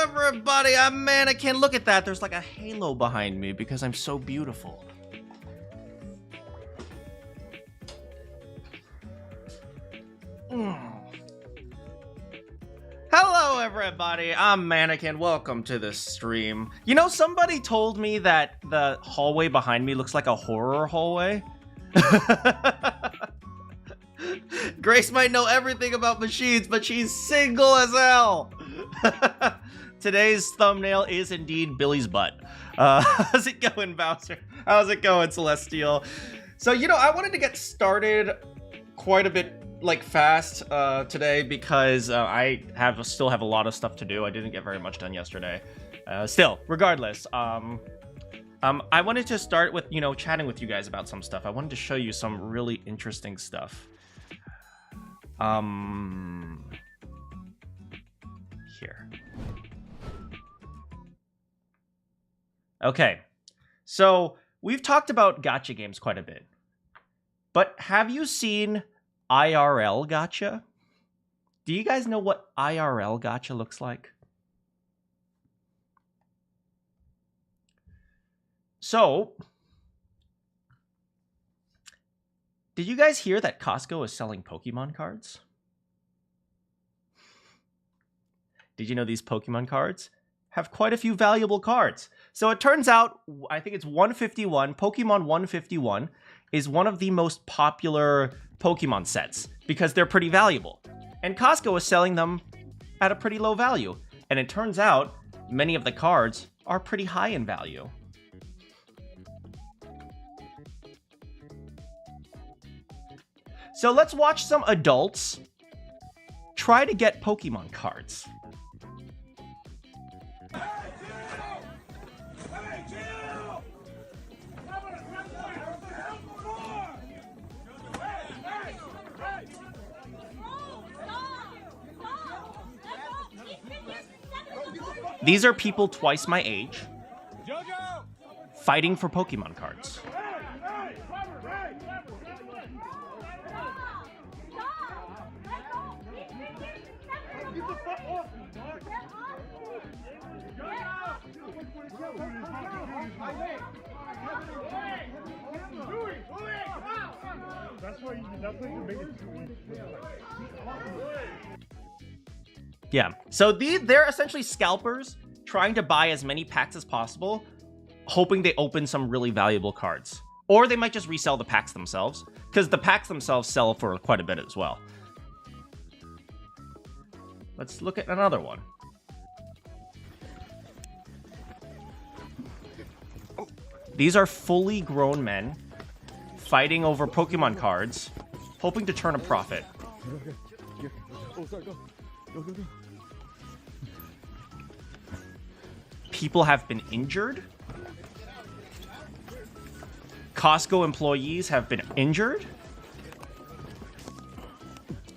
everybody, I'm Manakyn. Look at that, there's like a halo behind me because I'm so beautiful. Hello everybody, I'm Manakyn. Welcome to the stream. You know, somebody told me that the hallway behind me looks like a horror hallway. Grace might know everything about machines, but she's single as hell. Today's thumbnail is indeed Billy's butt. How's it going, Bowser? How's it going, Celestial? So, you know, I wanted to get started quite a bit fast today because I still have a lot of stuff to do. I didn't get very much done yesterday. Still, regardless, I wanted to start with, you know, chatting with you guys about some stuff. I wanted to show you some really interesting stuff. Here. Okay, so we've talked about gacha games quite a bit, but have you seen IRL gacha? Do you guys know what IRL gacha looks like? So, did you guys hear that Costco is selling Pokemon cards? Did you know these Pokemon cards have quite a few valuable cards? So it turns out, I think it's 151, Pokemon 151 is one of the most popular Pokemon sets because they're pretty valuable. And Costco is selling them at a pretty low value. And it turns out many of the cards are pretty high in value. So let's watch some adults try to get Pokemon cards. These are people twice my age fighting for Pokemon cards. Yeah, so they're essentially scalpers trying to buy as many packs as possible, hoping they open some really valuable cards. Or they might just resell the packs themselves, because the packs themselves sell for quite a bit as well. Let's look at another one. These are fully grown men fighting over Pokemon cards, hoping to turn a profit. People have been injured. Costco employees have been injured.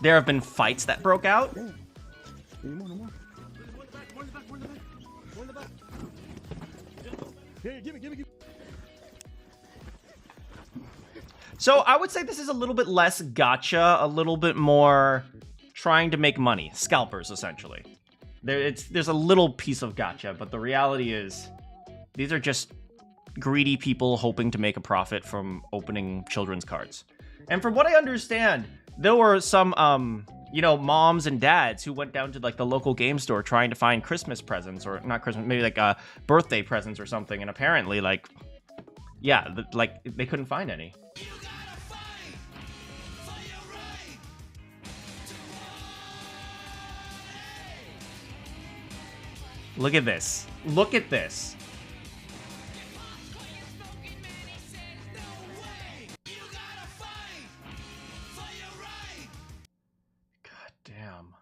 There have been fights that broke out. So I would say this is a little bit less gacha, a little bit more trying to make money. Scalpers, essentially. There's a little piece of gacha, but the reality is these are just greedy people hoping to make a profit from opening children's cards. And from what I understand, there were some, you know, moms and dads who went down to like the local game store trying to find Christmas presents, or not Christmas, maybe like birthday presents or something. And apparently, like, yeah, like they couldn't find any. Look at this. Look at this. God damn.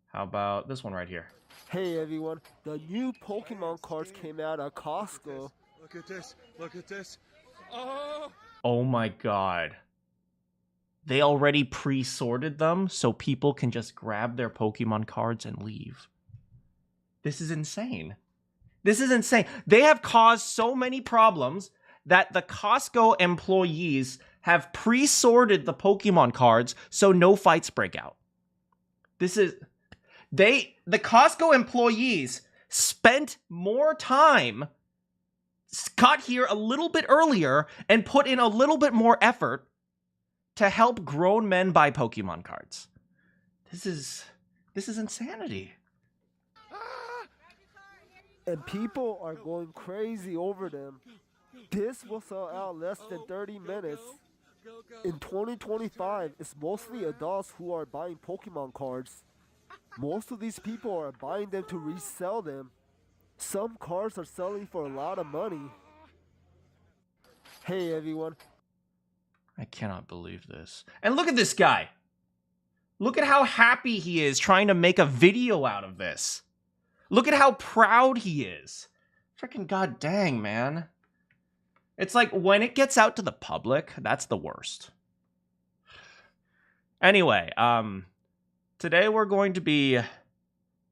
How about this one right here? Hey everyone, the new Pokemon cards came out at Costco. Look at this. Look at this. Oh my god. They already pre-sorted them so people can just grab their Pokemon cards and leave. This is insane. This is insane. They have caused so many problems that the Costco employees have pre-sorted the Pokemon cards so no fights break out. The Costco employees spent more time, got here a little bit earlier, and put in a little bit more effort to help grown men buy Pokemon cards. This is insanity. And people are going crazy over them. This will sell out less than 30 minutes. In 2025, it's mostly adults who are buying Pokemon cards. Most of these people are buying them to resell them. Some cards are selling for a lot of money. Hey everyone. I cannot believe this. And look at this guy. Look at how happy he is trying to make a video out of this. Look at how proud he is. Freaking god dang, man. It's like when it gets out to the public, that's the worst. Anyway, today we're going to be...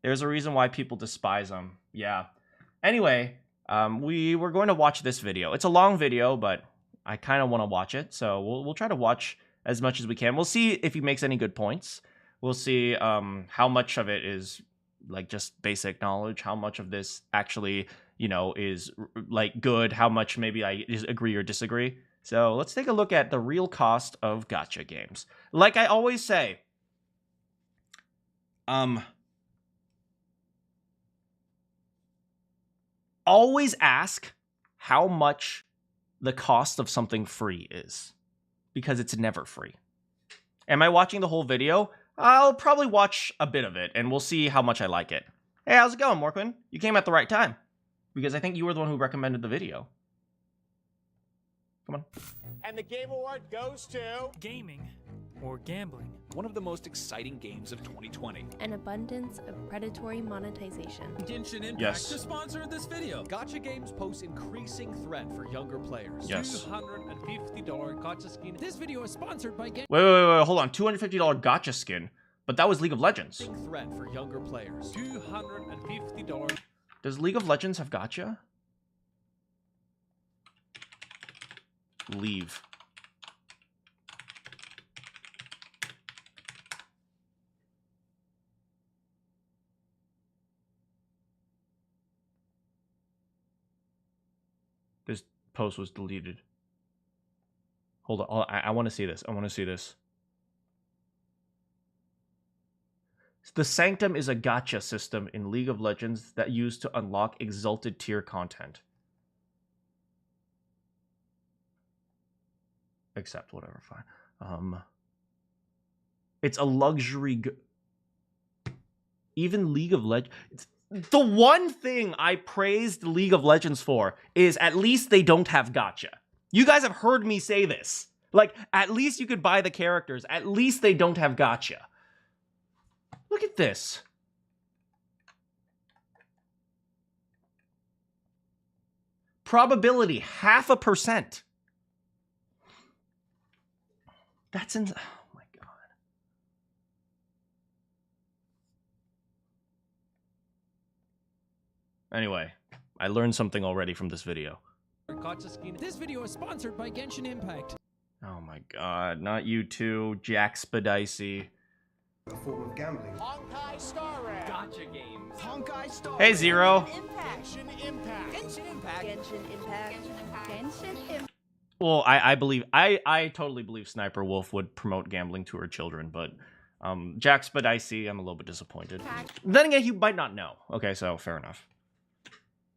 There's a reason why people despise him. Yeah. Anyway, we were going to watch this video. It's a long video, but I kind of want to watch it. So we'll try to watch as much as we can. We'll see if he makes any good points. We'll see how much of it is like just basic knowledge, how much of this actually, you know, is like good, how much maybe I agree or disagree. So let's take a look at the real cost of gacha games. Like I always say, always ask how much the cost of something free is, because it's never free. Am I watching the whole video? I'll probably watch a bit of it, and we'll see how much I like it. Hey, how's it going, Morquin? You came at the right time, because I think you were the one who recommended the video. Come on. And the Game Award goes to... Gaming or gambling. One of the most exciting games of 2020. An abundance of predatory monetization. Genshin Impact, Yes. the sponsor of this video. Gacha games pose increasing threat for younger players. Yes. $250 gacha skin. This video is sponsored by Genshin. Wait, hold on. $250 gacha skin, but that was League of Legends. Threat for younger players. $250. Does League of Legends have gacha? Leave. This post was deleted. Hold on. I want to see this. I want to see this. The Sanctum is a gacha system in League of Legends that used to unlock exalted tier content. Except whatever, fine. It's a luxury. Even League of Legends. The one thing I praised League of Legends for is at least they don't have gacha. You guys have heard me say this. Like, at least you could buy the characters. At least they don't have gacha. Look at this. Probability, 0.5%. That's in... Oh my god. Anyway, I learned something already from this video. This video is sponsored by Genshin Impact. Oh my god, not you two, Jack Spadicy. A form of gambling. Honkai Star Rail. Gacha games. Honkai Star Hey, Zero. Genshin Impact. Genshin Impact. Genshin Impact. Genshin Impact. Well, I believe, I totally believe Sniper Wolf would promote gambling to her children, but Jack Spadicy, I'm a little bit disappointed. Then again, he might not know. Okay, so fair enough.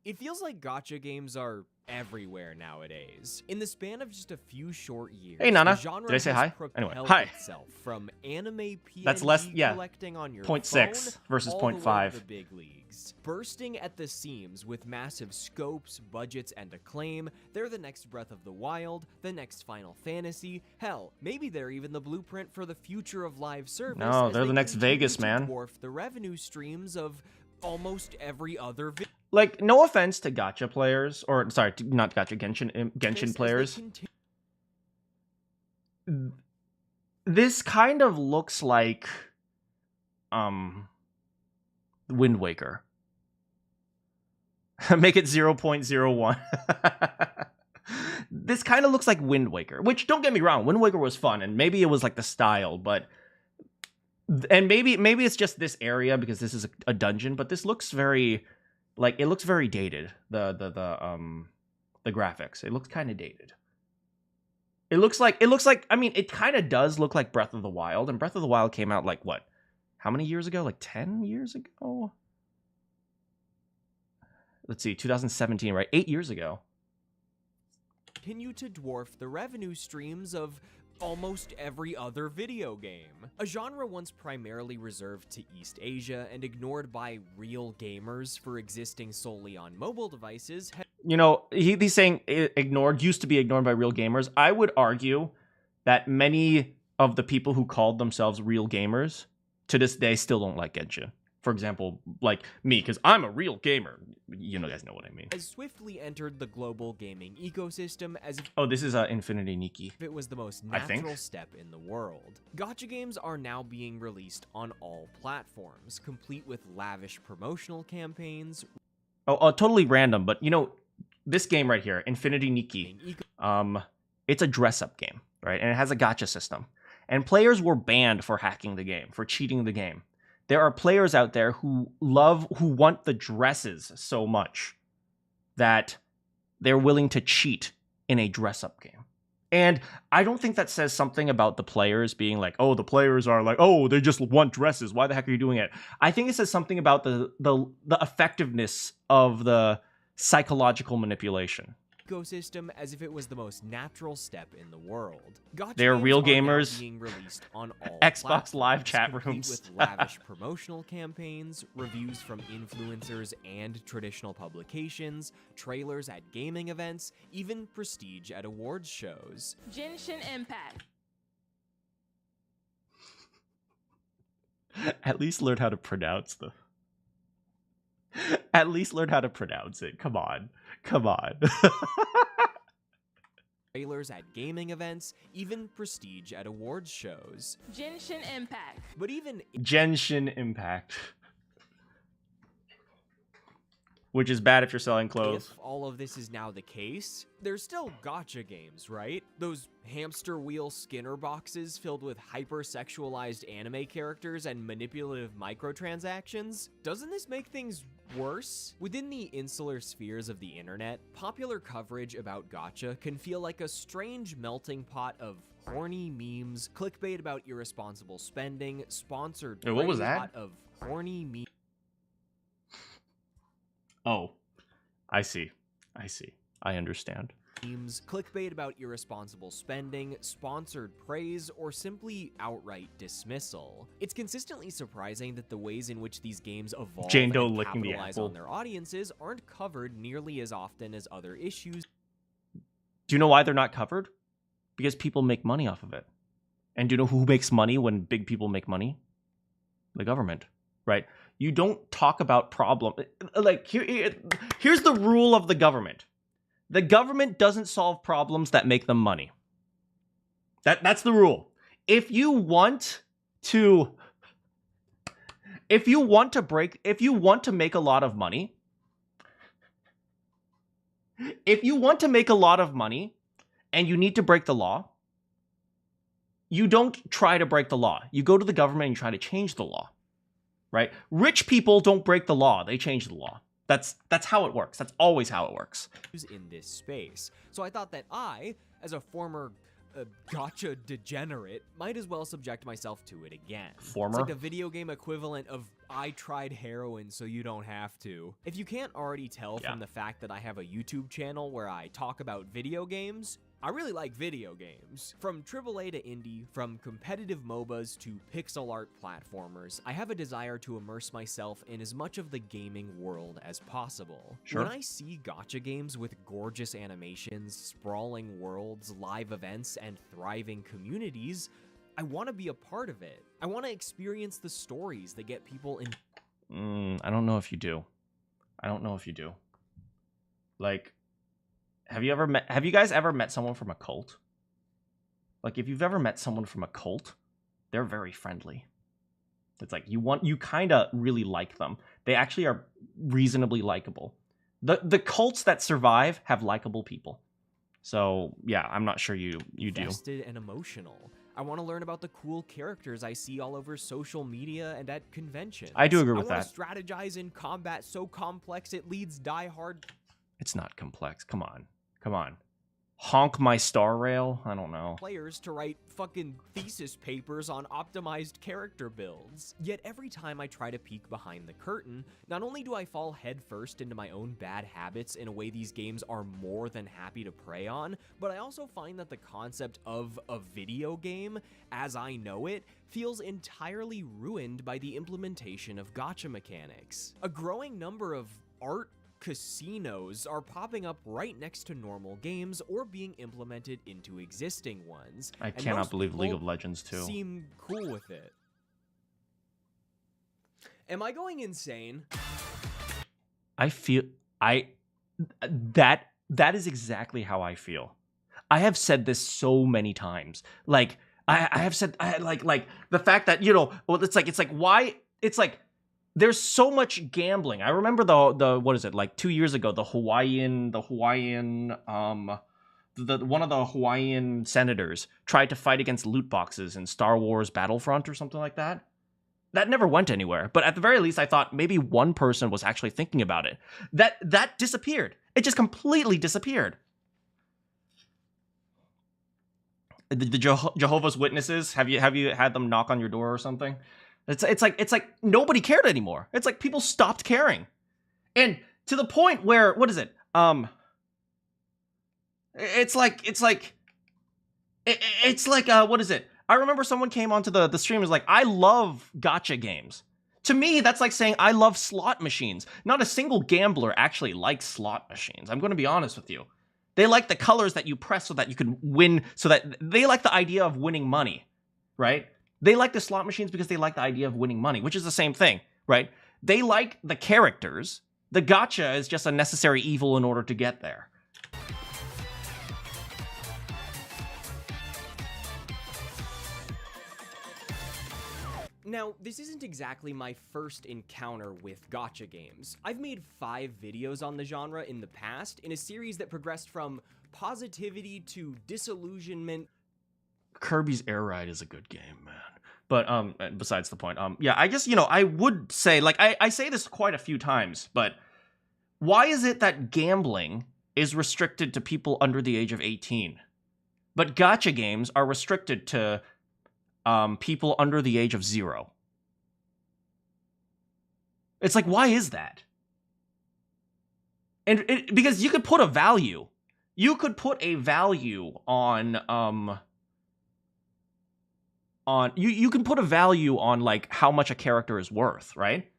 It feels like gacha games are everywhere nowadays. In the span of just a few short years, Hey, Nana. the genre Did I say has hi? Anyway, propelled hi. itself from anime PNG That's less- yeah, collecting on your 0.6 phone versus all the way to 0.5. the big leagues. Bursting at the seams with massive scopes, budgets, and acclaim, they're the next Breath of the Wild, the next Final Fantasy. Hell, maybe they're even the blueprint for the future of live service. No, as they're they the next continue Vegas, to man. dwarf the revenue streams of almost every other Like, no offense to gacha players, or sorry, not gacha, Genshin players. This kind of looks like Wind Waker. Make it 0.01. This kind of looks like Wind Waker, which, don't get me wrong, Wind Waker was fun, and maybe it was like the style, but And maybe it's just this area because this is a dungeon, but this looks very, like, it looks very dated. The graphics, it looks kind of dated. It looks like, I mean, it kind of does look like Breath of the Wild, and Breath of the Wild came out like what? How many years ago? Like 10 years ago? Let's see, 2017, right? 8 years ago. Continue to dwarf the revenue streams of almost every other video game. A genre once primarily reserved to East Asia and ignored by real gamers for existing solely on mobile devices. You know, he's saying used to be ignored by real gamers. I would argue that many of the people who called themselves real gamers to this day still don't like Genshin. For example, like me, because I'm a real gamer. You know, guys know what I mean. Has swiftly entered the global gaming ecosystem as if Oh, this is Infinity Nikki. it was the most natural step in the world. Gacha games are now being released on all platforms, complete with lavish promotional campaigns. Oh, totally random, but you know, this game right here, Infinity Nikki, it's a dress-up game, right? And it has a gacha system. And players were banned for hacking the game, for cheating the game. There are players out there who want the dresses so much that they're willing to cheat in a dress-up game. And I don't think that says something about the players being like, oh, the players are like, oh, they just want dresses. Why the heck are you doing it? I think it says something about the effectiveness of the psychological manipulation. Ecosystem as if it was the most natural step in the world. Gacha They're games real are now gamers. being released on all Xbox Live platforms, chat complete rooms. with lavish promotional campaigns, reviews from influencers and traditional publications, trailers at gaming events, even prestige at awards shows. Genshin Impact. At least learn how to pronounce the. At least learn how to pronounce it. Come on. Come on. Trailers at gaming events, even prestige at awards shows. Genshin Impact. But even Genshin Impact. Which is bad if you're selling clothes. if all of this is now the case, there's still gacha games, right? Those hamster wheel Skinner boxes filled with hyper-sexualized anime characters and manipulative microtransactions? Doesn't this make things worse? Within the insular spheres of the internet, popular coverage about gacha can feel like a strange melting pot of horny memes, clickbait about irresponsible spending, sponsored Wait, what was praise that? of horny memes. Oh, I see. I understand. Clickbait about irresponsible spending, sponsored praise, or simply outright dismissal. It's consistently surprising that the ways in which these games evolve Jane Doe and licking the capitalize apple. on their audiences aren't covered nearly as often as other issues. Do you know why they're not covered? Because people make money off of it. And do you know who makes money when big people make money? The government, right? You don't talk about like here's the rule of the government. The government doesn't solve problems that make them money. That's the rule. If you want to make a lot of money, and you need to break the law, you don't try to break the law. You go to the government and you try to change the law. Right? Rich people don't break the law, they change the law. That's how it works. That's always how it works. In this space. So I thought that I, as a former gacha degenerate, might as well subject myself to it again. It's like the video game equivalent of I tried heroin so you don't have to. If you can't already tell from the fact that I have a YouTube channel where I talk about video games, I really like video games. From AAA to indie, from competitive MOBAs to pixel art platformers, I have a desire to immerse myself in as much of the gaming world as possible. Sure. When I see gacha games with gorgeous animations, sprawling worlds, live events, and thriving communities, I want to be a part of it. I want to experience the stories that get people in. I don't know if you do. Like, have you guys ever met someone from a cult? Like, if you've ever met someone from a cult, they're very friendly. It's like you kind of really like them. They actually are reasonably likable. The cults that survive have likable people. So, yeah, I'm not sure you do. Invested and emotional. I want to learn about the cool characters I see all over social media and at conventions. I do agree with I that. want to strategize in combat so complex it leads diehard It's not complex. Come on. Come on. Honk my star rail? I don't know. players to write fucking thesis papers on optimized character builds. Yet every time I try to peek behind the curtain, not only do I fall headfirst into my own bad habits in a way these games are more than happy to prey on, but I also find that the concept of a video game, as I know it, feels entirely ruined by the implementation of gacha mechanics. A growing number of art casinos are popping up right next to normal games or being implemented into existing ones. I and cannot most believe League people of Legends too. seem cool with it. Am I going insane? I feel that is exactly how I feel. I have said this so many times. Like I have said like the fact that, you know, well, it's like why it's like there's so much gambling. I remember the what is it, like 2 years ago, the Hawaiian one of the Hawaiian senators tried to fight against loot boxes in Star Wars Battlefront or something like that. That never went anywhere. But at the very least, I thought maybe one person was actually thinking about it. That disappeared. It just completely disappeared. The Jehovah's Witnesses, have you had them knock on your door or something? It's like nobody cared anymore. It's like people stopped caring. And to the point where, what is it? It's like what is it? I remember someone came onto the stream and was like, I love gacha games. To me, that's like saying I love slot machines. Not a single gambler actually likes slot machines. I'm going to be honest with you. They like the colors that you press so that you can win, so that they like the idea of winning money, right? They like the slot machines because they like the idea of winning money, which is the same thing, right? They like the characters. The gacha is just a necessary evil in order to get there. Now, this isn't exactly my first encounter with gacha games. I've made 5 videos on the genre in the past, in a series that progressed from positivity to disillusionment. Kirby's Air Ride is a good game, man. But besides the point, yeah, I guess, you know, I would say, like, I say this quite a few times, but why is it that gambling is restricted to people under the age of 18, but gacha games are restricted to people under the age of 0? It's like, why is that? And because you could put a value. You could put a value on you can put a value on like how much a character is worth, right?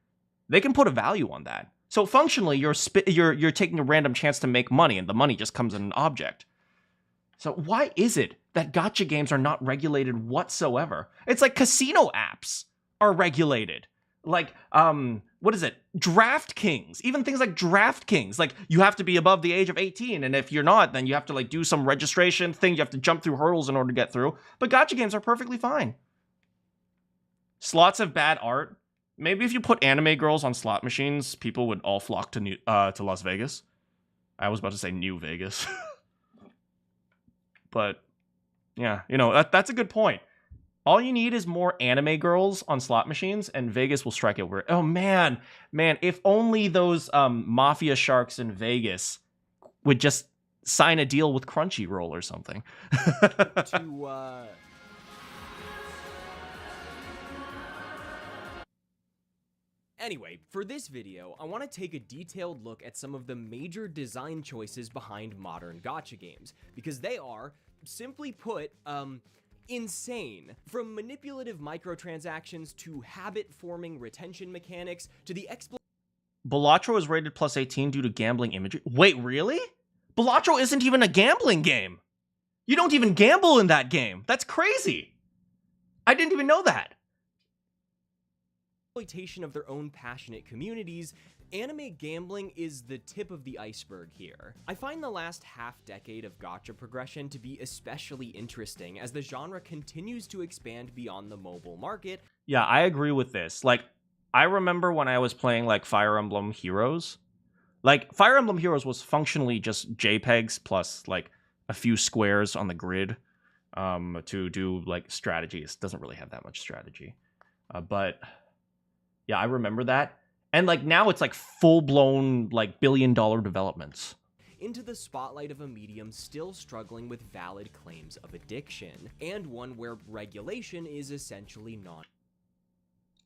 They can put a value on that. So functionally, you're taking a random chance to make money, and the money just comes in an object. So why is it that gacha games are not regulated whatsoever? It's like casino apps are regulated. Like, what is it? DraftKings. Even things like DraftKings. Like, you have to be above the age of 18, and if you're not, then you have to, like, do some registration thing. You have to jump through hurdles in order to get through. But gacha games are perfectly fine. Slots have bad art. Maybe if you put anime girls on slot machines, people would all flock to Las Vegas. I was about to say New Vegas. But, yeah, you know, that's a good point. All you need is more anime girls on slot machines, and Vegas will strike it. Oh, man, if only those mafia sharks in Vegas would just sign a deal with Crunchyroll or something. Anyway, for this video, I want to take a detailed look at some of the major design choices behind modern gacha games, because they are, simply put, insane. From manipulative microtransactions to habit-forming retention mechanics to the Balatro is rated plus 18 due to gambling imagery. Wait, really? Balatro isn't even a gambling game. You don't even gamble in that game. That's crazy. I didn't even know that. exploitation of their own passionate communities, anime gambling is the tip of the iceberg here. I find the last half-decade of gacha progression to be especially interesting as the genre continues to expand beyond the mobile market. Yeah, I agree with this. Like, I remember when I was playing, like, Fire Emblem Heroes. Like, Fire Emblem Heroes was functionally just JPEGs plus, like, a few squares on the grid. to do like strategies. Doesn't really have that much strategy, but yeah, I remember that. And like now it's like full blown like billion-dollar developments. Into the spotlight of a medium still struggling with valid claims of addiction, and one where regulation is essentially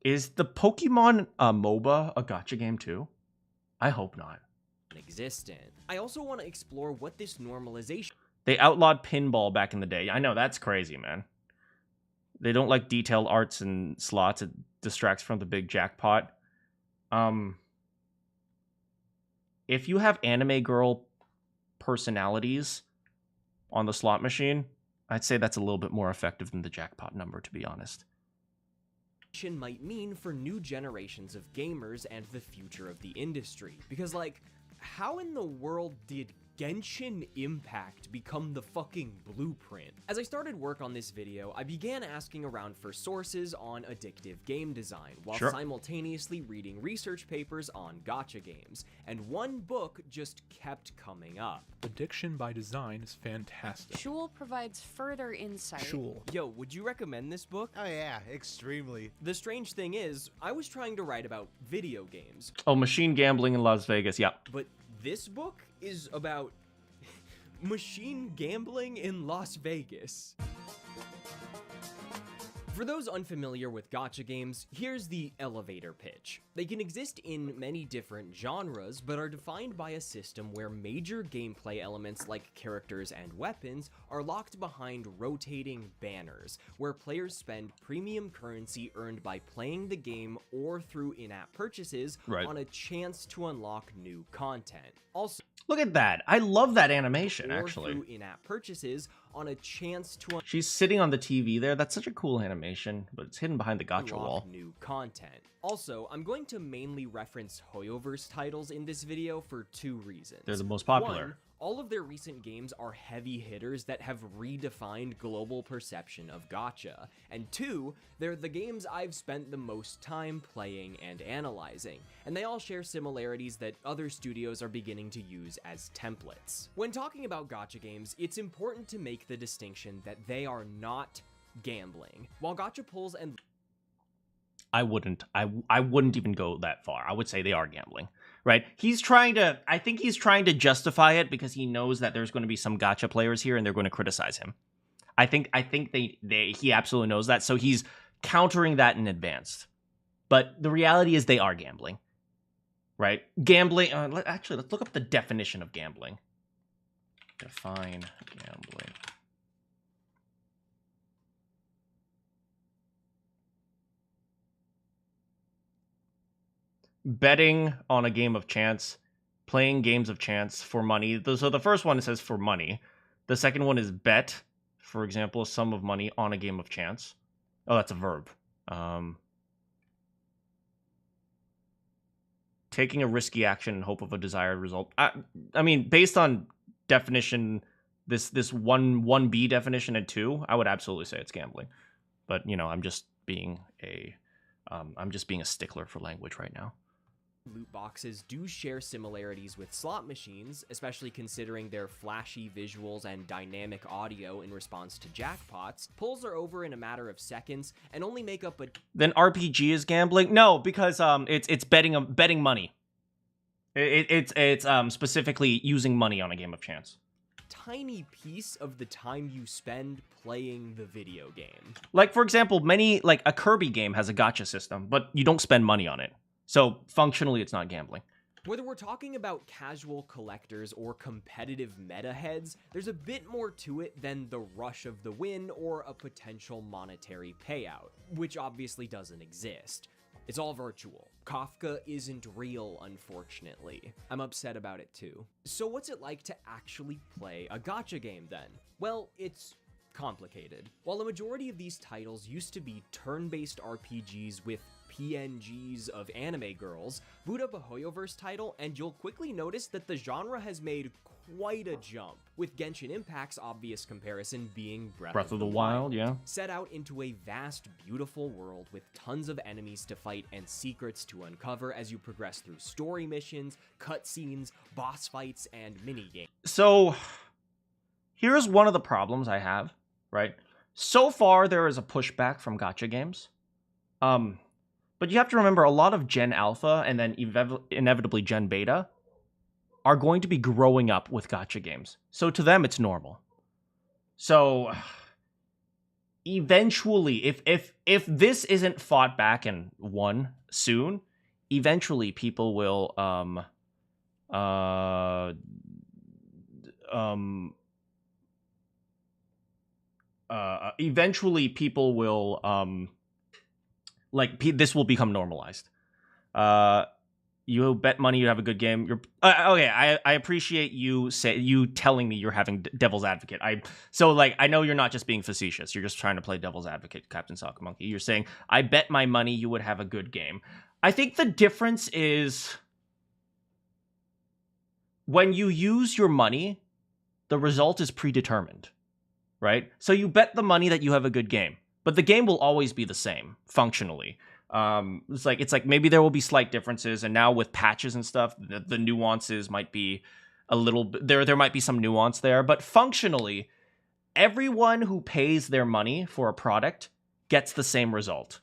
Is the Pokemon MOBA a gacha game too? I hope not. non-existent. I also want to explore what this normalization They outlawed pinball back in the day. I know, that's crazy, man. They don't like detailed arts and slots. It distracts from the big jackpot. If you have anime girl personalities on the slot machine, I'd say that's a little bit more effective than the jackpot number, to be honest. might mean for new generations of gamers and the future of the industry. Because, like, how in the world did Genshin Impact become the fucking blueprint? As I started work on this video, I began asking around for sources on addictive game design, while simultaneously reading research papers on gacha games, and one book just kept coming up. Addiction by Design is fantastic. Shul provides further insight. Shul. Yo, would you recommend this book? Oh yeah, extremely. The strange thing is, I was trying to write about video games. Oh, machine gambling in Las Vegas, yeah. But this book is about machine gambling in Las Vegas. For those unfamiliar with gacha games, here's the elevator pitch. They can exist in many different genres, but are defined by a system where major gameplay elements like characters and weapons are locked behind rotating banners, where players spend premium currency earned by playing the game or through in-app purchases on a chance to unlock new content. Also, look at that. I love that animation, actually. Through in-app purchases on a chance to She's sitting on the TV there. That's such a cool animation, but it's hidden behind the gacha wall. New content. Also, I'm going to mainly reference Hoyoverse titles in this video for two reasons. They're the most popular. One, all of their recent games are heavy hitters that have redefined global perception of gacha. And two, they're the games I've spent the most time playing and analyzing, and they all share similarities that other studios are beginning to use as templates. When talking about gacha games, it's important to make the distinction that they are not gambling. While gacha pulls and I wouldn't even go that far. I would say they are gambling, right? I think he's trying to justify it because he knows that there's going to be some gacha players here and they're going to criticize him. I think he absolutely knows that, so he's countering that in advance. But the reality is they are gambling, right? Gambling, actually, let's look up the definition of gambling. Define gambling. Betting on a game of chance, playing games of chance for money. So the first one, it says for money. The second one is bet, for example, a sum of money on a game of chance. Oh, that's a verb. Taking a risky action in hope of a desired result. I mean, based on definition, this 1B definition and 2, I would absolutely say it's gambling. But, you know, I'm just being a stickler for language right now. Loot boxes do share similarities with slot machines, especially considering their flashy visuals and dynamic audio in response to jackpots. Pulls are over in a matter of seconds and only make up a... Then RPG is gambling? No, because it's betting money. It's specifically using money on a game of chance. Tiny piece of the time you spend playing the video game. Like, for example, a Kirby game has a gacha system, but you don't spend money on it. So, functionally, it's not gambling. Whether we're talking about casual collectors or competitive meta heads, there's a bit more to it than the rush of the win or a potential monetary payout, which obviously doesn't exist. It's all virtual. Kafka isn't real, unfortunately. I'm upset about it too. So what's it like to actually play a gacha game then? Well, it's complicated. While the majority of these titles used to be turn-based RPGs with PNGs of anime girls, boot up a Hoyoverse title and you'll quickly notice that the genre has made quite a jump, with Genshin Impact's obvious comparison being Breath of the Wild, yeah. Set out into a vast, beautiful world with tons of enemies to fight and secrets to uncover as you progress through story missions, cutscenes, boss fights, and minigames. So, here's one of the problems I have right? So far, there is a pushback from gacha games. But you have to remember, a lot of Gen Alpha and then inevitably Gen Beta are going to be growing up with gacha games. So to them, it's normal. So eventually, if this isn't fought back and won soon, eventually people will this will become normalized. You bet money you have a good game. You're okay. I appreciate you telling me you're having devil's advocate. I know you're not just being facetious. You're just trying to play devil's advocate, Captain Soccer Monkey. You're saying I bet my money you would have a good game. I think the difference is when you use your money, the result is predetermined, right? So you bet the money that you have a good game, but the game will always be the same functionally. It's like maybe there will be slight differences, and now with patches and stuff, the nuances might be a little bit there might be some nuance there, but functionally, everyone who pays their money for a product gets the same result,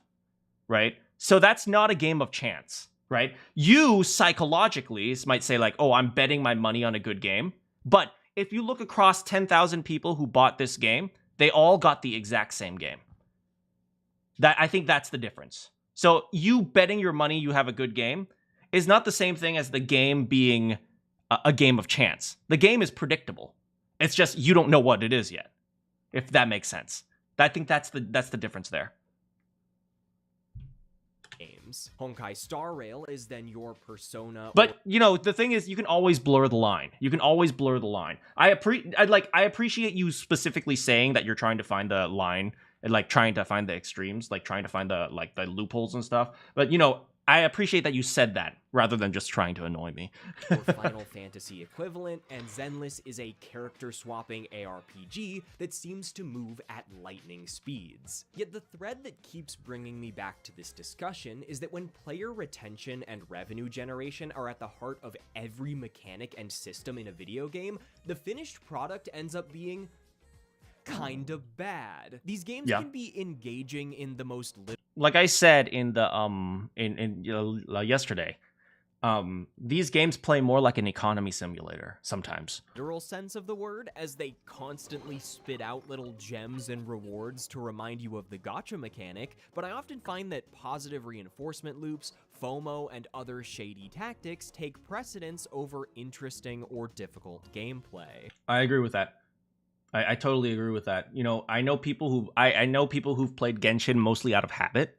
right? So that's not a game of chance, right? You psychologically might say like, oh, I'm betting my money on a good game, but if you look across 10,000 people who bought this game, they all got the exact same game. I think that's the difference. So you betting your money you have a good game is not the same thing as the game being a game of chance. The game is predictable. It's just you don't know what it is yet, if that makes sense. I think that's the difference there. Games. Honkai Star Rail is then your persona. But the thing is, you can always blur the line. I appreciate you specifically saying that you're trying to find the line. And like trying to find the extremes, like trying to find the loopholes and stuff. But I appreciate that you said that rather than just trying to annoy me. Or Final Fantasy equivalent, and Zenless is a character-swapping ARPG that seems to move at lightning speeds. Yet the thread that keeps bringing me back to this discussion is that when player retention and revenue generation are at the heart of every mechanic and system in a video game, the finished product ends up being kind of bad. These games can be engaging in the most like I said in the yesterday, these games play more like an economy simulator sometimes. Literal sense of the word, as they constantly spit out little gems and rewards to remind you of the gacha mechanic, but I often find that positive reinforcement loops, FOMO, and other shady tactics take precedence over interesting or difficult gameplay. I agree with that. I totally agree with that. I know people who've played Genshin mostly out of habit.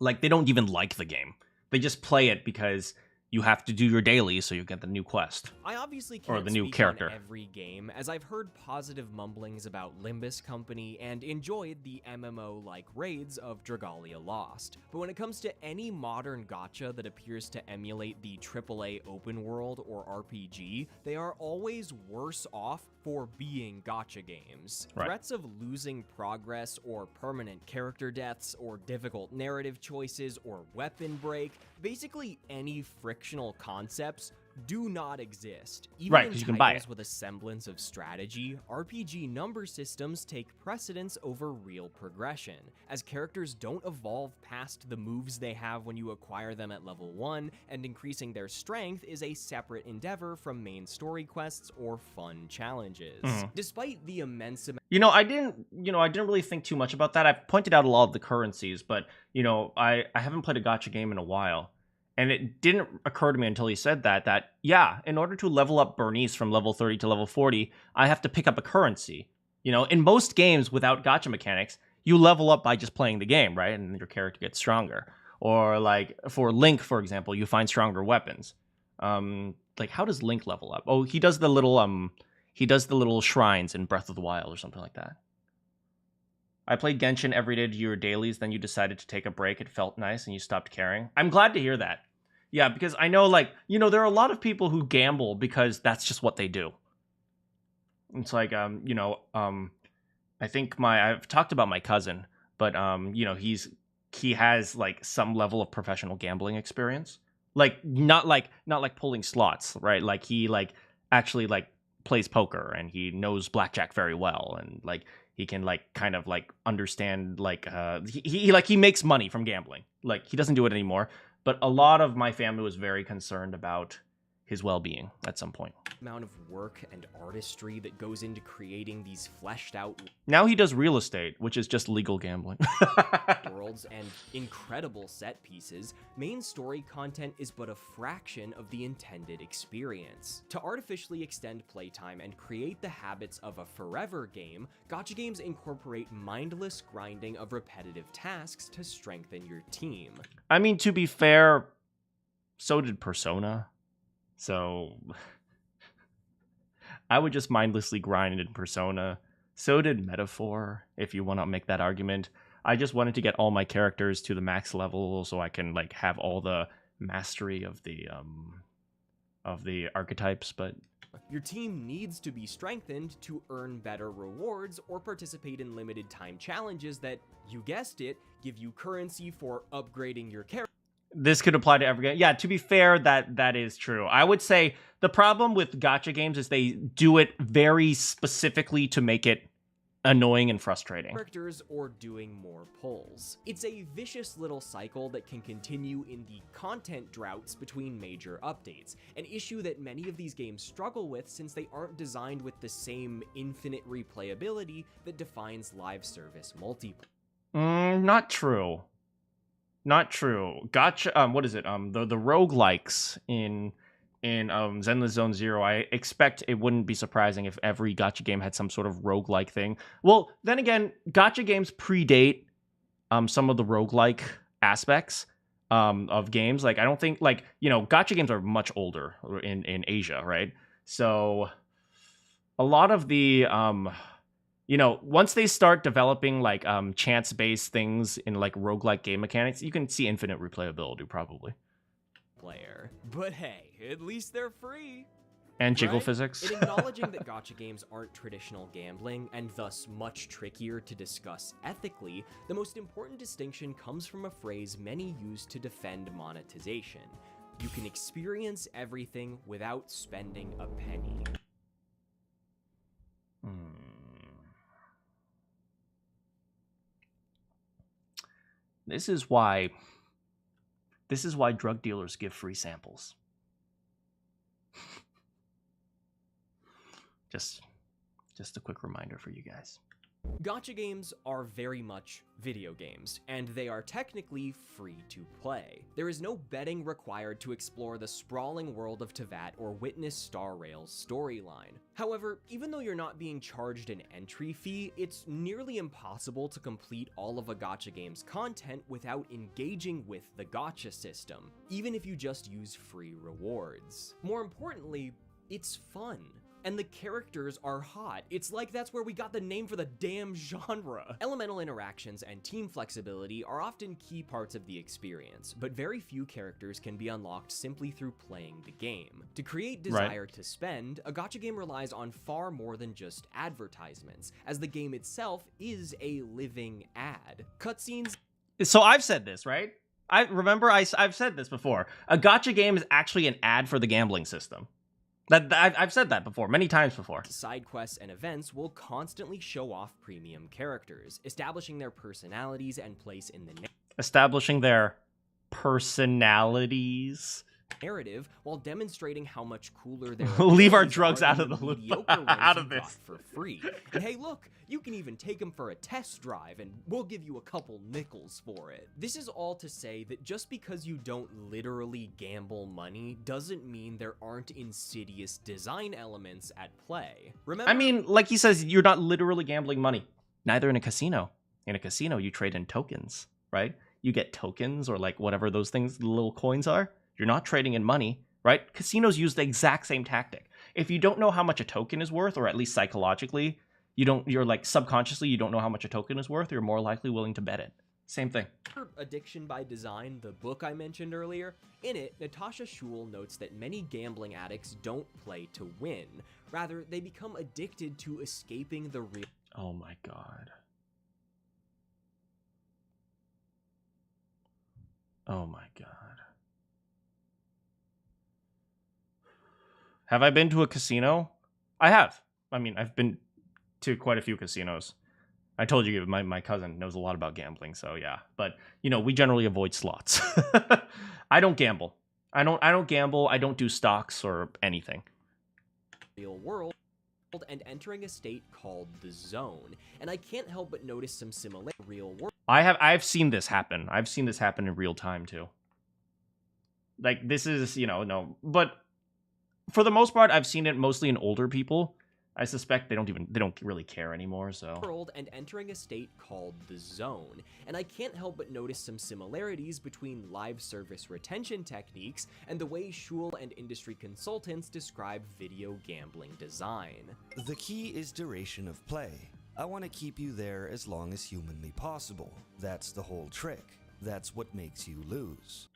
Like, they don't even like the game. They just play it because you have to do your daily so you get the new quest. I obviously can't or the new speak character. on every game, as I've heard positive mumblings about Limbus Company and enjoyed the MMO-like raids of Dragalia Lost. But when it comes to any modern gacha that appears to emulate the AAA open world or RPG, they are always worse off for being gacha games. Right. Threats of losing progress or permanent character deaths or difficult narrative choices or weapon break, basically any frictional concepts, do not exist. Even Right, in 'cause you can buy titles it. with a semblance of strategy, RPG number systems take precedence over real progression, as characters don't evolve past the moves they have when you acquire them at level 1, and increasing their strength is a separate endeavor from main story quests or fun challenges. Despite the immense amount I didn't really think too much about that. I've pointed out a lot of the currencies, but I haven't played a gacha game in a while. And it didn't occur to me until he said that in order to level up Bernice from level 30 to level 40, I have to pick up a currency. In most games without gacha mechanics, you level up by just playing the game, right? And your character gets stronger. Or like for Link, for example, you find stronger weapons. Like how does Link level up? Oh, he does the little shrines in Breath of the Wild or something like that. I played Genshin every day to your dailies, then you decided to take a break. It felt nice and you stopped caring. I'm glad to hear that. Yeah, because I know, there are a lot of people who gamble because that's just what they do. It's like, I think I've talked about my cousin, but, he has, some level of professional gambling experience. Not pulling slots, right? He, actually, plays poker and he knows blackjack very well. And, he can like kind of like understand like he makes money from gambling. Like he doesn't do it anymore, but a lot of my family was very concerned about his well-being at some point. Amount of work and artistry that goes into creating these fleshed out Now he does real estate, which is just legal gambling. worlds and incredible set pieces, main story content is but a fraction of the intended experience. To artificially extend playtime and create the habits of a forever game, gacha games incorporate mindless grinding of repetitive tasks to strengthen your team. I mean, to be fair, so did Persona. So I would just mindlessly grind in Persona. So did Metaphor, if you want to make that argument. I just wanted to get all my characters to the max level so I can like have all the mastery of the archetypes, but your team needs to be strengthened to earn better rewards or participate in limited time challenges that, you guessed it, give you currency for upgrading your character. this could apply to every game. Yeah, to be fair, that is true. I would say the problem with gacha games is they do it very specifically to make it annoying and frustrating. Characters or doing more pulls. It's a vicious little cycle that can continue in the content droughts between major updates, an issue that many of these games struggle with since they aren't designed with the same infinite replayability that defines live service multiplayer. Not true. Not true. Gacha, what is it? The roguelikes in Zenless Zone Zero, I expect it wouldn't be surprising if every gacha game had some sort of roguelike thing. Well, then again, gacha games predate some of the roguelike aspects of games. Like, I don't think, like, you know, gacha games are much older in Asia, right? So a lot of the you know, once they start developing like chance-based things in like roguelike game mechanics, you can see infinite replayability probably. But hey, at least they're free. And jiggle right? physics. In acknowledging that gacha games aren't traditional gambling and thus much trickier to discuss ethically, the most important distinction comes from a phrase many use to defend monetization. You can experience everything without spending a penny. This is why drug dealers give free samples. Just a quick reminder for you guys. Gacha games are very much video games, and they are technically free to play. There is no betting required to explore the sprawling world of Tevat or witness Star Rail's storyline. However, even though you're not being charged an entry fee, it's nearly impossible to complete all of a gacha game's content without engaging with the gacha system, even if you just use free rewards. More importantly, it's fun. And the characters are hot. It's like that's where we got the name for the damn genre. Elemental interactions and team flexibility are often key parts of the experience, but very few characters can be unlocked simply through playing the game. To create desire to spend, a gacha game relies on far more than just advertisements, as the game itself is a living ad. Cutscenes. So I've said this, right? I've said this before. A gacha game is actually an ad for the gambling system. I've said that before, many times before. Side quests and events will constantly show off premium characters, establishing their personalities and place in the narrative while demonstrating how much cooler their leave our drugs out of the loop. Out of this for free. And hey, look, you can even take them for a test drive and we'll give you a couple nickels for it. This is all to say that just because you don't literally gamble money doesn't mean there aren't insidious design elements at play. Remember, I mean, like he says, you're not literally gambling money. Neither in a casino. In a casino, you trade in tokens, right? You get tokens or like whatever those things, the little coins are. You're not trading in money, right? Casinos use the exact same tactic. If you don't know how much a token is worth, or at least psychologically, you're like subconsciously, you don't know how much a token is worth, you're more likely willing to bet it. Same thing. Addiction by Design, the book I mentioned earlier, in it, Natasha Schul notes that many gambling addicts don't play to win. Rather, they become addicted to escaping the real. Oh my god. Oh my god. Have I been to a casino? I have. I mean, I've been to quite a few casinos. I told you my cousin knows a lot about gambling, so yeah. But we generally avoid slots. I don't gamble. I don't gamble. I don't do stocks or anything. Real world and entering a state called the zone, and I can't help but notice some similar real world. I've seen this happen. I've seen this happen in real time too. Like this is no, but for the most part, I've seen it mostly in older people. I suspect they don't really care anymore, so. World and entering a state called the zone, and I can't help but notice some similarities between live service retention techniques and the way Schul and industry consultants describe video gambling design. The key is duration of play. I want to keep you there as long as humanly possible. That's the whole trick. That's what makes you lose.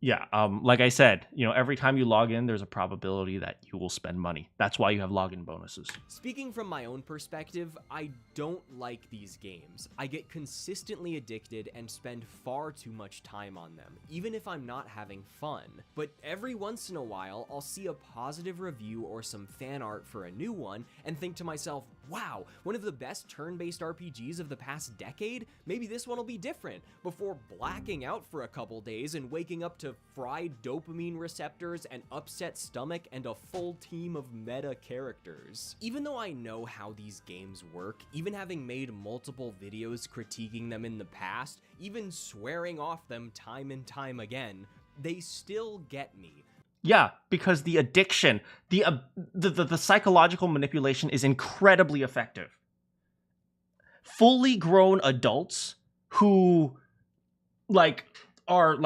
Yeah, like I said, every time you log in, there's a probability that you will spend money. That's why you have login bonuses. Speaking from my own perspective, I don't like these games. I get consistently addicted and spend far too much time on them, even if I'm not having fun. But every once in a while, I'll see a positive review or some fan art for a new one and think to myself, wow, one of the best turn-based RPGs of the past decade? Maybe this one will be different, before blacking out for a couple days and waking up to fried dopamine receptors, an upset stomach, and a full team of meta characters. Even though I know how these games work, even having made multiple videos critiquing them in the past, even swearing off them time and time again, they still get me. Yeah, because the addiction, the psychological manipulation is incredibly effective. Fully grown adults who are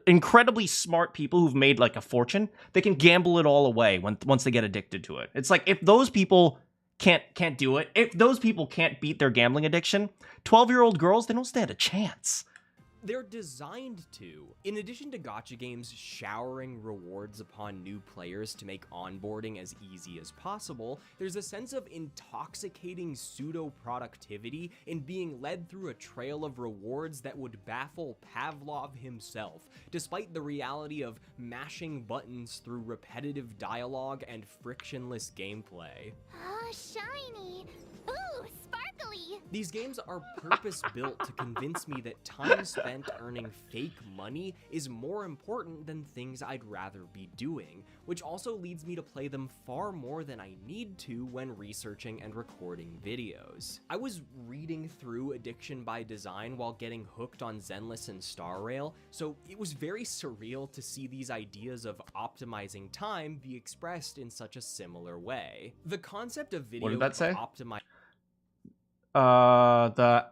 incredibly smart people who've made like a fortune, they can gamble it all away once they get addicted to it. It's like if those people can't do it, if those people can't beat their gambling addiction, 12-year-old girls, they don't stand a chance. They're designed to. In addition to gacha games showering rewards upon new players to make onboarding as easy as possible, there's a sense of intoxicating pseudo-productivity in being led through a trail of rewards that would baffle Pavlov himself, despite the reality of mashing buttons through repetitive dialogue and frictionless gameplay. Oh, shiny! Ooh, sparkly! These games are purpose-built to convince me that time spent earning fake money is more important than things I'd rather be doing, which also leads me to play them far more than I need to when researching and recording videos. I was reading through Addiction by Design while getting hooked on Zenless and Star Rail, so it was very surreal to see these ideas of optimizing time be expressed in such a similar way. The concept of video What did that say? optimizing The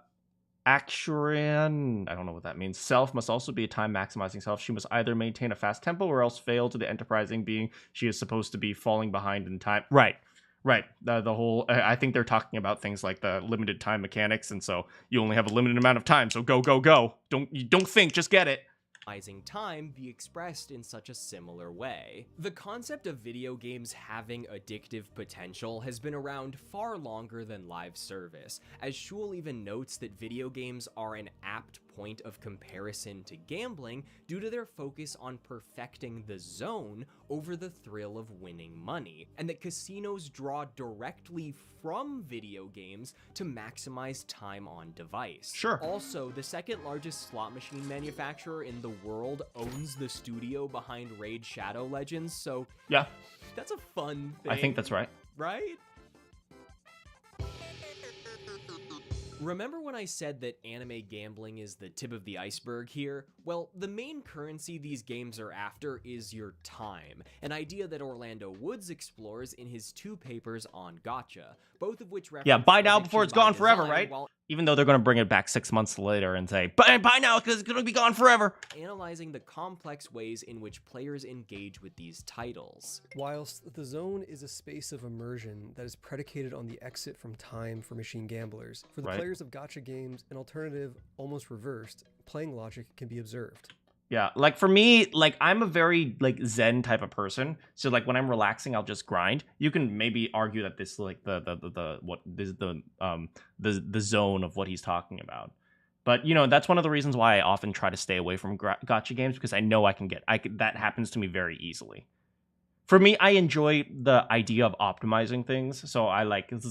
Acturian, I don't know what that means. Self must also be a time maximizing self. She must either maintain a fast tempo or else fail to the enterprising being she is supposed to be, falling behind in time. Right. The whole, I think they're talking about things like the limited time mechanics, and so you only have a limited amount of time, so go. Don't think, just get it. Time be expressed in such a similar way. The concept of video games having addictive potential has been around far longer than live service, as Schul even notes that video games are an apt point of comparison to gambling due to their focus on perfecting the zone over the thrill of winning money, and that casinos draw directly from video games to maximize time on device. Sure. Also, the second largest slot machine manufacturer in the world owns the studio behind Raid Shadow Legends, so yeah, that's a fun thing. I think that's right. Right? Remember when I said that anime gambling is the tip of the iceberg here? Well, the main currency these games are after is your time, an idea that Orlando Woods explores in his 2 papers on gacha, both of which reference... Yeah, buy now before it's gone forever, design, right? while Even though they're going to bring it back 6 months later and say, buy now because it's going to be gone forever. analyzing the complex ways in which players engage with these titles. Whilst the zone is a space of immersion that is predicated on the exit from time for machine gamblers, for the Right. players of gacha games, an alternative, almost reversed, playing logic can be observed. Yeah, like for me, like I'm a very like Zen type of person. So like when I'm relaxing, I'll just grind. You can maybe argue that this like the zone of what he's talking about. But you know, that's one of the reasons why I often try to stay away from gacha games, because I know that happens to me very easily. for me, I enjoy the idea of optimizing things. So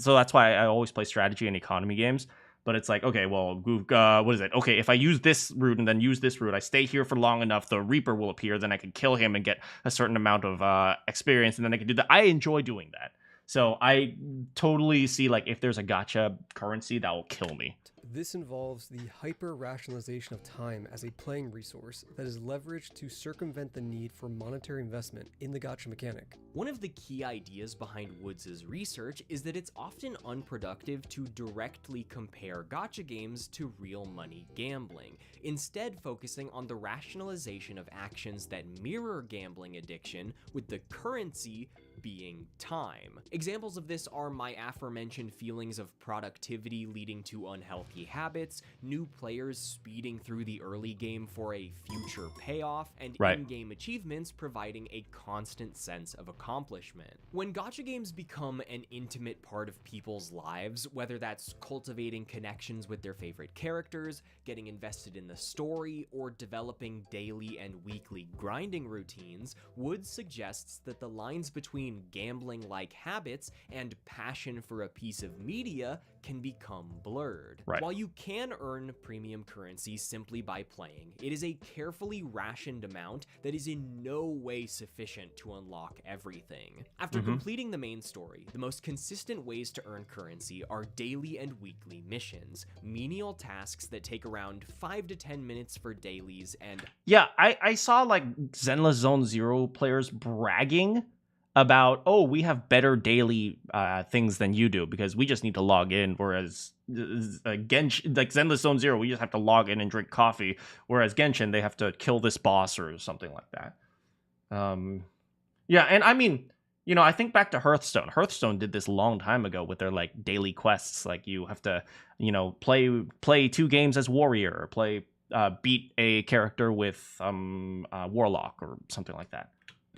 that's why I always play strategy and economy games. But it's like, okay, well, what is it? Okay, if I use this route and then use this route, I stay here for long enough, the Reaper will appear, then I can kill him and get a certain amount of experience, and then I can do that. I enjoy doing that. So I totally see, like, if there's a gacha currency, that will kill me. This involves the hyper-rationalization of time as a playing resource that is leveraged to circumvent the need for monetary investment in the gacha mechanic. One of the key ideas behind Woods' research is that it's often unproductive to directly compare gacha games to real money gambling, instead focusing on the rationalization of actions that mirror gambling addiction, with the currency being time. Examples of this are my aforementioned feelings of productivity leading to unhealthy habits, new players speeding through the early game for a future payoff, and in-game achievements providing a constant sense of accomplishment. When gacha games become an intimate part of people's lives, whether that's cultivating connections with their favorite characters, getting invested in the story, or developing daily and weekly grinding routines, Woods suggests that the lines between gambling-like habits and passion for a piece of media can become blurred. While you can earn premium currency simply by playing, it is a carefully rationed amount that is in no way sufficient to unlock everything. After completing the main story, the most consistent ways to earn currency are daily and weekly missions, menial tasks that take around 5 to 10 minutes for dailies, and yeah, I saw like Zenless Zone Zero players bragging about, oh, we have better daily things than you do because we just need to log in, whereas Genshin, like Zenless Zone Zero, we just have to log in and drink coffee, whereas Genshin, they have to kill this boss or something like that. Yeah, and I mean, you know, I think back to Hearthstone. Hearthstone did this a long time ago with their like daily quests, like you have to, you know, play 2 games as warrior, or play beat a character with warlock or something like that.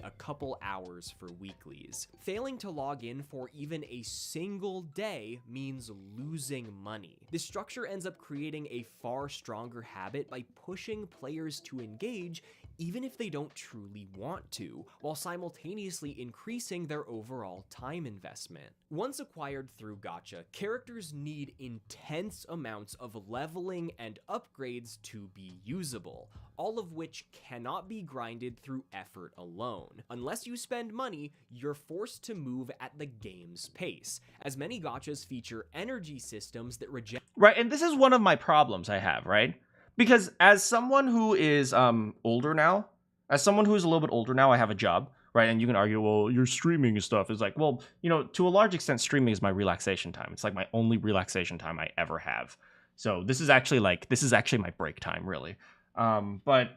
A couple hours for weeklies. Failing to log in for even a single day means losing money. This structure ends up creating a far stronger habit by pushing players to engage even if they don't truly want to, while simultaneously increasing their overall time investment. Once acquired through gacha, characters need intense amounts of leveling and upgrades to be usable, all of which cannot be grinded through effort alone. Unless you spend money, you're forced to move at the game's pace, as many gachas feature energy systems that reject— Right, and this is one of my problems I have, right? Because as someone who is older now, I have a job, right? And you can argue, well, you're streaming and stuff. It's like, well, you know, to a large extent, streaming is my relaxation time. It's like my only relaxation time I ever have. So this is actually my break time, really. But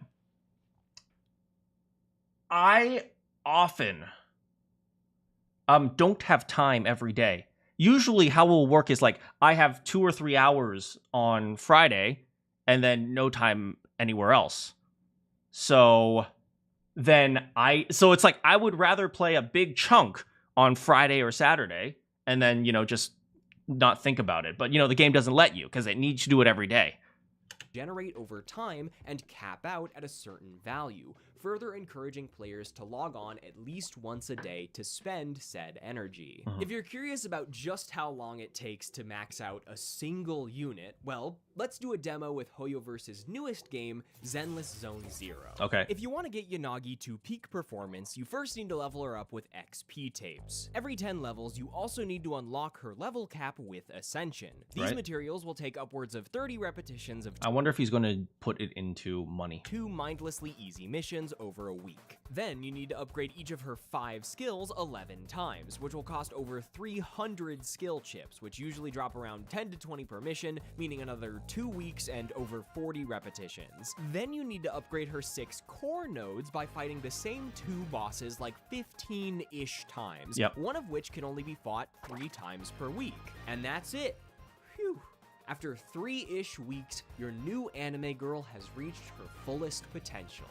I often don't have time every day. Usually how it will work is like I have 2 or 3 hours on Friday and then no time anywhere else. So it's like I would rather play a big chunk on Friday or Saturday and then, you know, just not think about it. But, you know, the game doesn't let you because it needs to do it every day. Generate over time and cap out at a certain value, further encouraging players to log on at least once a day to spend said energy. If you're curious about just how long it takes to max out a single unit, well, let's do a demo with Hoyoverse's newest game, Zenless Zone Zero. Okay. If you want to get Yanagi to peak performance, you first need to level her up with XP tapes. Every 10 levels, you also need to unlock her level cap with Ascension. These materials will take upwards of 30 repetitions of— I wonder if he's going to put it into money. 2 mindlessly easy missions over a week. Then you need to upgrade each of her 5 skills 11 times, which will cost over 300 skill chips, which usually drop around 10 to 20 per mission, meaning another 2 weeks and over 40 repetitions. Then you need to upgrade her 6 core nodes by fighting the same 2 bosses like 15-ish times, one of which can only be fought 3 times per week. And that's it. Phew. After 3-ish weeks, your new anime girl has reached her fullest potential.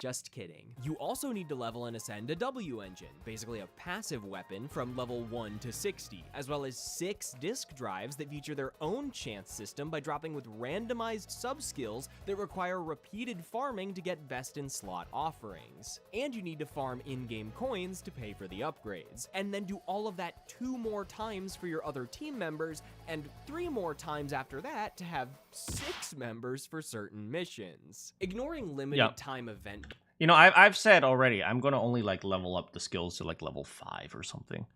Just kidding. You also need to level and ascend a W engine, basically a passive weapon from level 1 to 60, as well as 6 disk drives that feature their own chance system by dropping with randomized sub-skills that require repeated farming to get best in slot offerings. And you need to farm in-game coins to pay for the upgrades, and then do all of that 2 more times for your other team members, and 3 more times after that to have 6 members for certain missions. Ignoring limited time event. You know, I've said already, I'm gonna only like level up the skills to like level 5 or something.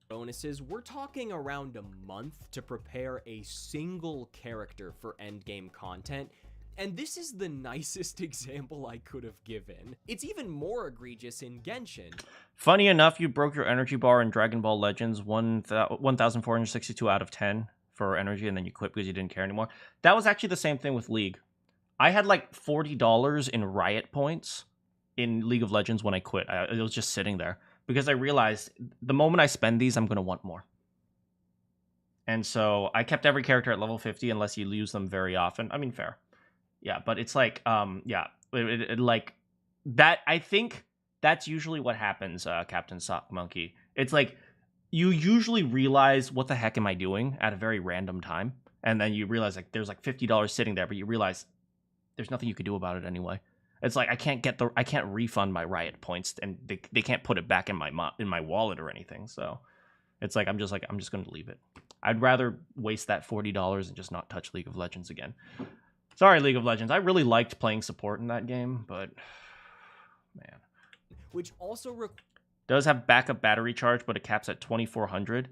Bonuses, we're talking around a month to prepare a single character for endgame content, and this is the nicest example I could have given. It's even more egregious in Genshin. Funny enough, you broke your energy bar in Dragon Ball Legends 1,462 out of 10 for energy, and then you quit because you didn't care anymore. That was actually the same thing with League. I had like $40 in Riot points in League of Legends when I quit. It was just sitting there because I realized the moment I spend these, I'm going to want more. And so I kept every character at level 50 unless you use them very often. I mean, fair. Yeah, but it's like, like that. I think that's usually what happens, Captain Sock Monkey. It's like you usually realize what the heck am I doing at a very random time, and then you realize like there's like $50 sitting there, but you realize there's nothing you could do about it anyway. It's like I can't refund my Riot points, and they can't put it back in my wallet or anything. So it's like I'm just going to leave it. I'd rather waste that $40 and just not touch League of Legends again. Sorry, League of Legends. I really liked playing support in that game, but man. Which also does have backup battery charge, but it caps at 2,400,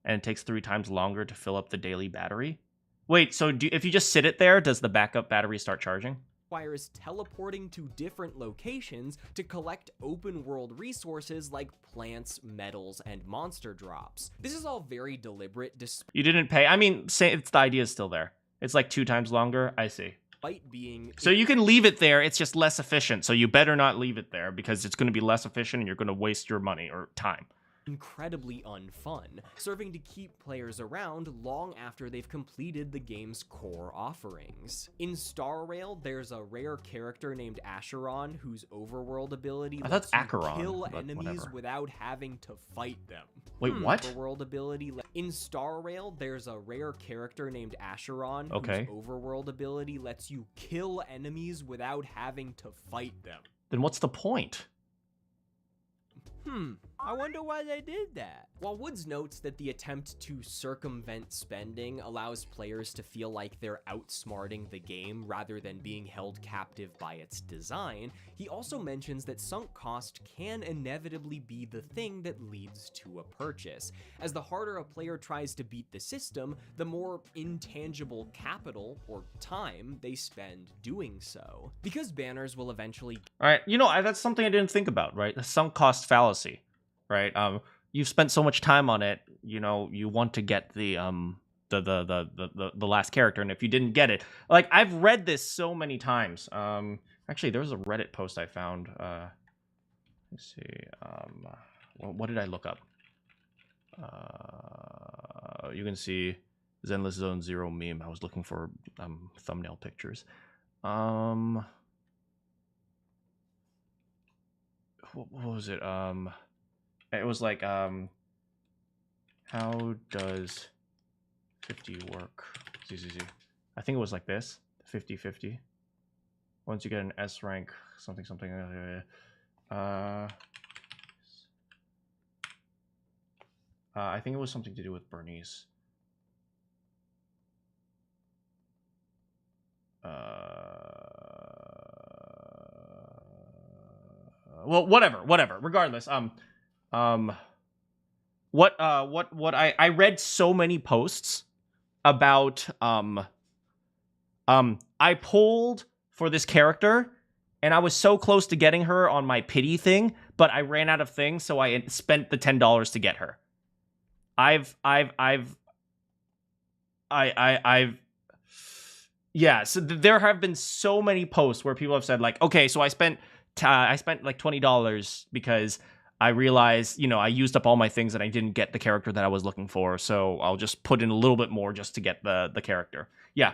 and it takes 3 times longer to fill up the daily battery. Wait, so if you just sit it there, does the backup battery start charging? Requires teleporting to different locations to collect open world resources like plants, metals, and monster drops. This is all very deliberate. You didn't pay. I mean, the idea is still there. It's like 2 times longer. I see. Despite being so you can leave it there. It's just less efficient. So you better not leave it there because it's going to be less efficient and you're going to waste your money or time. Incredibly unfun, serving to keep players around long after they've completed the game's core offerings. In Star Rail, there's a rare character named Acheron whose overworld ability lets you kill enemies without having to fight them. Wait, what? Overworld ability. In Star Rail, there's a rare character named Acheron whose overworld ability lets you kill enemies without having to fight them. Then what's the point? I wonder why they did that. While Woods notes that the attempt to circumvent spending allows players to feel like they're outsmarting the game rather than being held captive by its design, he also mentions that sunk cost can inevitably be the thing that leads to a purchase, as the harder a player tries to beat the system, the more intangible capital, or time, they spend doing so. Because banners will eventually... Alright, you know, that's something I didn't think about, right? The sunk cost fallacy. Right, you've spent so much time on it. You know, you want to get the last character, and if you didn't get it, like I've read this so many times. Actually, there was a Reddit post I found. Let's see. What did I look up? You can see Zenless Zone Zero meme. I was looking for thumbnail pictures. What was it? It was like, how does 50 work? I think it was like this, 50-50. Once you get an S rank, something. I think it was something to do with Bernice. Well, whatever. Regardless, what I read so many posts about I pulled for this character and I was so close to getting her on my pity thing, but I ran out of things, so I spent the $10 to get her. Yeah, so there have been so many posts where people have said like, okay, so I spent like $20 because I realized, you know, I used up all my things and I didn't get the character that I was looking for, so I'll just put in a little bit more just to get the character. Yeah.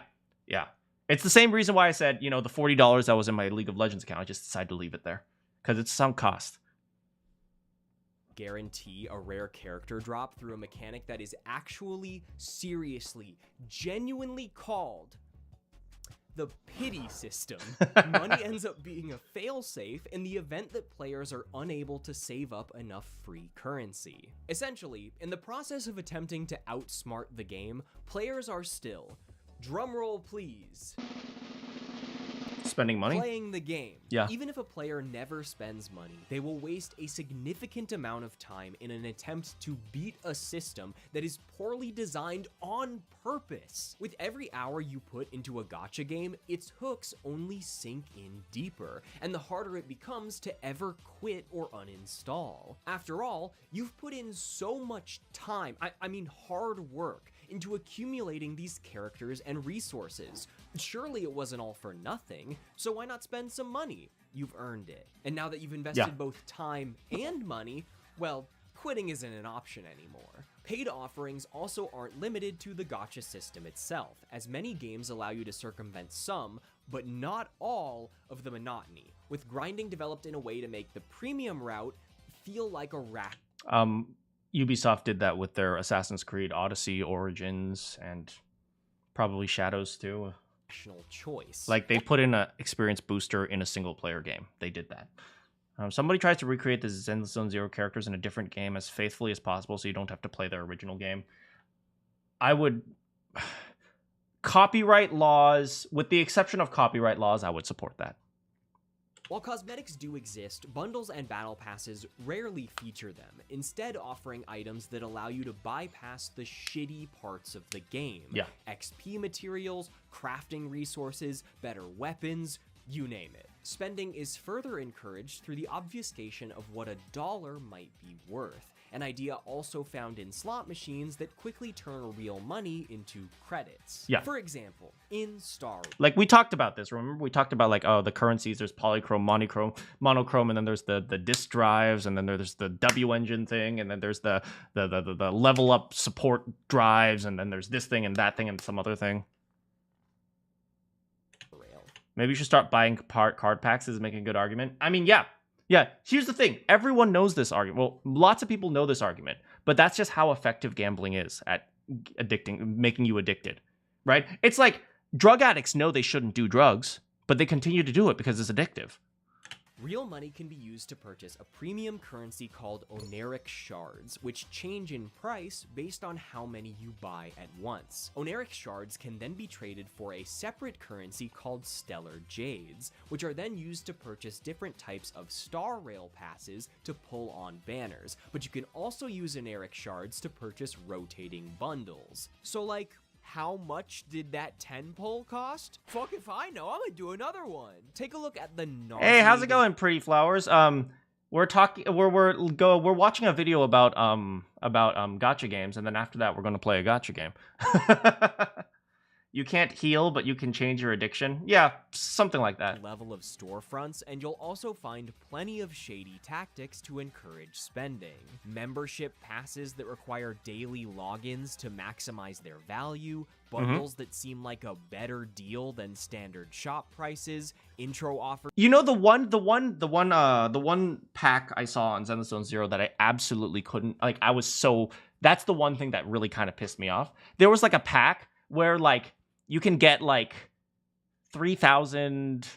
It's the same reason why I said, you know, the $40 that was in my League of Legends account, I just decided to leave it there. Because it's sunk cost. Guarantee a rare character drop through a mechanic that is actually, seriously, genuinely called the pity system. Money ends up being a failsafe in the event that players are unable to save up enough free currency. Essentially, in the process of attempting to outsmart the game, players are still, drumroll please, spending money? Playing the game. Yeah. Even if a player never spends money, they will waste a significant amount of time in an attempt to beat a system that is poorly designed on purpose. With every hour you put into a gacha game, its hooks only sink in deeper, and the harder it becomes to ever quit or uninstall. After all, you've put in so much time, I mean hard work, into accumulating these characters and resources. Surely it wasn't all for nothing, so why not spend some money? You've earned it. And now that you've invested both time and money, well, quitting isn't an option anymore. Paid offerings also aren't limited to the gacha system itself, as many games allow you to circumvent some, but not all, of the monotony, with grinding developed in a way to make the premium route feel like a rack. Ubisoft did that with their Assassin's Creed Odyssey, Origins, and probably Shadows too. Choice. Like they put in an experience booster in a single player game. They did that. Somebody tries to recreate the Zenless Zero characters in a different game as faithfully as possible so you don't have to play their original game. I would... Copyright laws, with the exception of copyright laws, I would support that. While cosmetics do exist, bundles and battle passes rarely feature them, instead offering items that allow you to bypass the shitty parts of the game. Yeah. XP materials, crafting resources, better weapons, you name it. Spending is further encouraged through the obfuscation of what $1 might be worth, an idea also found in slot machines that quickly turn real money into credits. Yeah. For example, in Star Wars. Like we talked about this, remember? We talked about like, oh, the currencies, there's polychrome, monochrome, and then there's the disk drives, and then there's the W engine thing, and then there's the level up support drives, and then there's this thing and that thing and some other thing. Maybe you should start buying card packs. This is making a good argument. I mean, yeah. Yeah, here's the thing. Everyone knows this argument. Well, lots of people know this argument, but that's just how effective gambling is at making you addicted, right? It's like drug addicts know they shouldn't do drugs, but they continue to do it because it's addictive. Real money can be used to purchase a premium currency called Oneric Shards, which change in price based on how many you buy at once. Oneric Shards can then be traded for a separate currency called Stellar Jades, which are then used to purchase different types of Star Rail passes to pull on banners, but you can also use Oneric Shards to purchase rotating bundles. So like, how much did that 10 pull cost? Fuck if I know, I'm gonna do another one. Take a look at the Hey, how's it going, Pretty Flowers? We're watching a video about gacha games, and then after that we're gonna play a gacha game. You can't heal, but you can change your addiction. Yeah, something like that. Level of storefronts, and you'll also find plenty of shady tactics to encourage spending. Membership passes that require daily logins to maximize their value, bundles that seem like a better deal than standard shop prices, intro offers. You know the one pack I saw on Zenless Zero that I absolutely couldn't, like, that's the one thing that really kind of pissed me off. There was like a pack where like you can get like 3,000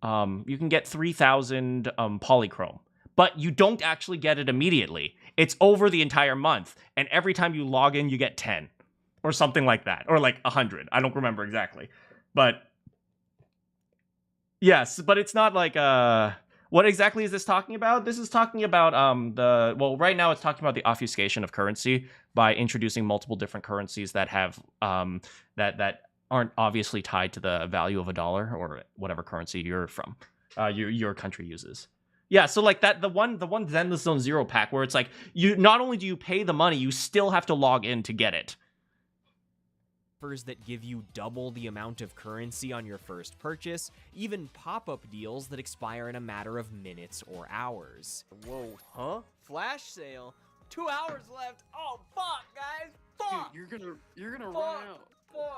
polychrome, but you don't actually get it immediately. It's over the entire month, and every time you log in you get 10 or something like that, or like 100. I don't remember exactly, but yes, but it's not like what exactly is this talking about? This is talking about right now it's talking about the obfuscation of currency by introducing multiple different currencies that have that aren't obviously tied to the value of $1 or whatever currency you're from, your country uses. Yeah, so like that the one Zenless Zero pack where it's like you not only do you pay the money, you still have to log in to get it. That give you double the amount of currency on your first purchase, even pop-up deals that expire in a matter of minutes or hours. Whoa, huh? Flash sale? 2 hours left. Oh, fuck, guys. Fuck. Dude, you're gonna run out.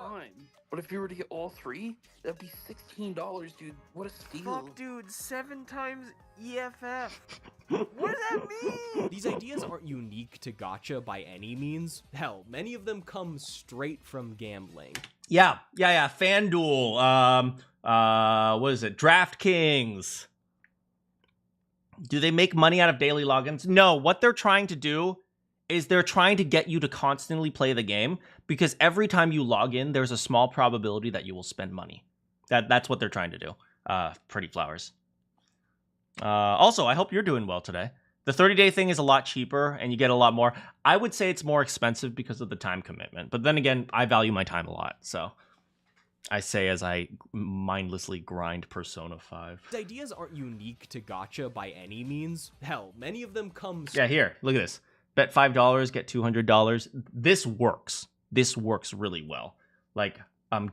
time. But if you were to get all 3, that'd be $16, dude. What a steal. Fuck, dude, 7 times EFF. What does that mean? These ideas aren't unique to gacha by any means. Hell, many of them come straight from gambling. Yeah. FanDuel. What is it? DraftKings. Do they make money out of daily logins? No. What they're trying to do is they're trying to get you to constantly play the game, because every time you log in, there's a small probability that you will spend money. That's what they're trying to do. Pretty flowers. Also, I hope you're doing well today. The 30-day thing is a lot cheaper, and you get a lot more. I would say it's more expensive because of the time commitment. But then again, I value my time a lot, so I say as I mindlessly grind Persona 5. These ideas aren't unique to gacha by any means. Hell, many of them come... Yeah, here, look at this. Bet $5, get $200. This works. This works really well. Like,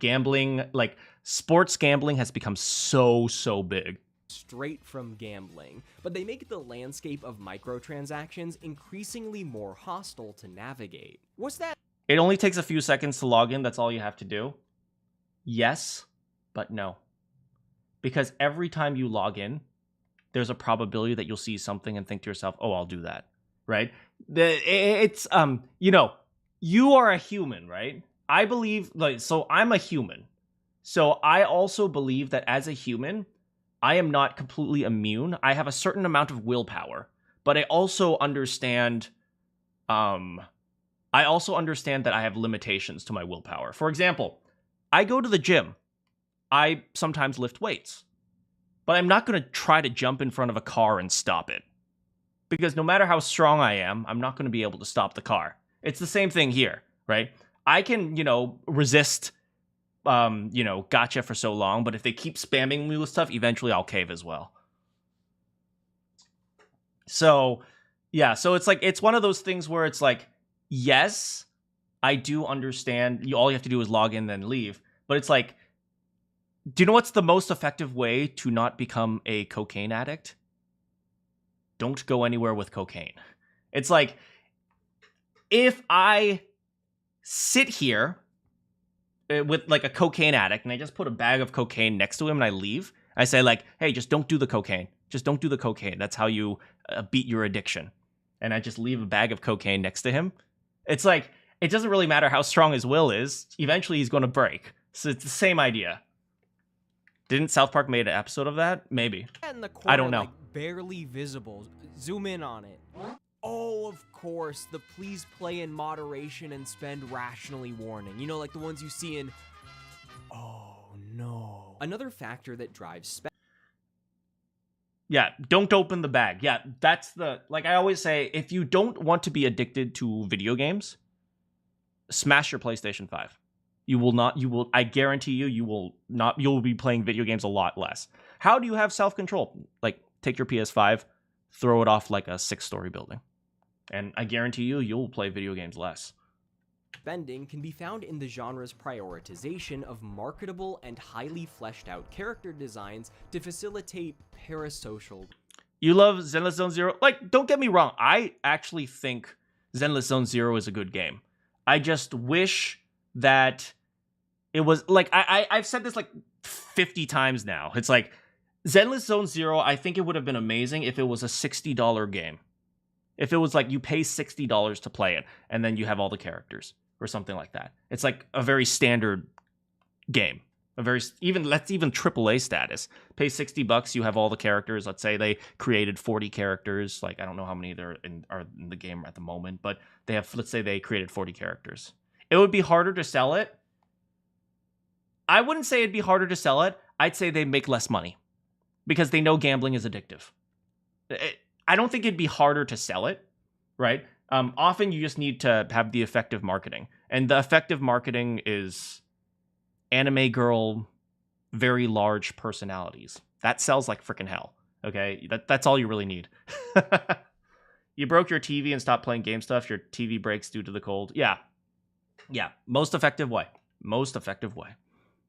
gambling, like, sports gambling has become so big. Straight from gambling, but they make the landscape of microtransactions increasingly more hostile to navigate. What's that? It only takes a few seconds to log in. That's all you have to do. Yes, but no. Because every time you log in, there's a probability that you'll see something and think to yourself, oh, I'll do that, right? It's, you know, you are a human, right? I believe, like, so I'm a human. So I also believe that as a human, I am not completely immune. I have a certain amount of willpower, but I also understand, that I have limitations to my willpower. For example, I go to the gym. I sometimes lift weights, but I'm not going to try to jump in front of a car and stop it, because no matter how strong I am, I'm not going to be able to stop the car. It's the same thing here, right? I can, resist, gacha for so long, but if they keep spamming me with stuff, eventually I'll cave as well. So, yeah, so it's like, it's one of those things where it's like, yes, I do understand. All you have to do is log in, then leave. But it's like, do you know what's the most effective way to not become a cocaine addict? Don't go anywhere with cocaine. It's like, if I sit here with like a cocaine addict and I just put a bag of cocaine next to him and I leave, I say like, hey, just don't do the cocaine. Just don't do the cocaine. That's how you beat your addiction. And I just leave a bag of cocaine next to him. It's like, it doesn't really matter how strong his will is. Eventually he's going to break. So it's the same idea. Didn't South Park made an episode of that? Maybe. In the corner, I don't know. like, barely visible. Zoom in on it. Oh, of course, the please play in moderation and spend rationally warning. You know, like the ones you see in... Oh, no. Another factor that drives... Yeah, don't open the bag. Yeah, that's the... Like I always say, if you don't want to be addicted to video games, smash your PlayStation 5. I guarantee you will be playing video games a lot less. How do you have self-control? Like, take your PS5, throw it off like a 6-story building. And I guarantee you'll play video games less. Spending can be found in the genre's prioritization of marketable and highly fleshed out character designs to facilitate parasocial. You love Zenless Zone Zero? Like, don't get me wrong. I actually think Zenless Zone Zero is a good game. I just wish that it was like, I've said this like 50 times now. It's like, Zenless Zone Zero, I think it would have been amazing if it was a $60 game. If it was like you pay $60 to play it, and then you have all the characters, or something like that. It's like a very standard game. Let's even AAA status. Pay $60, you have all the characters. Let's say they created 40 characters. Like, I don't know how many are in the game at the moment, but let's say they created 40 characters. It would be harder to sell it. I wouldn't say it'd be harder to sell it. I'd say they make less money, because they know gambling is addictive. I don't think it'd be harder to sell it, right? Often you just need to have the effective marketing. And the effective marketing is anime girl, very large personalities. That sells like freaking hell, okay? That's all you really need. You broke your TV and stopped playing game stuff. Your TV breaks due to the cold. Yeah. Most effective way.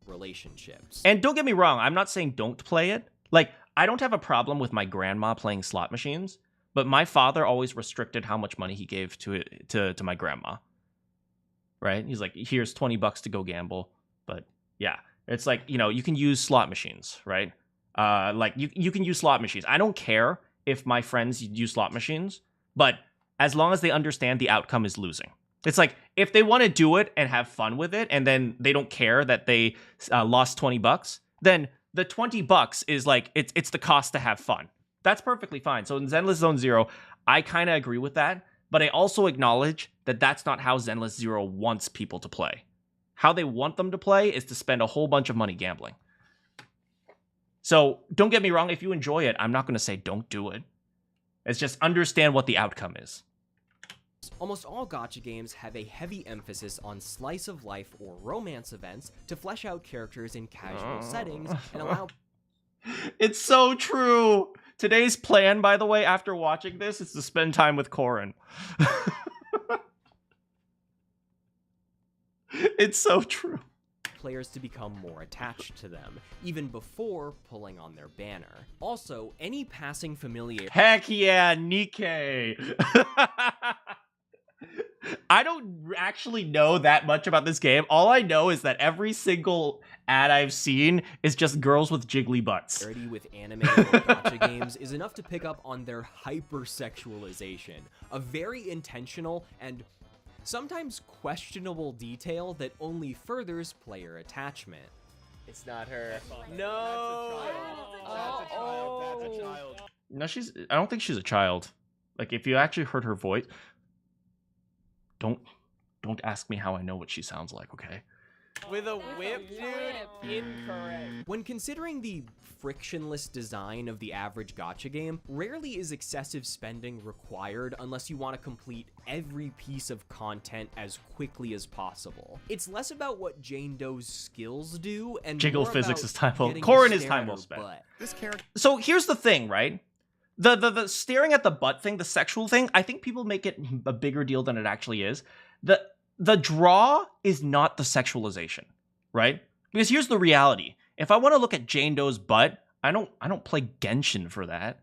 Relationships. And don't get me wrong, I'm not saying don't play it. Like, I don't have a problem with my grandma playing slot machines, but my father always restricted how much money he gave to my grandma. right? He's like, here's $20 to go gamble. But yeah, it's like, you know, you can use slot machines, right? Like you can use slot machines. I don't care if my friends use slot machines, but as long as they understand the outcome is losing. It's like, if they want to do it and have fun with it, and then they don't care that they lost $20, then the $20 is like, it's the cost to have fun. That's perfectly fine. So in Zenless Zone Zero, I kind of agree with that, but I also acknowledge that that's not how Zenless Zero wants people to play. How they want them to play is to spend a whole bunch of money gambling. So don't get me wrong, if you enjoy it, I'm not going to say don't do it. It's just understand what the outcome is. Almost all gacha games have a heavy emphasis on slice of life or romance events to flesh out characters in casual settings and allow... It's so true! Today's plan, by the way, after watching this, is to spend time with Corin. It's so true. Players to become more attached to them, even before pulling on their banner. Also, any passing familiarity... Heck yeah, Nikkei! I don't actually know that much about this game. All I know is that every single ad I've seen is just girls with jiggly butts. With anime or gacha games is enough to pick up on their hypersexualization, a very intentional and sometimes questionable detail that only furthers player attachment. It's not her. No! That's a child. No, I don't think she's a child. Like, if you actually heard her voice... Don't ask me how I know what she sounds like, okay? With a whip, dude? Incorrect. When considering the frictionless design of the average gacha game, rarely is excessive spending required unless you want to complete every piece of content as quickly as possible. It's less about what Jane Doe's skills do and Jiggle more physics about is time well. getting Corin to is stare time at well her spent. butt. This character... So here's the thing, right? The staring at the butt thing, the sexual thing, I think people make it a bigger deal than it actually is. The draw is not the sexualization, right? Because here's the reality. If I want to look at Jane Doe's butt, I don't play Genshin for that.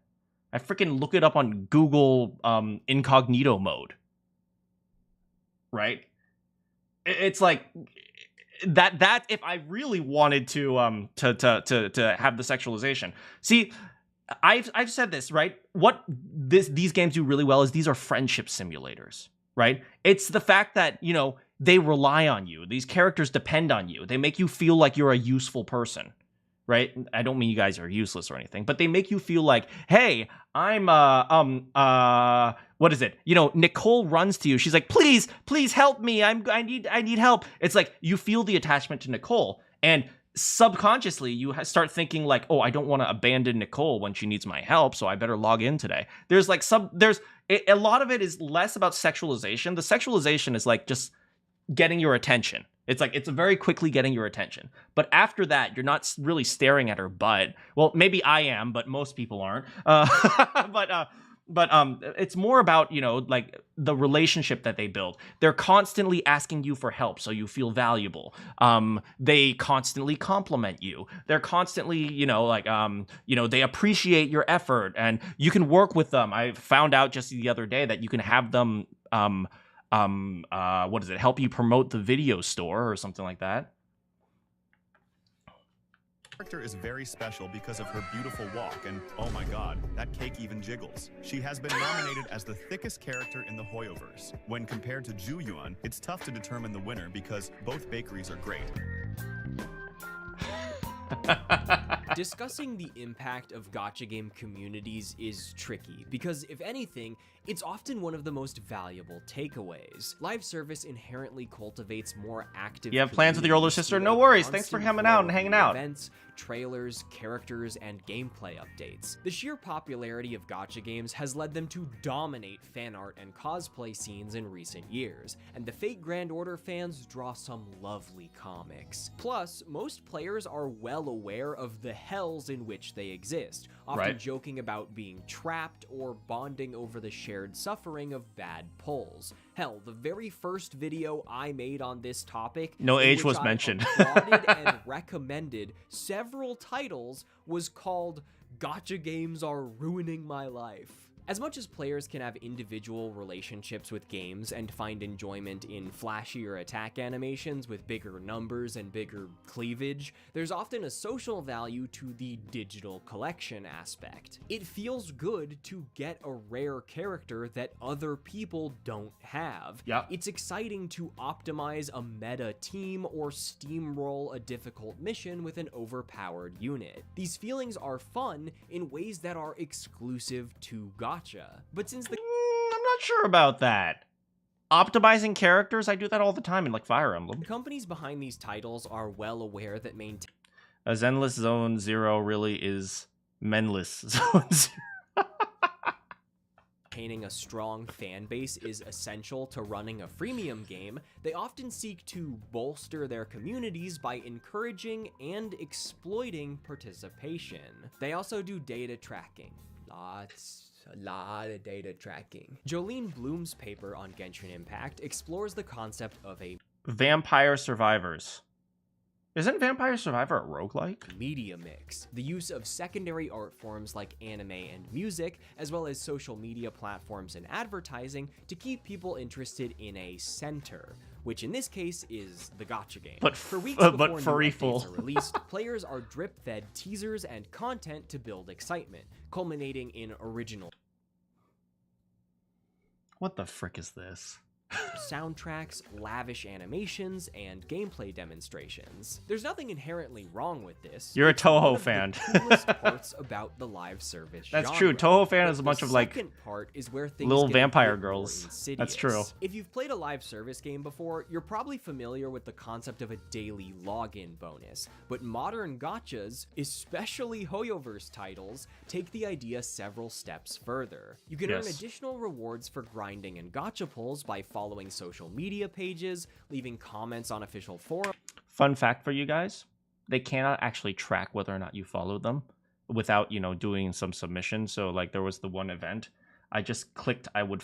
I freaking look it up on Google incognito mode. Right? It's like that if I really wanted to have the sexualization. See, I've said this, right? What these games do really well is these are friendship simulators, right? It's the fact that, you know, they rely on you. These characters depend on you. They make you feel like you're a useful person, right? I don't mean you guys are useless or anything, but they make you feel like, hey, I'm what is it? You know, Nicole runs to you. She's like, please help me. I need help. It's like you feel the attachment to Nicole, and subconsciously you start thinking like, oh, I don't want to abandon Nicole when she needs my help, so I better log in today. There's like a lot of it is less about sexualization. The sexualization is like just getting your attention. It's like it's very quickly getting your attention. But after that, you're not really staring at her butt. Well, maybe I am, but most people aren't. But it's more about, you know, like the relationship that they build. They're constantly asking you for help, so you feel valuable. They constantly compliment you. They're constantly, you know, like, you know, they appreciate your effort, and you can work with them. I found out just the other day that you can have them, what is it? Help you promote the video store or something like that. Character is very special because of her beautiful walk, and oh my god, that cake even jiggles. She has been nominated as the thickest character in the Hoyoverse. When compared to Ju Yuan, it's tough to determine the winner because both bakeries are great. Discussing the impact of gacha game communities is tricky, because if anything, it's often one of the most valuable takeaways. Live service inherently cultivates more active... You have plans with your older sister? No worries. Thanks for coming out and hanging out. Events, trailers, characters, and gameplay updates. The sheer popularity of gacha games has led them to dominate fan art and cosplay scenes in recent years, and the Fate Grand Order fans draw some lovely comics. Plus, most players are well aware of the hells in which they exist, often joking about being trapped or bonding over the shared suffering of bad pulls. Hell, the very first video I made on this topic, no age was mentioned, applauded and recommended several titles, was called "Gacha Games Are Ruining My Life." As much as players can have individual relationships with games and find enjoyment in flashier attack animations with bigger numbers and bigger cleavage, there's often a social value to the digital collection aspect. It feels good to get a rare character that other people don't have. Yep. It's exciting to optimize a meta team or steamroll a difficult mission with an overpowered unit. These feelings are fun in ways that are exclusive to gacha. But since the I'm not sure about that. Optimizing characters, I do that all the time in like Fire Emblem. companies behind these titles are well aware that A Zenless Zone Zero really is menless Zone Zero. maintaining a strong fan base is essential to running a freemium game, they often seek to bolster their communities by encouraging and exploiting participation. They also do data tracking. A lot of data tracking. Jolene Bloom's paper on Genshin Impact explores the concept of a Vampire Survivors. Isn't Vampire Survivor a roguelike? media mix, the use of secondary art forms like anime and music, as well as social media platforms and advertising to keep people interested in a center, which in this case is the gacha game. But for weeks but before furry new full. updates are released, players are drip-fed teasers and content to build excitement, culminating in original What the frick is this? soundtracks, lavish animations, and gameplay demonstrations. There's nothing inherently wrong with this. You're a It's one Toho of fan. The coolest parts about the live service That's genre. true. Toho fan But is a bunch the of like second part is where things little get a vampire bit more girls. insidious. That's true. If you've played a live service game before, you're probably familiar with the concept of a daily login bonus. But modern gachas, especially Hoyoverse titles, take the idea several steps further. You can earn Yes. additional rewards for grinding and gacha pulls by following social media pages, leaving comments on official forums. Fun fact for you guys, they cannot actually track whether or not you follow them without, doing some submission. So like there was the one event, I just clicked I would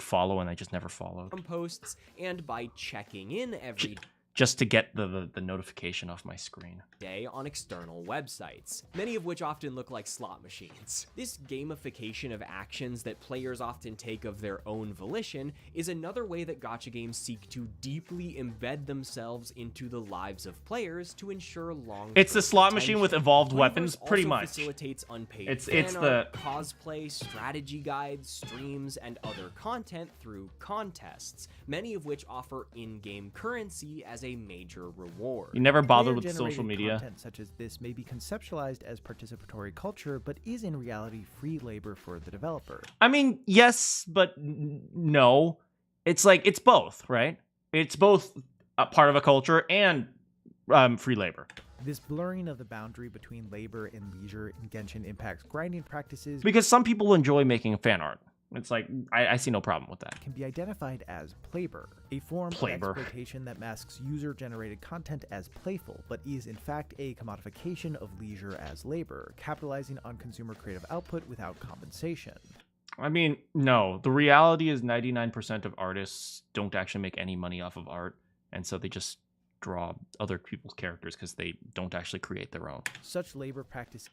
follow and I just never followed. Posts, and by checking in every Just to get the notification off my screen. day on external websites, many of which often look like slot machines. This gamification of actions that players often take of their own volition is another way that gacha games seek to deeply embed themselves into the lives of players to ensure long. It's the slot machine with evolved Hoyoverse weapons, pretty also much. Facilitates unpaid It's fan the art, cosplay, strategy guides, streams, and other content through contests, many of which offer in-game currency as a major reward. You never bothered with Player-generated social media. Content such as this may be conceptualized as participatory culture, but is in reality free labor for the developer. I mean, yes, but no. It's like it's both, right? It's both a part of a culture and free labor. This blurring of the boundary between labor and leisure in Genshin Impact's grinding practices Because some people enjoy making fan art. It's like, I see no problem with that. can be identified as playbur, a form Playbur. of exploitation that masks user-generated content as playful, but is in fact a commodification of leisure as labor, capitalizing on consumer creative output without compensation. I mean, no. The reality is 99% of artists don't actually make any money off of art. And so they just draw other people's characters because they don't actually create their own. Such labor practice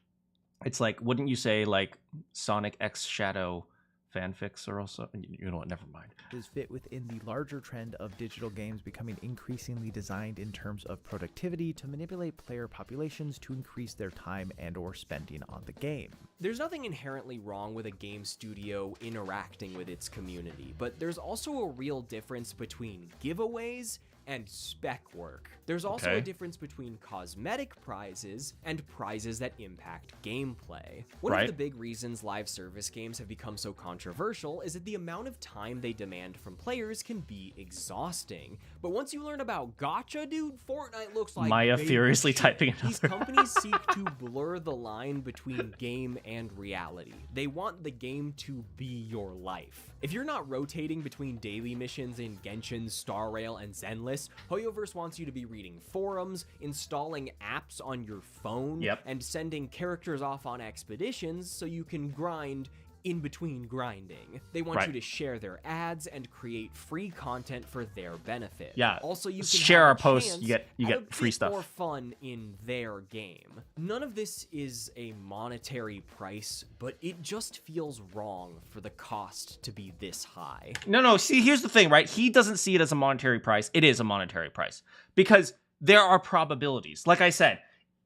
It's like, wouldn't you say like Sonic X Shadow fanfics are also, you know what, never mind. is fit within the larger trend of digital games becoming increasingly designed in terms of productivity to manipulate player populations to increase their time and or spending on the game. There's nothing inherently wrong with a game studio interacting with its community, but there's also a real difference between giveaways and spec work. There's also Okay. a difference between cosmetic prizes and prizes that impact gameplay. One Right. of the big reasons live service games have become so controversial is that the amount of time they demand from players can be exhausting. But once you learn about gacha, dude, Fortnite looks like Maya baby furiously shit. typing These companies seek to blur the line between game and reality. They want the game to be your life. If you're not rotating between daily missions in Genshin, Star Rail, and Zenless, Hoyoverse wants you to be reading forums, installing apps on your phone, Yep. and sending characters off on expeditions so you can grind in between grinding. They want Right. you to share their ads and create free content for their benefit. Yeah, Also, you can share have our a posts, chance you get at a free bit stuff. more fun in their game. None of this is a monetary price, but it just feels wrong for the cost to be this high. No, see, here's the thing, right? He doesn't see it as a monetary price. It is a monetary price. Because there are probabilities. Like I said,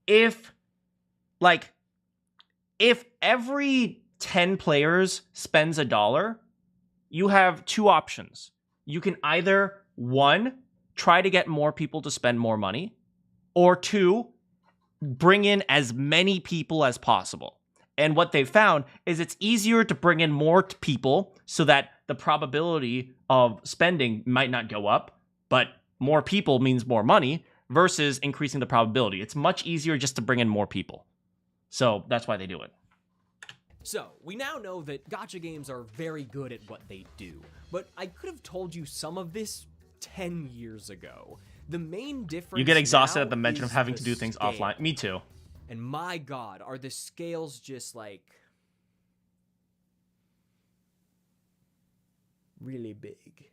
if every 10 players spends $1, you have two options. You can either, 1, try to get more people to spend more money, or 2, bring in as many people as possible. And what they've found is it's easier to bring in more people so that the probability of spending might not go up, but more people means more money versus increasing the probability. It's much easier just to bring in more people. So that's why they do it. So, we now know that gacha games are very good at what they do, but I could have told you some of this 10 years ago. The main difference You get exhausted now at the mention of is having the to do things scale. offline. Me too. And my god, are the scales just like really big.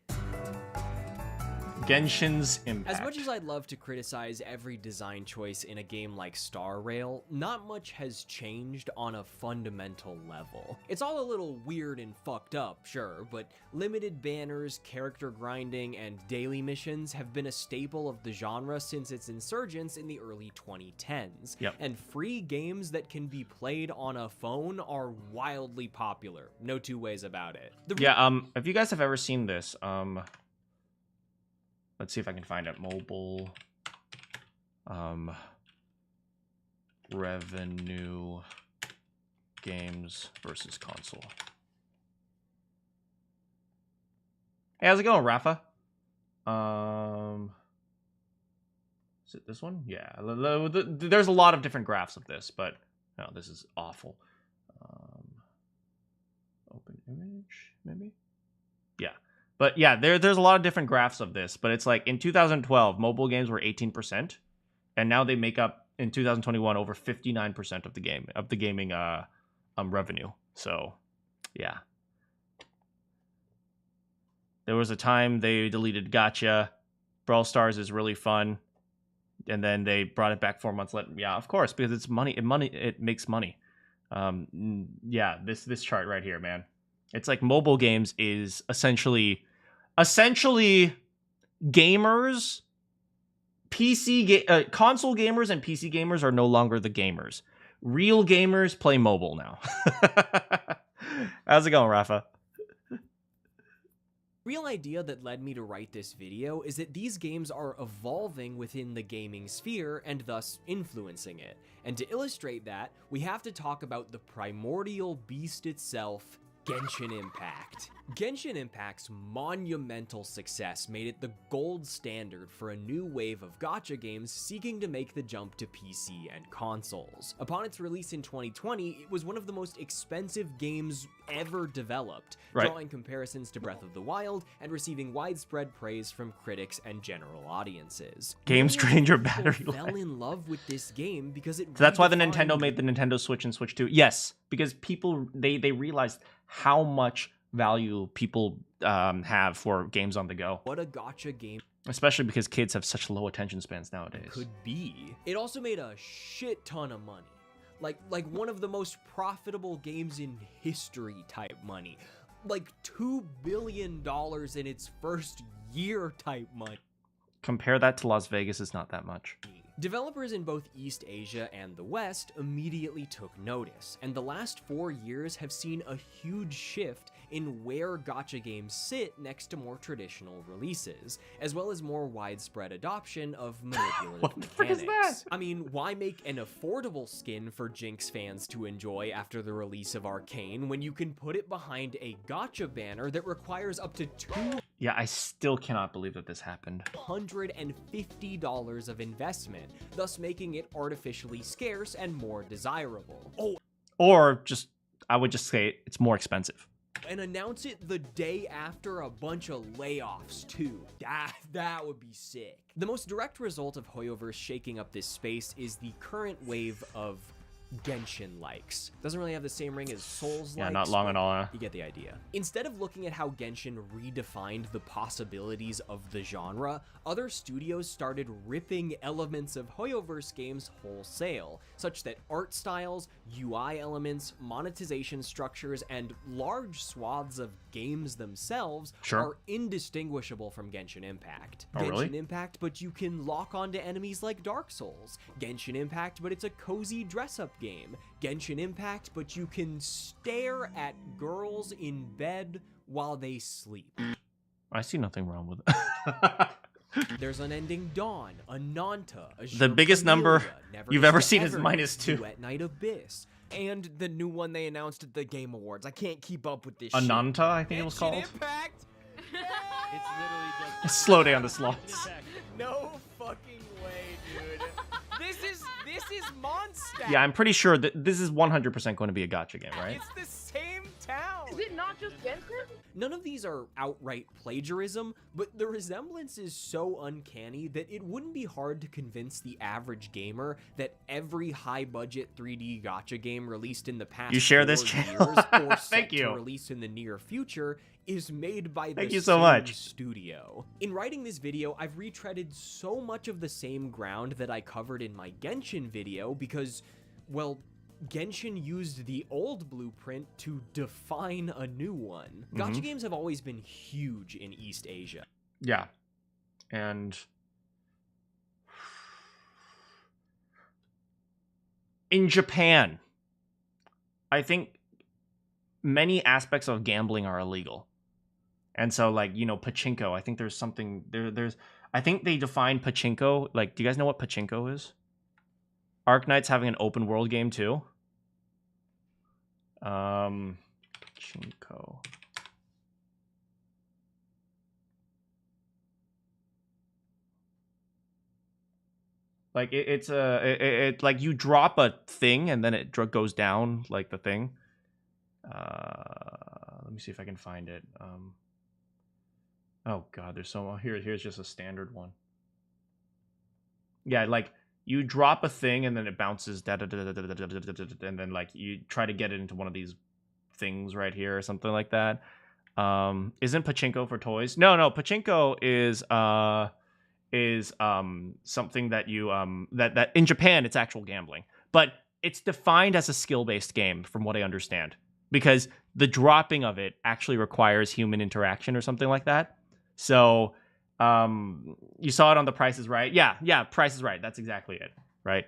Genshin's Impact. As much as I'd love to criticize every design choice in a game like Star Rail, not much has changed on a fundamental level. It's all a little weird and fucked up, sure, but limited banners, character grinding, and daily missions have been a staple of the genre since its insurgence in the early 2010s. Yep. And free games that can be played on a phone are wildly popular. No two ways about it. If you guys have ever seen this, let's see if I can find it. Mobile revenue games versus console. Hey, how's it going, Rafa? Is it this one? Yeah. There's a lot of different graphs of this, but no, this is awful. Open image, maybe? Yeah. But yeah, there's a lot of different graphs of this, but it's like in 2012, mobile games were 18%, and now they make up in 2021 over 59% of the gaming revenue. So, yeah. There was a time they deleted Gacha. Brawl Stars is really fun, and then they brought it back 4 months later. Yeah, of course, because it's money. It makes money. Yeah, this chart right here, man. It's like mobile games is essentially gamers, console gamers and PC gamers are no longer the gamers. Real gamers play mobile now. How's it going, Rafa? Real idea that led me to write this video is that these games are evolving within the gaming sphere and thus influencing it. And to illustrate that, we have to talk about the primordial beast itself, Genshin Impact. Genshin Impact's monumental success made it the gold standard for a new wave of gacha games seeking to make the jump to PC and consoles. Upon its release in 2020, it was one of the most expensive games ever developed, Right. drawing comparisons to Breath of the Wild and receiving widespread praise from critics and general audiences. Game Stranger People battery fell life. in love with this game because it So that's why the redefined Nintendo made the Nintendo Switch and Switch 2. Yes, because people they realized how much value people have for games on the go. what a gacha game Especially because kids have such low attention spans nowadays. could be. It also made a shit ton of money. Like one of the most profitable games in history type money. Like $2 billion in its first year type money. Compare that to Las Vegas, it's not that much. Developers in both East Asia and the West immediately took notice, and the last 4 years have seen a huge shift in where gacha games sit next to more traditional releases, as well as more widespread adoption of manipulative What the frick is mechanics. I mean, why make an affordable skin for Jinx fans to enjoy after the release of Arcane when you can put it behind a gacha banner that requires up to Yeah, I still cannot believe that this happened. $250 of investment, thus making it artificially scarce and more desirable. Oh, Or just, I would just say it's more expensive. and announce it the day after a bunch of layoffs too. That would be sick. The most direct result of Hoyoverse shaking up this space is the current wave of Genshin likes. Doesn't really have the same ring as Souls likes. Yeah, not long at all, huh? You get the idea. Instead of looking at how Genshin redefined the possibilities of the genre, other studios started ripping elements of Hoyoverse games wholesale, such that art styles, UI elements, monetization structures, and large swaths of games themselves are indistinguishable from Genshin Impact. Oh, Genshin really? Impact, but you can lock onto enemies like Dark Souls. Genshin Impact, but it's a cozy dress-up game. Genshin Impact, but you can stare at girls in bed while they sleep. I see nothing wrong with it. There's Unending Dawn, Ananta, The biggest number you've ever seen is -2. At Night Abyss, and the new one they announced at the Game Awards. I can't keep up with this Ananta, shit. I think it was called. Impact? It's literally just Slow down the slots. No fucking way, dude. This is Mondstadt. Yeah, I'm pretty sure that this is 100% going to be a gacha game, right? It's the same town. Is it not just Genshin? None of these are outright plagiarism, but the resemblance is so uncanny that it wouldn't be hard to convince the average gamer that every high-budget 3D gacha game released in the past You share this 4 channel? years or set Thank to you. release in the near future is made by the Thank you so same much. studio. In writing this video, I've retreaded so much of the same ground that I covered in my Genshin video because, well, Genshin used the old blueprint to define a new one. Gacha games have always been huge in East Asia. Yeah. And in Japan, I think many aspects of gambling are illegal. And so, like, you know, pachinko, I think there's something there's I think they define pachinko, like, do you guys know what pachinko is? Arknight's having an open world game too. Pachinko. Like it's like you drop a thing and then it goes down like the thing. Let me see if I can find it. Oh god, there's so here's just a standard one. Yeah, like you drop a thing and then it bounces, and then like you try to get it into one of these things right here or something like that. Isn't pachinko for toys? No, pachinko is something that you that in Japan it's actual gambling, but it's defined as a skill-based game from what I understand, because the dropping of it actually requires human interaction or something like that. So you saw it on The Price is Right. Yeah, Price is Right. That's exactly it, right?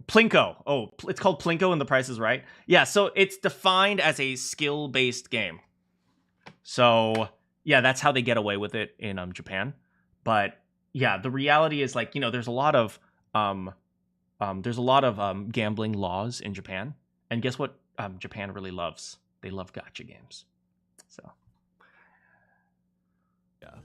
Plinko. Oh, it's called Plinko in The Price is Right. Yeah, so it's defined as a skill-based game. So yeah, that's how they get away with it in Japan. But yeah, the reality is, like, you know, there's a lot of gambling laws in Japan, and guess what? Japan really loves. They love gacha games. So.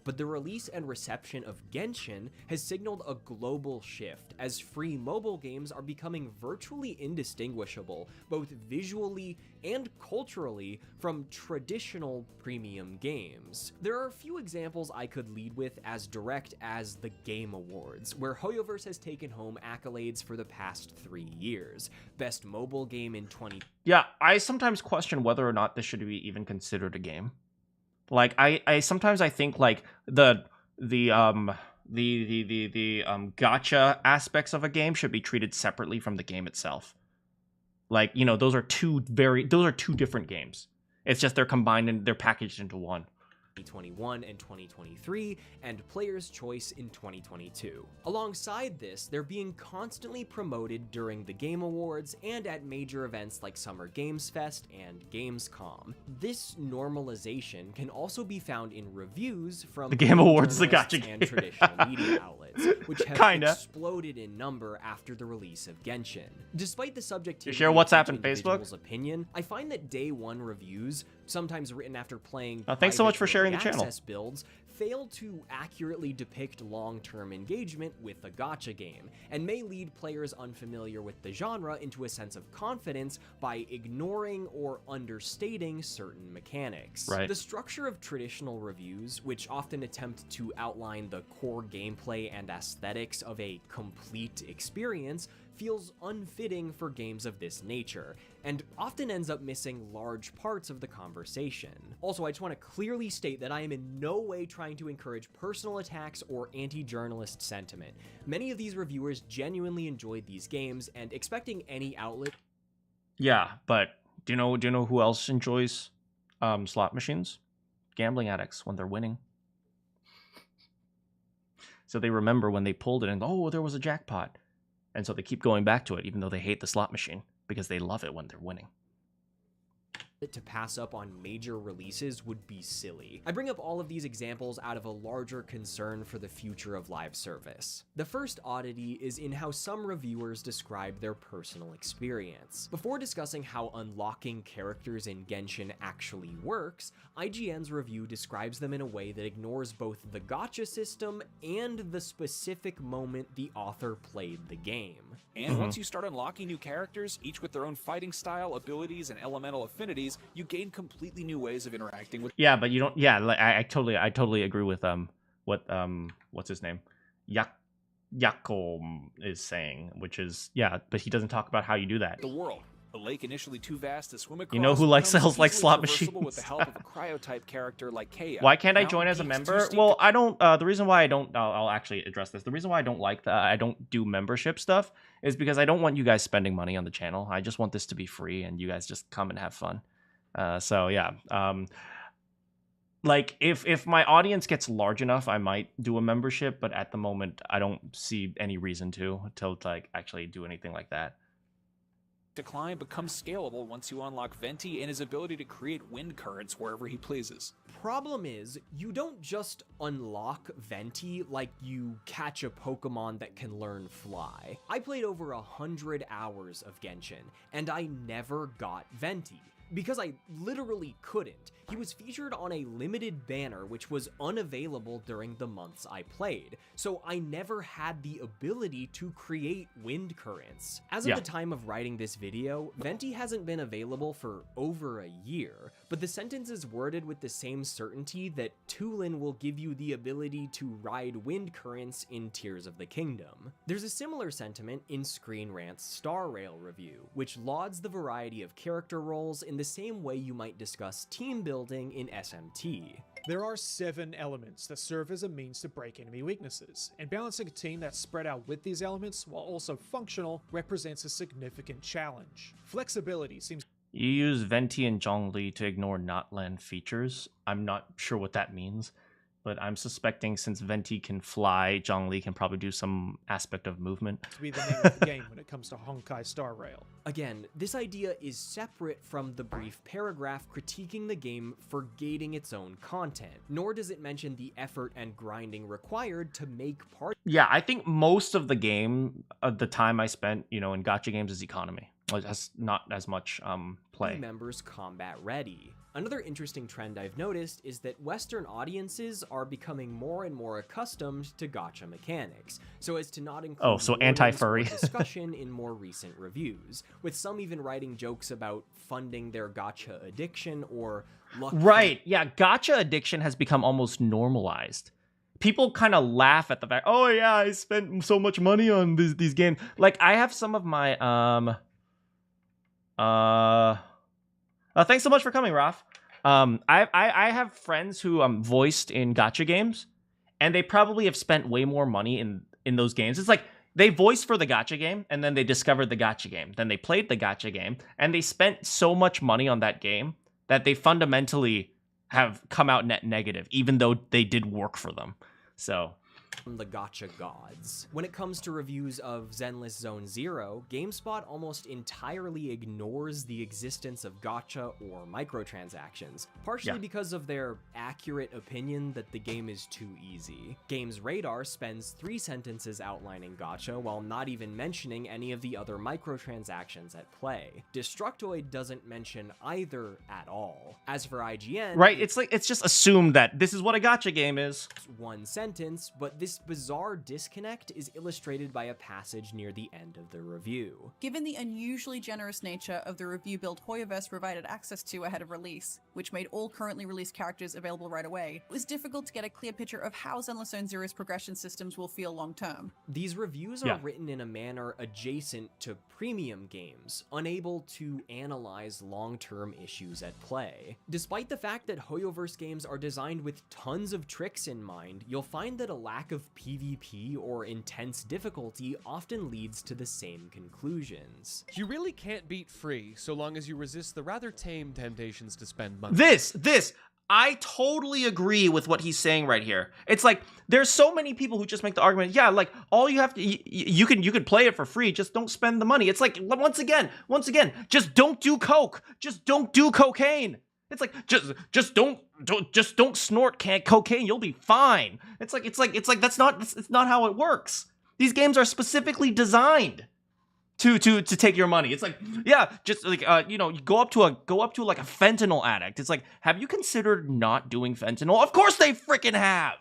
But the release and reception of Genshin has signaled a global shift, as free mobile games are becoming virtually indistinguishable, both visually and culturally, from traditional premium games. There are a few examples I could lead with as direct as the Game Awards, where Hoyoverse has taken home accolades for the past 3 years. Best mobile game in 20... Yeah, I sometimes question whether or not this should be even considered a game. Like I sometimes I think like the gacha aspects of a game should be treated separately from the game itself. Like, you know, those are two different games. It's just they're combined and they're packaged into one. 2021 and 2023, and Player's Choice in 2022. Alongside this, they're being constantly promoted during the Game Awards and at major events like Summer Games Fest and Gamescom. This normalization can also be found in reviews from the Game Awards, the journalists gacha game, and traditional media outlets, which have exploded in number after the release of Genshin. Despite the subjectivity you share WhatsApp and individual's opinion, I find that day one reviews, sometimes written after playing thanks so much for sharing the channel. builds, fail to accurately depict long-term engagement with a gacha game, and may lead players unfamiliar with the genre into a sense of confidence by ignoring or understating certain mechanics. Right. The structure of traditional reviews, which often attempt to outline the core gameplay and aesthetics of a complete experience, feels unfitting for games of this nature, and often ends up missing large parts of the conversation. Also, I just want to clearly state that I am in no way trying to encourage personal attacks or anti-journalist sentiment. Many of these reviewers genuinely enjoyed these games, and expecting any outlet... Yeah, but do you know who else enjoys slot machines? Gambling addicts when they're winning. So they remember when they pulled it and, oh, there was a jackpot. And so they keep going back to it, even though they hate the slot machine, because they love it when they're winning. To pass up on major releases would be silly. I bring up all of these examples out of a larger concern for the future of live service. The first oddity is in how some reviewers describe their personal experience. Before discussing how unlocking characters in Genshin actually works, IGN's review describes them in a way that ignores both the gacha system and the specific moment the author played the game. And once you start unlocking new characters, each with their own fighting style, abilities, and elemental affinities, you gain completely new ways of interacting with. Yeah, but you don't. Yeah, like, I totally agree with what's his name, Yako is saying, which is but he doesn't talk about how you do that. The world. A lake initially too vast to swim across. You know who sells like slot machines? With the help of a cryo-type character like Kea. Why can't I join as a member? Well, I don't. The reason why I don't, I'll actually address this. The reason why I don't like that, I don't do membership stuff, is because I don't want you guys spending money on the channel. I just want this to be free, and you guys just come and have fun. So yeah. Like if my audience gets large enough, I might do a membership, but at the moment, I don't see any reason to like actually do anything like that. Decline becomes scalable once you unlock Venti and his ability to create wind currents wherever he pleases. Problem is, you don't just unlock Venti like you catch a Pokemon that can learn fly. I played over 100 hours of Genshin, and I never got Venti. Because I literally couldn't. He was featured on a limited banner which was unavailable during the months I played, so I never had the ability to create wind currents. As of the time of writing this video, Venti hasn't been available for over a year, but the sentence is worded with the same certainty that Tulin will give you the ability to ride wind currents in Tears of the Kingdom. There's a similar sentiment in Screen Rant's Star Rail review, which lauds the variety of character roles in the same way you might discuss team building in SMT. There are 7 elements that serve as a means to break enemy weaknesses, and balancing a team that's spread out with these elements while also functional represents a significant challenge. Flexibility seems... You use Venti and Zhongli to ignore not-land features. I'm not sure what that means, but I'm suspecting since Venti can fly, Zhongli can probably do some aspect of movement. To be the name of the game when it comes to Honkai Star Rail. Again, this idea is separate from the brief paragraph critiquing the game for gating its own content, nor does it mention the effort and grinding required to make part. Yeah, I think most of the game, the time I spent, in gacha games is economy. It has not as much play. Members combat ready. Another interesting trend I've noticed is that Western audiences are becoming more and more accustomed to gacha mechanics, so as to not include anti-furry discussion in more recent reviews, with some even writing jokes about funding their gacha addiction or luck. Right, yeah, gacha addiction has become almost normalized. People kind of laugh at the fact, oh yeah, I spent so much money on these games. Like, I have some of my thanks so much for coming, Raf. I have friends who voiced in gacha games, and they probably have spent way more money in those games. It's like they voiced for the gacha game, and then they discovered the gacha game. Then they played the gacha game, and they spent so much money on that game that they fundamentally have come out net negative, even though they did work for them. So the gacha gods. When it comes to reviews of Zenless Zone Zero, GameSpot almost entirely ignores the existence of gacha or microtransactions, partially because of their accurate opinion that the game is too easy. Games Radar spends 3 sentences outlining gacha while not even mentioning any of the other microtransactions at play. Destructoid doesn't mention either at all. As for IGN, right, it's like, it's just assumed that this is what a gacha game is. 1 sentence, but this bizarre disconnect is illustrated by a passage near the end of the review. Given the unusually generous nature of the review build Hoyoverse provided access to ahead of release, which made all currently released characters available right away, it was difficult to get a clear picture of how Zenless Zone Zero's progression systems will feel long term. These reviews are written in a manner adjacent to premium games, unable to analyze long-term issues at play. Despite the fact that Hoyoverse games are designed with tons of tricks in mind, you'll find that a lack of PvP or intense difficulty often leads to the same conclusions. You really can't beat free so long as you resist the rather tame temptations to spend money. I totally agree with what he's saying right here. It's like, there's so many people who just make the argument, yeah, like, all you have to, you can play it for free, just don't spend the money. It's like, once again, just don't do coke. Just don't do cocaine. It's like, just don't snort cocaine, you'll be fine. It's like it's not how it works. These games are specifically designed to take your money. It's like, yeah, just like you go up to like a fentanyl addict. It's like, have you considered not doing fentanyl? Of course they freaking have.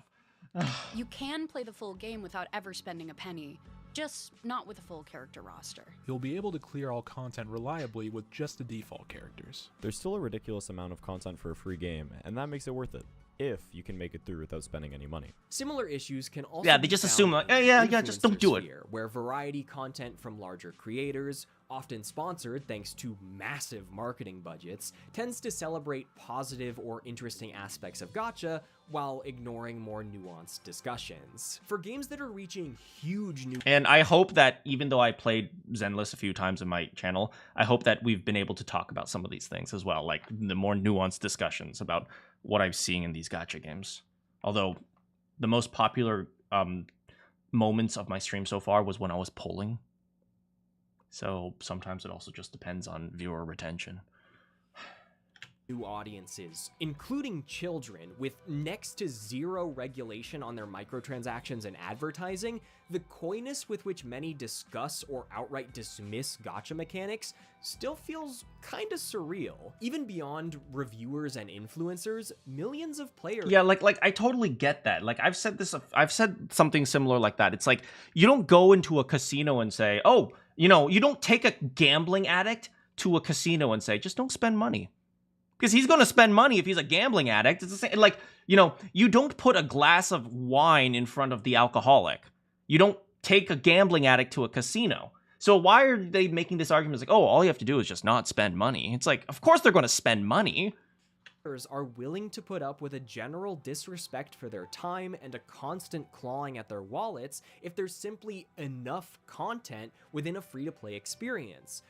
You can play the full game without ever spending a penny, just not with a full character roster. You'll be able to clear all content reliably with just the default characters. There's still a ridiculous amount of content for a free game, and that makes it worth it, if you can make it through without spending any money. Similar issues can also they just assume like, yeah, just don't do it. Where variety content from larger creators, often sponsored thanks to massive marketing budgets, tends to celebrate positive or interesting aspects of gacha while ignoring more nuanced discussions. For games that are reaching huge new... And I hope that, even though I played Zenless a few times in my channel, I hope that we've been able to talk about some of these things as well, like the more nuanced discussions about what I'm seeing in these gacha games. Although, the most popular moments of my stream so far was when I was polling. So sometimes it also just depends on viewer retention. New audiences, including children, with next to zero regulation on their microtransactions and advertising, the coyness with which many discuss or outright dismiss gacha mechanics still feels kinda surreal. Even beyond reviewers and influencers, millions of players... Yeah, like I totally get that. Like, I've said something similar like that. It's like, you don't go into a casino and say, oh, you don't take a gambling addict to a casino and say, just don't spend money. Because he's going to spend money if he's a gambling addict. It's the same, like, you don't put a glass of wine in front of the alcoholic. You don't take a gambling addict to a casino. So why are they making this argument? It's like, oh, all you have to do is just not spend money. It's like, of course they're going to spend money. Are willing to put up with a general disrespect for their time and a constant clawing at their wallets if there's simply enough content within a free-to-play experience.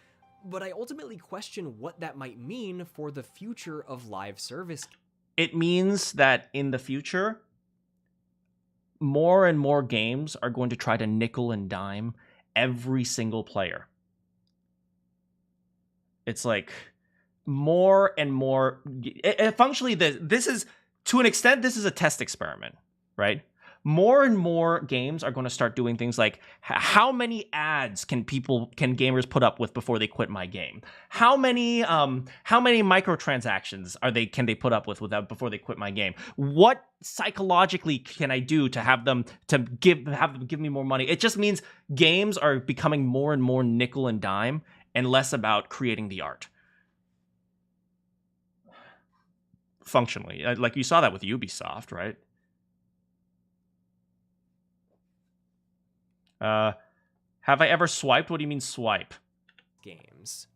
But I ultimately question what that might mean for the future of live service. It means that in the future, more and more games are going to try to nickel and dime every single player. It's like more and more. Functionally, this is, to an extent, this is a test experiment, right? More and more games are going to start doing things like, how many ads can gamers put up with before they quit my game? How many microtransactions can they put up with before they quit my game? What psychologically can I do to have them give me more money? It just means games are becoming more and more nickel and dime and less about creating the art. Functionally, like you saw that with Ubisoft, right? Have I ever swiped? What do you mean swipe? Games.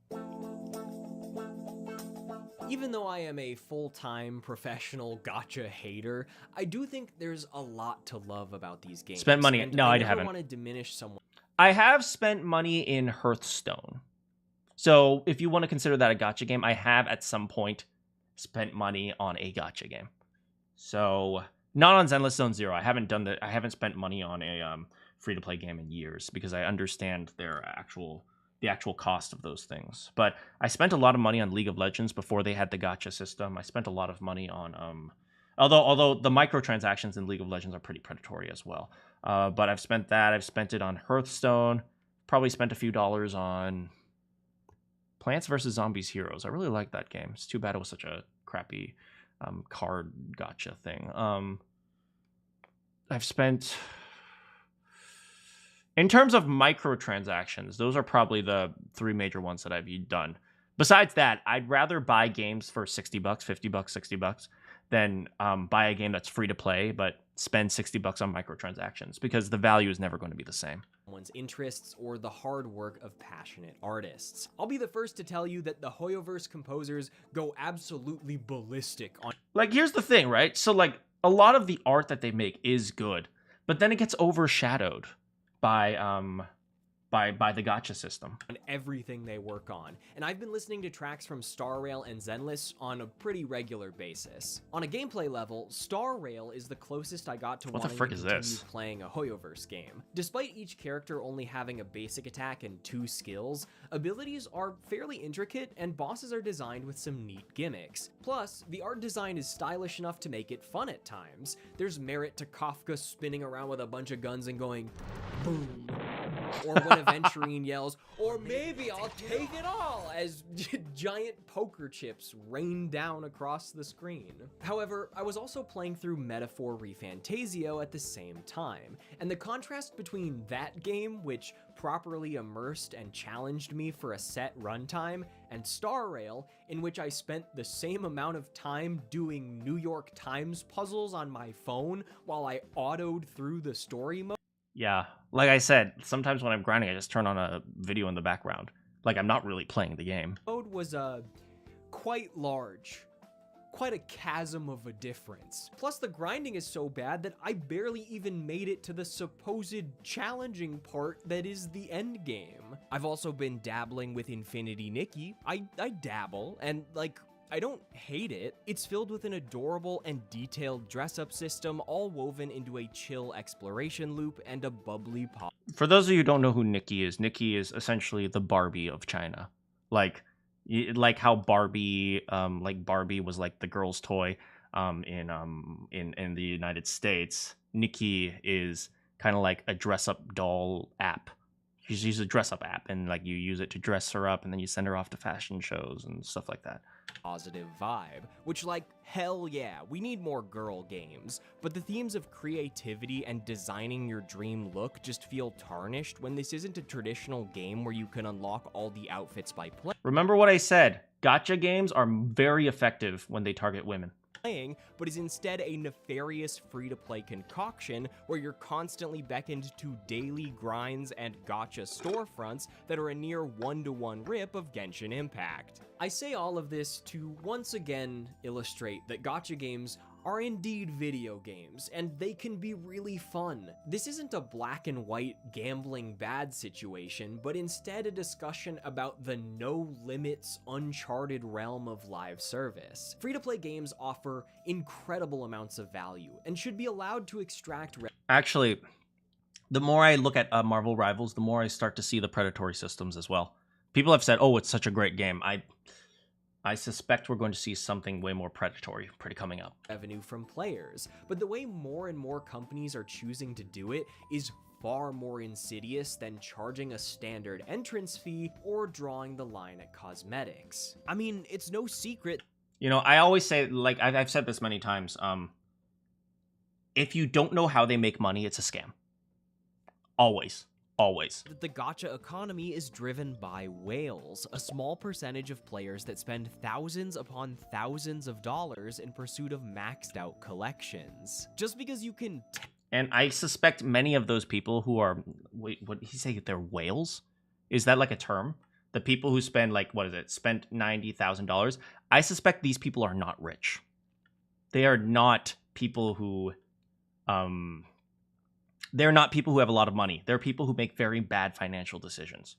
Even though I am a full-time professional gacha hater, I do think there's a lot to love about these games. Spent money? No, I haven't. I never want to diminish someone. I have spent money in Hearthstone. So if you want to consider that a gacha game, I have at some point spent money on a gacha game. So Not on Zenless Zone Zero. I haven't spent money on a free-to-play game in years because I understand the actual cost of those things. But I spent a lot of money on League of Legends before they had the gacha system. I spent a lot of money on although the microtransactions in League of Legends are pretty predatory as well. But I've spent that. I've spent it on Hearthstone. Probably spent a few dollars on Plants vs. Zombies Heroes. I really like that game. It's too bad it was such a crappy card gotcha thing. I've spent, in terms of microtransactions, those are probably the 3 major ones that I've done. Besides that, I'd rather buy games for $60, $50, $60 than buy a game that's free to play but spend $60 on microtransactions, because the value is never going to be the same. One's interests or the hard work of passionate artists. I'll be the first to tell you that the Hoyoverse composers go absolutely ballistic on. Like, here's the thing, right? So, like, a lot of the art that they make is good, but then it gets overshadowed by the gacha system. On everything they work on, and I've been listening to tracks from Star Rail and Zenless on a pretty regular basis. On a gameplay level, Star Rail is the closest I got to What the wanting frick to is continue this? playing a Hoyoverse game. Despite each character only having a basic attack and 2 skills, abilities are fairly intricate and bosses are designed with some neat gimmicks. Plus, the art design is stylish enough to make it fun at times. There's merit to Kafka spinning around with a bunch of guns and going boom, or when Aventurine yells, "Or maybe I'll take it all," as giant poker chips rain down across the screen. However, I was also playing through Metaphor ReFantasio at the same time, and the contrast between that game, which properly immersed and challenged me for a set runtime, and Star Rail, in which I spent the same amount of time doing New York Times puzzles on my phone while I autoed through the story mode. Yeah, like I said, sometimes when I'm grinding, I just turn on a video in the background. Like, I'm not really playing the game. Mode was quite large. Quite a chasm of a difference. Plus, the grinding is so bad that I barely even made it to the supposed challenging part that is the end game. I've also been dabbling with Infinity Nikki. I dabble, and like, I don't hate it. It's filled with an adorable and detailed dress-up system, all woven into a chill exploration loop and a bubbly pop. For those of you who don't know who Nikki is essentially the Barbie of China. Like how Barbie, Barbie was like the girl's toy in the United States. Nikki is kind of like a dress-up doll app. She's a dress-up app, and like you use it to dress her up, and then you send her off to fashion shows and stuff like that. Positive vibe, which, like, hell yeah, we need more girl games, but the themes of creativity and designing your dream look just feel tarnished when this isn't a traditional game where you can unlock all the outfits by playing. Remember what I said, gacha games are very effective when they target women. But is instead a nefarious free-to-play concoction where you're constantly beckoned to daily grinds and gacha storefronts that are a near one-to-one rip of Genshin Impact. I say all of this to once again illustrate that gacha games are indeed video games, and they can be really fun. This isn't a black and white gambling bad situation, but instead a discussion about the no-limits, uncharted realm of live service. Free-to-play games offer incredible amounts of value, and should be allowed to extract... Actually, the more I look at Marvel Rivals, the more I start to see the predatory systems as well. People have said, oh, it's such a great game. I suspect we're going to see something way more predatory coming up. Revenue from players, but the way more and more companies are choosing to do it is far more insidious than charging a standard entrance fee or drawing the line at cosmetics. I mean, it's no secret. You know, I always say, like, I've said this many times, if you don't know how they make money, it's a scam. Always. Always. The gacha economy is driven by whales, a small percentage of players that spend thousands upon thousands of dollars in pursuit of maxed out collections. Just because you can... And I suspect many of those people who are... Wait, what did he say? They're whales? Is that like a term? The people who spend, like, what is it? Spent $90,000? I suspect these people are not rich. They are not people who... They're not people who have a lot of money. They're people who make very bad financial decisions.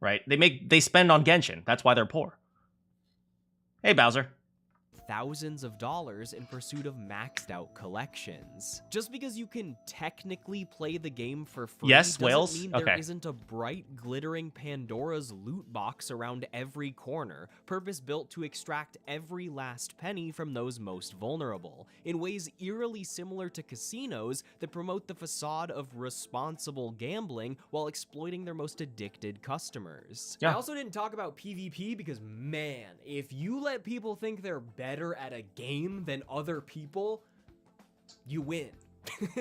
Right? They spend on Genshin. That's why they're poor. Hey, Bowser. thousands of dollars in pursuit of maxed out collections. Just because you can technically play the game for free Yes, doesn't whales? mean there Okay. isn't a bright, glittering Pandora's loot box around every corner, purpose-built to extract every last penny from those most vulnerable, in ways eerily similar to casinos that promote the facade of responsible gambling while exploiting their most addicted customers. I also didn't talk about PvP because, man, if you let people think they're better at a game than other people, you win.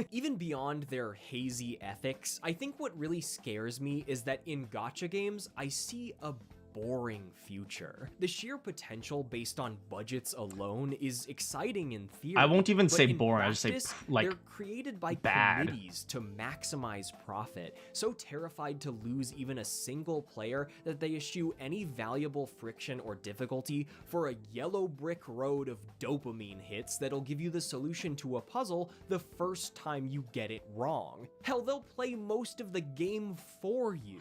Even beyond their hazy ethics, I think what really scares me is that in gacha games, I see a boring future. The sheer potential based on budgets alone is exciting in theory. I won't even but say in boring, I just say, practice, like, they're created by bad. committees to maximize profit, so terrified to lose even a single player that they eschew any valuable friction or difficulty for a yellow brick road of dopamine hits that'll give you the solution to a puzzle the first time you get it wrong. Hell, they'll play most of the game for you.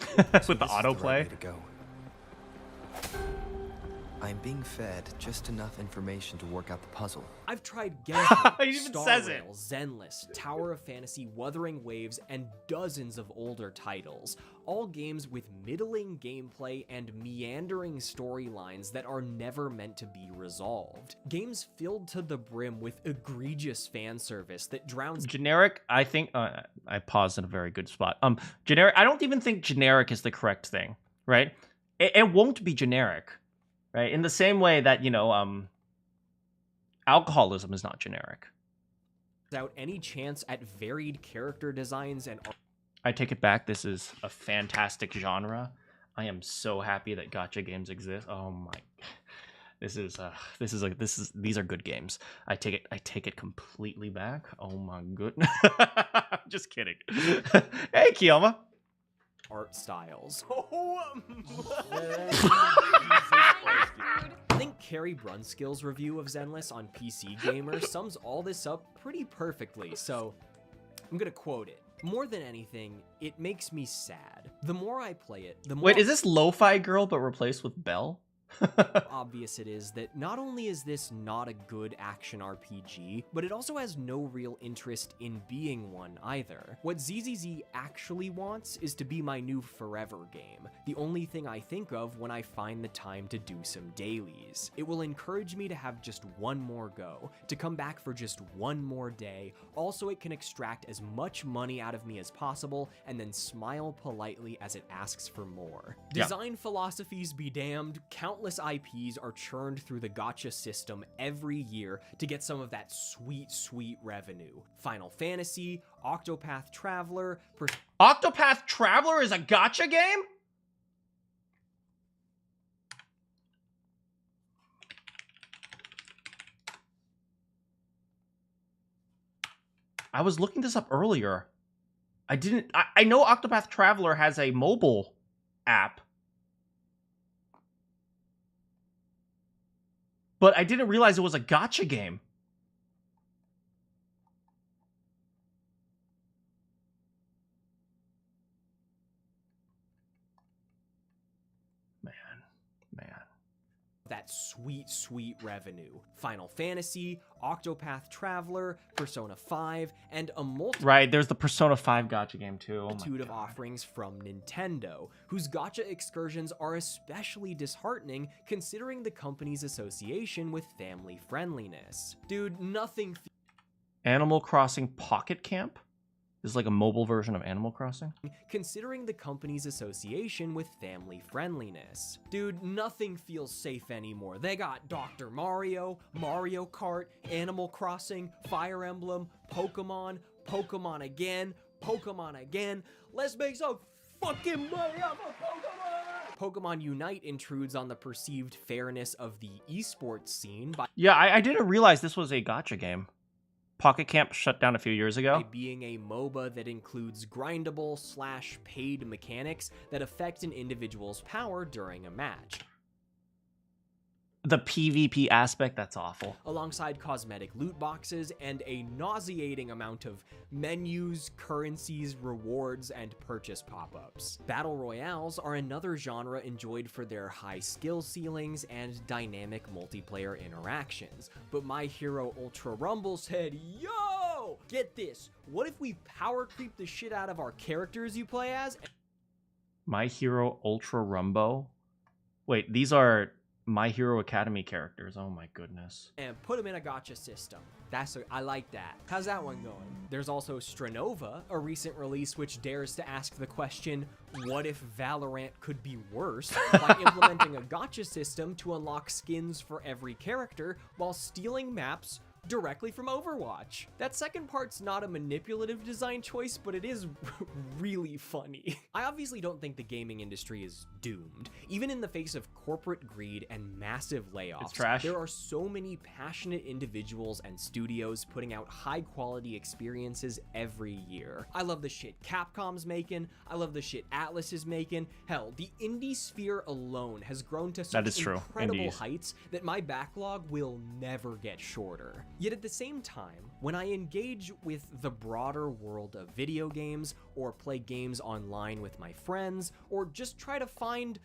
With the autoplay. I'm being fed just enough information to work out the puzzle. I've tried Genshin, He even Star says it. Rail, Zenless, Tower of Fantasy, Wuthering Waves, and dozens of older titles. All games with middling gameplay and meandering storylines that are never meant to be resolved. Games filled to the brim with egregious fan service that drowns... Generic, I think... I paused in a very good spot. Generic, I don't even think generic is the correct thing, right? It won't be generic, right? In the same way that, you know, alcoholism is not generic. Without any chance at varied character designs and... I take it back. This is a fantastic genre. I am so happy that gacha games exist. Oh my... These are good games. I take it completely back. Oh my goodness. Just kidding. Hey, Kiyama. Art styles. I think Carrie Brunskill's review of Zenless on PC Gamer sums all this up pretty perfectly, so I'm gonna quote it. More than anything, it makes me sad. The more I play it, the more... Wait, is this Lo-Fi Girl but replaced with Belle? obvious it is that not only is this not a good action RPG, but it also has no real interest in being one either. What ZZZ actually wants is to be my new forever game, the only thing I think of when I find the time to do some dailies. It will encourage me to have just one more go, to come back for just one more day, also it can extract as much money out of me as possible, and then smile politely as it asks for more. Yeah. Design philosophies be damned, countless IPs are churned through the gacha system every year to get some of that sweet, sweet revenue. Final Fantasy, Octopath Traveler... Octopath Traveler is a gacha game? I was looking this up earlier. I know Octopath Traveler has a mobile app. But I didn't realize it was a gacha game. Man. That sweet, sweet revenue. Final Fantasy, Octopath Traveler, Persona 5, and a Right, there's the Persona 5 gacha game too. multitude of offerings from Nintendo, whose gacha excursions are especially disheartening considering the company's association with family friendliness. Dude, nothing... Animal Crossing Pocket Camp? This is like a mobile version of Animal Crossing? Considering the company's association with family friendliness. Dude, nothing feels safe anymore. They got Dr. Mario, Mario Kart, Animal Crossing, Fire Emblem, Pokemon, Pokemon again, Pokemon again. Let's make some fucking money off of Pokemon! Pokemon Unite intrudes on the perceived fairness of the esports scene by... Yeah, I didn't realize this was a gacha game. Pocket Camp shut down a few years ago. By being a MOBA that includes grindable / paid mechanics that affect an individual's power during a match. the PvP aspect, that's awful. Alongside cosmetic loot boxes and a nauseating amount of menus, currencies, rewards, and purchase pop-ups. Battle Royales are another genre enjoyed for their high skill ceilings and dynamic multiplayer interactions. But My Hero Ultra Rumble said, yo, get this, what if we power creep the shit out of our characters you play as? My Hero Ultra Rumbo? Wait, these are My Hero Academy characters. Oh my goodness. And put them in a gacha system. I like that. How's that one going? There's also Stranova, a recent release which dares to ask the question, what if Valorant could be worse, by implementing a gacha system to unlock skins for every character while stealing maps directly from Overwatch. That second part's not a manipulative design choice, but it is really funny. I obviously don't think the gaming industry is doomed. Even in the face of corporate greed and massive layoffs, it's trash. There are so many passionate individuals and studios putting out high quality experiences every year. I love the shit Capcom's making. I love the shit Atlas is making. Hell, the indie sphere alone has grown to such incredible heights that my backlog will never get shorter. Yet at the same time, when I engage with the broader world of video games, or play games online with my friends, or just try to find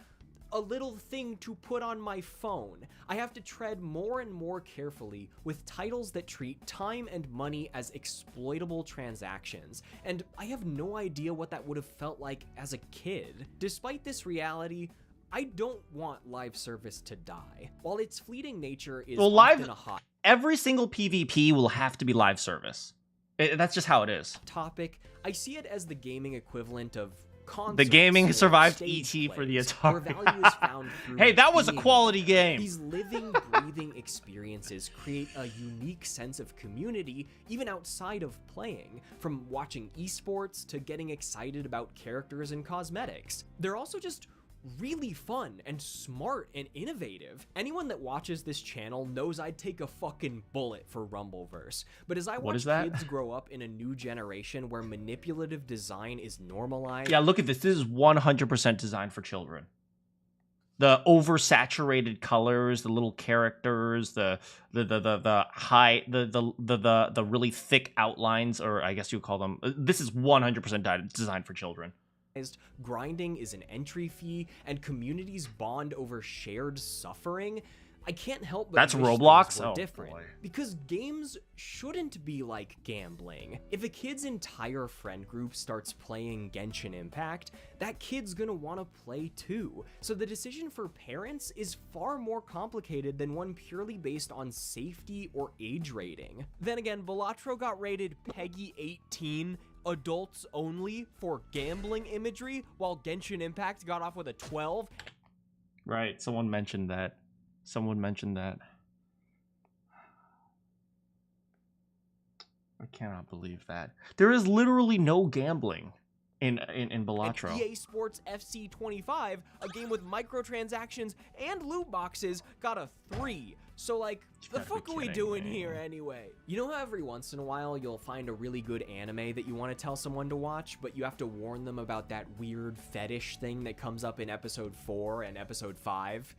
a little thing to put on my phone, I have to tread more and more carefully with titles that treat time and money as exploitable transactions, and I have no idea what that would have felt like as a kid. Despite this reality, I don't want live service to die. While its fleeting nature is often a hot every single PvP will have to be live service. That's just how it is. Topic, I see it as the gaming equivalent of concerts. The gaming survived ET for the Atari. Where value is found through hey, that was a quality game. These living, breathing experiences create a unique sense of community, even outside of playing, from watching esports to getting excited about characters and cosmetics. They're also just really fun and smart and innovative. Anyone that watches this channel knows I'd take a fucking bullet for Rumbleverse. But as I watch kids grow up in a new generation where manipulative design is normalized... Yeah, look at this. This is 100% designed for children. The oversaturated colors, the little characters, the really thick outlines, or I guess you call them. This is 100% designed for children. Grinding is an entry fee, and communities bond over shared suffering. I can't help but that's wish Roblox. things were different, because games shouldn't be like gambling. If a kid's entire friend group starts playing Genshin Impact, that kid's gonna want to play too. So the decision for parents is far more complicated than one purely based on safety or age rating. Then again, Balatro got rated PEGI 18. Adults only for gambling imagery, while Genshin Impact got off with a 12. Right, someone mentioned that. I cannot believe that. There is literally no gambling in Balatro. And EA Sports FC 25, a game with microtransactions and loot boxes, got a 3. So, like, the fuck are we doing here anyway? You know how every once in a while you'll find a really good anime that you want to tell someone to watch, but you have to warn them about that weird fetish thing that comes up in episode 4 and episode 5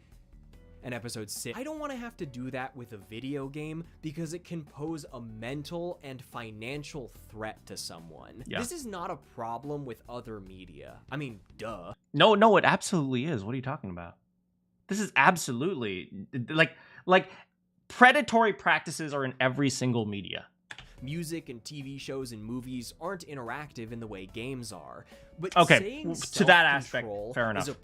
and episode 6? I don't want to have to do that with a video game because it can pose a mental and financial threat to someone. Yeah. This is not a problem with other media. I mean, duh. No, it absolutely is. What are you talking about? This is absolutely like predatory practices are in every single media. Music and TV shows and movies aren't interactive in the way games are. But okay, saying to that aspect, fair enough. Is a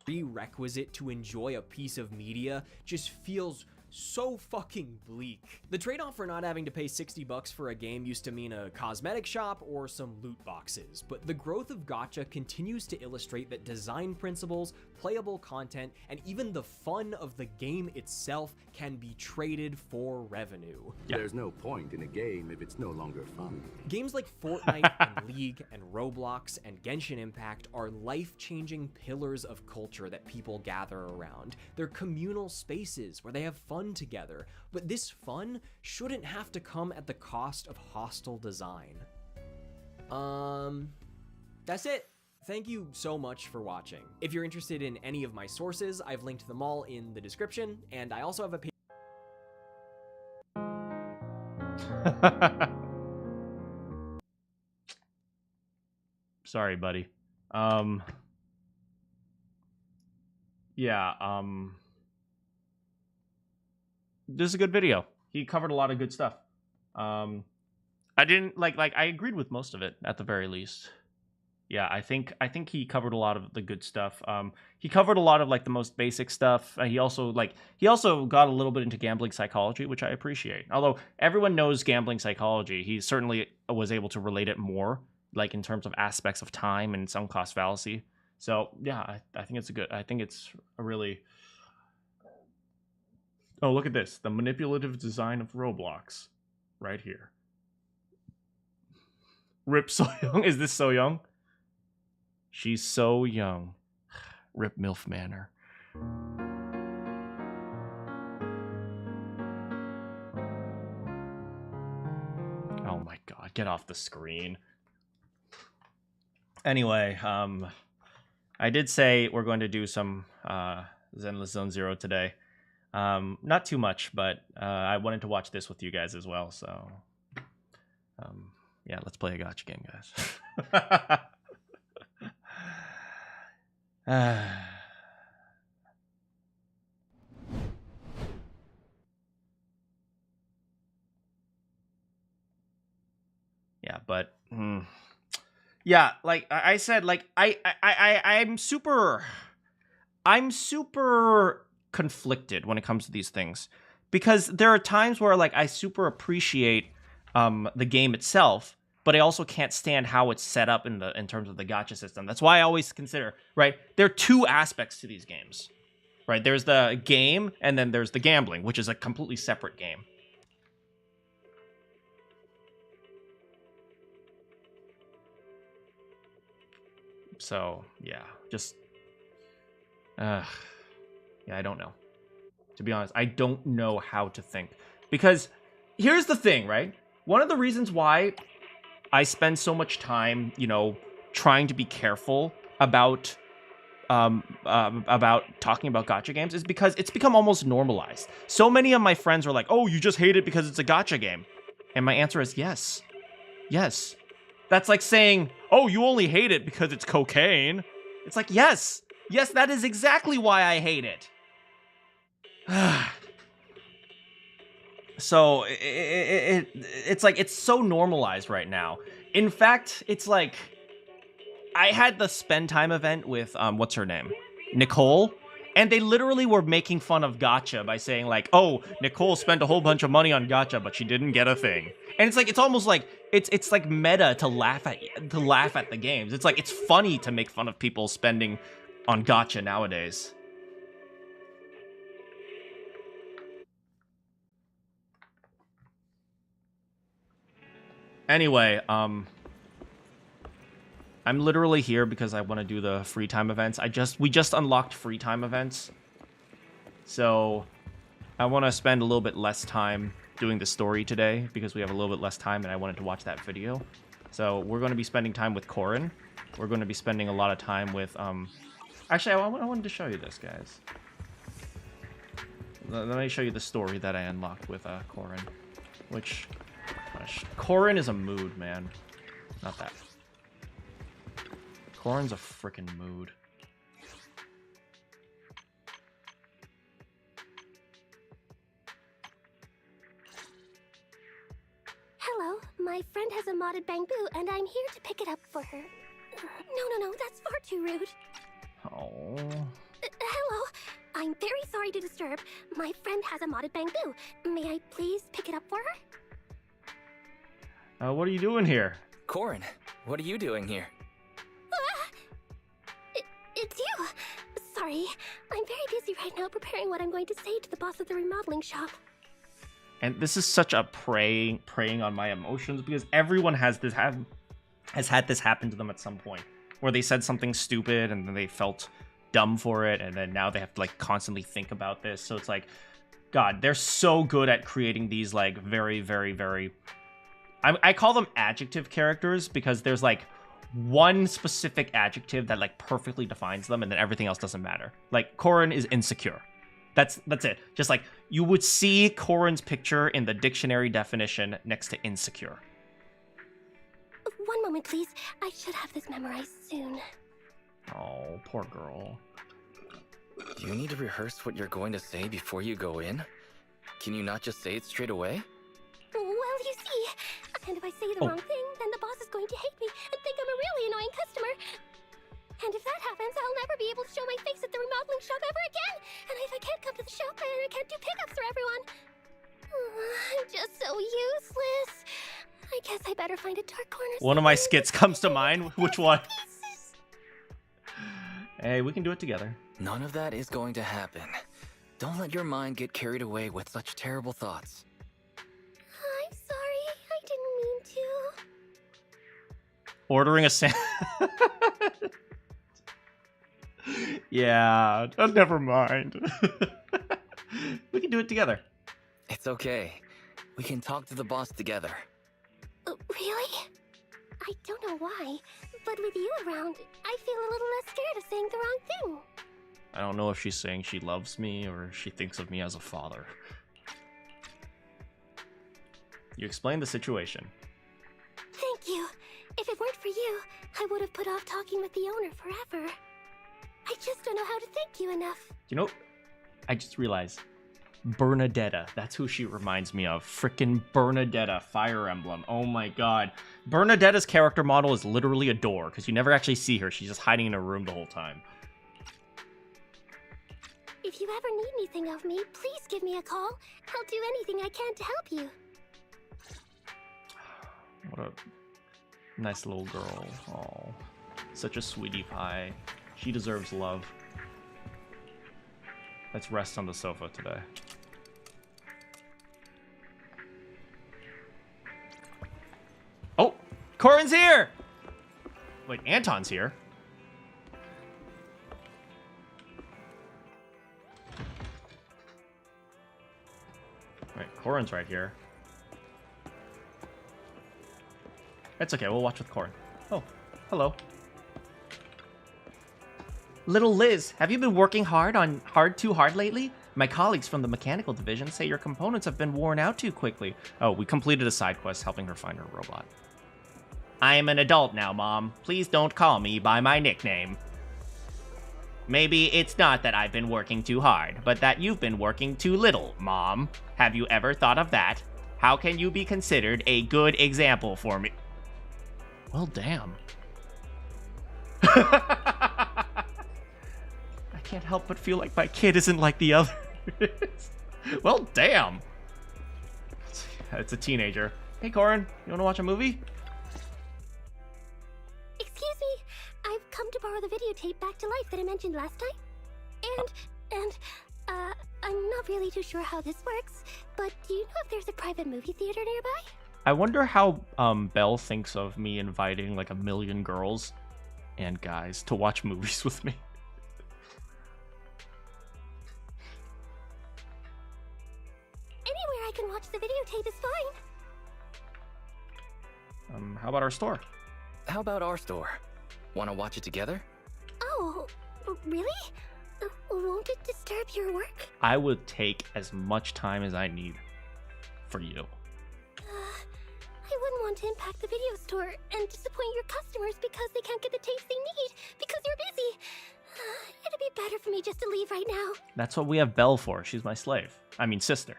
prerequisite to enjoy a piece of media just feels so fucking bleak. The trade-off for not having to pay $60 for a game used to mean a cosmetic shop or some loot boxes, but the growth of gacha continues to illustrate that design principles, playable content, and even the fun of the game itself can be traded for revenue. There's no point in a game if it's no longer fun. Games like Fortnite and League and Roblox and Genshin Impact are life-changing pillars of culture that people gather around. They're communal spaces where they have fun together, but this fun shouldn't have to come at the cost of hostile design. That's it. Thank you so much for watching. If you're interested in any of my sources, I've linked them all in the description, and I also have a Sorry, buddy. Yeah, this is a good video. He covered a lot of good stuff. I didn't like I agreed with most of it at the very least. Yeah, I think he covered a lot of the good stuff. He covered a lot of like the most basic stuff. He also got a little bit into gambling psychology, which I appreciate. Although everyone knows gambling psychology, he certainly was able to relate it more, like in terms of aspects of time and sunk cost fallacy. So yeah, I think it's a really. Oh, look at this. The manipulative design of Roblox. Right here. Rip So Young. Is this So Young? She's so young. Rip MILF Manor. Oh my god, get off the screen. Anyway, I did say we're going to do some Zenless Zone Zero today. Not too much, but I wanted to watch this with you guys as well, so yeah, let's play a gacha game, guys. Yeah, but yeah, like I said, like I'm super conflicted when it comes to these things, because there are times where like I super appreciate the game itself, but I also can't stand how it's set up in terms of the gacha system. That's why I always consider, right, there are two aspects to these games, right? There's the game, and then there's the gambling, which is a completely separate game. So yeah, just yeah, I don't know. To be honest, I don't know how to think, because here's the thing, right? One of the reasons why I spend so much time, you know, trying to be careful about talking about gacha games is because it's become almost normalized. So many of my friends are like, "Oh, you just hate it because it's a gacha game," and my answer is yes, yes. That's like saying, "Oh, you only hate it because it's cocaine." It's like, yes, yes, that is exactly why I hate it. So it's like, it's so normalized right now. In fact, it's like, I had the spend time event with what's her name, Nicole, and they literally were making fun of gacha by saying like, "Oh, Nicole spent a whole bunch of money on gacha, but she didn't get a thing." And it's like, it's almost like it's like meta to laugh at the games. It's like, it's funny to make fun of people spending on gacha nowadays. Anyway, I'm literally here because I want to do the free time events. We just unlocked free time events, so I want to spend a little bit less time doing the story today because we have a little bit less time, and I wanted to watch that video. So we're going to be spending time with Corin. We're going to be spending a lot of time with actually, I wanted to show you this, guys. Let me show you the story that I unlocked with Corin, which. Corin is a mood, man. Not that. Corin's a freaking mood. Hello, my friend has a modded bamboo, and I'm here to pick it up for her. No, that's far too rude. Oh. Hello, I'm very sorry to disturb. My friend has a modded bamboo. May I please pick it up for her? What are you doing here? Corin, what are you doing here? It's you! Sorry, I'm very busy right now preparing what I'm going to say to the boss of the remodeling shop. And this is such a preying on my emotions, because everyone has had this happen to them at some point, where they said something stupid and then they felt dumb for it, and then now they have to like constantly think about this. So it's like, God, they're so good at creating these like very, very, very... I call them adjective characters, because there's like one specific adjective that like perfectly defines them, and then everything else doesn't matter. Like Corin is insecure. That's it. Just like you would see Corin's picture in the dictionary definition next to insecure. One moment, please. I should have this memorized soon. Oh, poor girl. Do you need to rehearse what you're going to say before you go in? Can you not just say it straight away? Well, you see, and if I say the wrong thing, then the boss is going to hate me and think I'm a really annoying customer. And if that happens, I'll never be able to show my face at the remodeling shop ever again. And if I can't come to the shop, then I can't do pickups for everyone. I'm just so useless. I guess I better find a dark corner. One of my skits comes to mind. Which one? Hey, we can do it together. None of that is going to happen. Don't let your mind get carried away with such terrible thoughts. I'm sorry. I didn't mean to. Ordering a Yeah, never mind. We can do it together. It's okay. We can talk to the boss together. Really? I don't know why, but with you around, I feel a little less scared of saying the wrong thing. I don't know if she's saying she loves me or she thinks of me as a father. You explained the situation. Thank you. If it weren't for you, I would have put off talking with the owner forever. I just don't know how to thank you enough. You know, I just realized Bernadetta. That's who she reminds me of. Frickin' Bernadetta, Fire Emblem. Oh my god. Bernadetta's character model is literally a door, because you never actually see her. She's just hiding in a room the whole time. If you ever need anything of me, please give me a call. I'll do anything I can to help you. What a nice little girl. Oh, such a sweetie pie. She deserves love. Let's rest on the sofa today. Oh, Corin's here! Wait, Anton's here. Right, Corin's right here. It's okay, we'll watch with Corin. Oh, hello. Little Liz, have you been working too hard lately? My colleagues from the mechanical division say your components have been worn out too quickly. Oh, we completed a side quest helping her find her robot. I am an adult now, Mom. Please don't call me by my nickname. Maybe it's not that I've been working too hard, but that you've been working too little, Mom. Have you ever thought of that? How can you be considered a good example for me? Well, damn. I can't help but feel like my kid isn't like the others. Well, damn. It's a teenager. Hey, Corin, you want to watch a movie? Excuse me, I've come to borrow the videotape Back to Life that I mentioned last time. I'm not really too sure how this works, but do you know if there's a private movie theater nearby? I wonder how Belle thinks of me inviting like 1 million girls and guys to watch movies with me. Anywhere I can watch the videotape is fine. How about our store? How about our store? Want to watch it together? Oh, really? Won't it disturb your work? I would take as much time as I need for you. I wouldn't want to impact the video store and disappoint your customers because they can't get the tapes they need because you're busy. It'd be better for me just to leave right now. That's what we have Belle for. She's my slave. I mean, sister.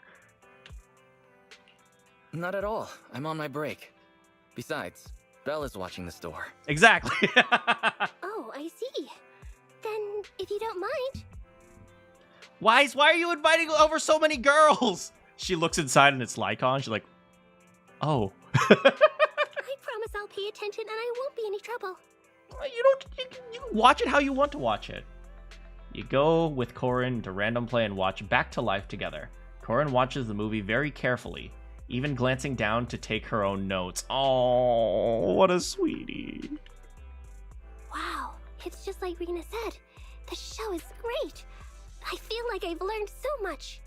Not at all. I'm on my break. Besides, Belle is watching the store. Exactly. Oh, I see. Then, if you don't mind. Why are you inviting over so many girls? She looks inside and it's Lycon. She's like, oh. I promise I'll pay attention and I won't be any trouble. You watch it how you want to watch it. You go with Corin to random play and watch Back to Life together. Corin watches the movie very carefully, even glancing down to take her own notes. Oh, what a sweetie. Wow, it's just like Rena said. The show is great. I feel like I've learned so much.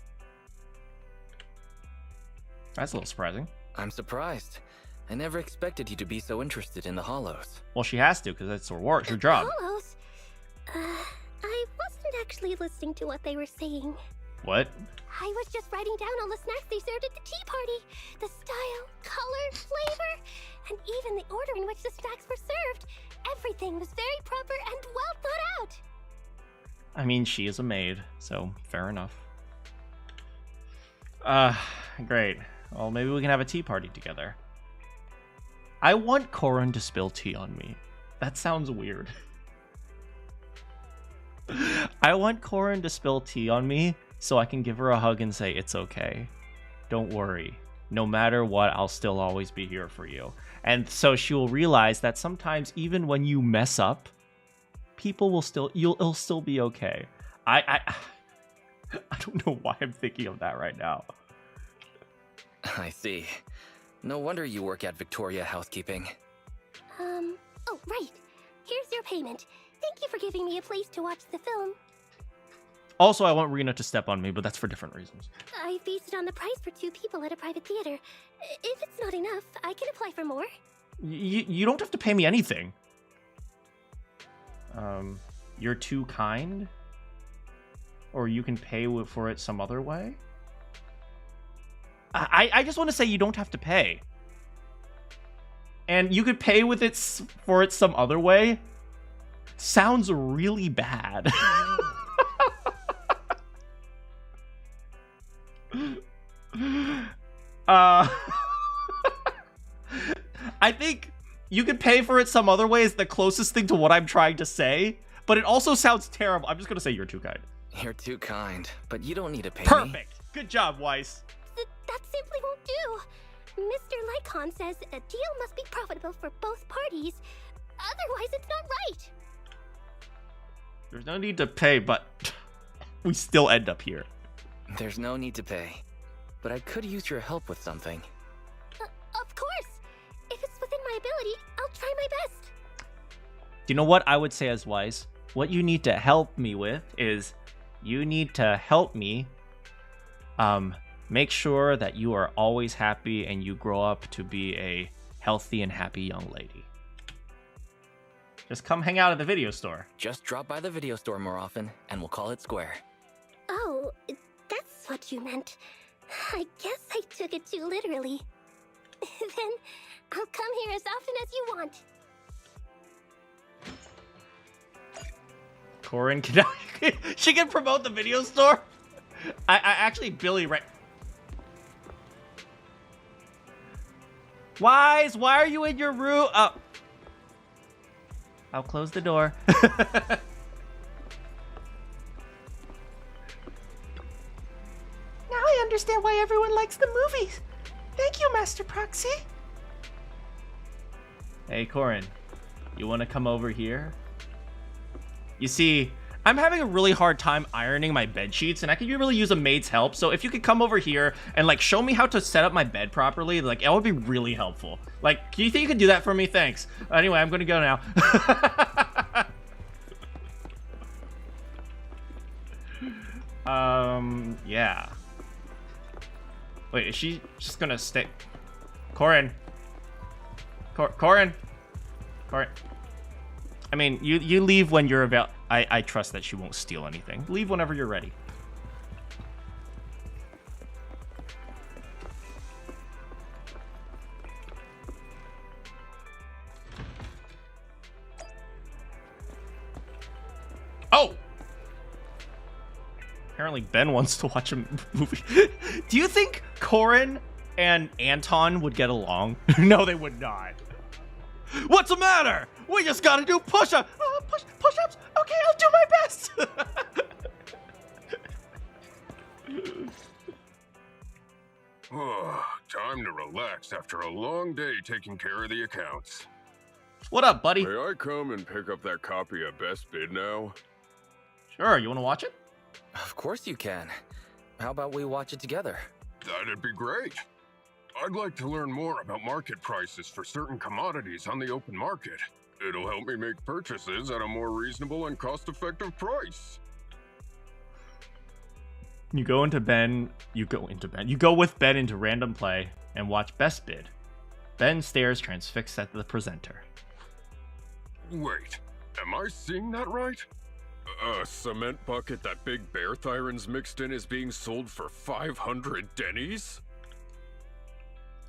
That's a little surprising. I'm surprised. I never expected you to be so interested in the Hollows. Well, she has to, because that's her work, her job. Hollows? I wasn't actually listening to what they were saying. What? I was just writing down all the snacks they served at the tea party. The style, color, flavor, and even the order in which the snacks were served. Everything was very proper and well thought out. I mean, she is a maid, so fair enough. Great. Well, maybe we can have a tea party together. I want Corin to spill tea on me. That sounds weird. I want Corin to spill tea on me so I can give her a hug and say, it's okay. Don't worry. No matter what, I'll still always be here for you. And so she will realize that sometimes even when you mess up, people will still, it'll still be okay. I don't know why I'm thinking of that right now. I see. No wonder you work at Victoria Housekeeping. Oh, right. Here's your payment. Thank you for giving me a place to watch the film. Also, I want Rena to step on me, but that's for different reasons. I based it on the price for 2 people at a private theater. If it's not enough, I can apply for more. You don't have to pay me anything. You're too kind? Or you can pay for it some other way? I just want to say you don't have to pay. And you could pay with it for it some other way. Sounds really bad. I think you could pay for it some other way is the closest thing to what I'm trying to say, but it also sounds terrible. I'm just gonna say you're too kind. You're too kind, but you don't need to pay me. Perfect. Good job, Weiss. That simply won't do. Mr. Lycon says a deal must be profitable for both parties. Otherwise, it's not right. There's no need to pay, but we still end up here. There's no need to pay, but I could use your help with something. Of course. If it's within my ability, I'll try my best. Do you know what I would say as Weiss? What you need to help me with is you need to help me make sure that you are always happy and you grow up to be a healthy and happy young lady. Just come hang out at the video store. Just drop by the video store more often, and we'll call it square. Oh, that's what you meant. I guess I took it too literally. Then I'll come here as often as you want. Corin can she can promote the video store? I actually Billy right. Weiss, why are you in your room? Oh. I'll close the door. Now I understand why everyone likes the movies. Thank you, Master Proxy. Hey, Corin, you want to come over here? You see, I'm having a really hard time ironing my bed sheets, and I could really use a maid's help. So if you could come over here and like show me how to set up my bed properly, like it would be really helpful. Like, do you think you could do that for me? Thanks. Anyway, I'm gonna go now. Yeah. Wait, is she just gonna stay? Corin. Corin. I mean, you leave when you're about. I trust that she won't steal anything. Leave whenever you're ready. Oh! Apparently Ben wants to watch a movie. Do you think Corin and Anton would get along? No, they would not. What's the matter? We just gotta do push-ups. Push-ups? Okay, I'll do my best. Time to relax after a long day taking care of the accounts. What up, buddy? May I come and pick up that copy of Best Bid now? Sure, you want to watch it? Of course you can. How about we watch it together? That'd be great. I'd like to learn more about market prices for certain commodities on the open market. It'll help me make purchases at a more reasonable and cost-effective price. You go with Ben into Random Play and watch Best Bid. Ben stares transfixed at the presenter. Wait, am I seeing that right? A cement bucket that Big Bear Thyron's mixed in is being sold for 500 dennies?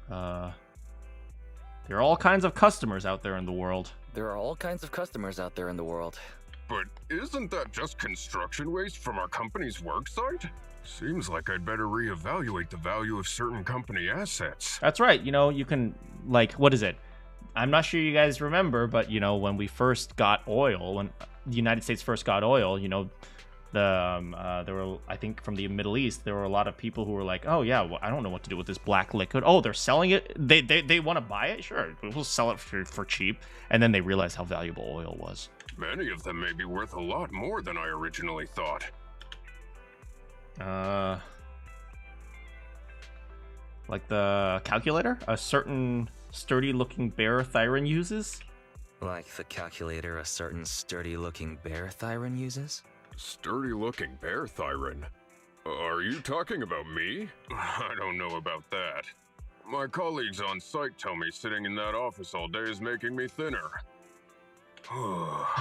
There are all kinds of customers out there in the world. There are all kinds of customers out there in the world. But isn't that just construction waste from our company's work site? Seems like I'd better reevaluate the value of certain company assets. That's right. You know, you can, like, what is it? I'm not sure you guys remember, but, you know, when we first got oil, when the United States first got oil, you know, there were, I think from the Middle East, there were a lot of people who were like, oh yeah, well, I don't know what to do with this black liquid. Oh, they're selling it. They want to buy it. Sure, we'll sell it for cheap. And then they realized how valuable oil was. Many of them may be worth a lot more than I originally thought. Like the calculator a certain sturdy-looking bear Thyron uses? Like the calculator a certain sturdy-looking bear Thyron uses? Sturdy-looking bear Thyron? Are you talking about me? I don't know about that. My colleagues on site tell me sitting in that office all day is making me thinner.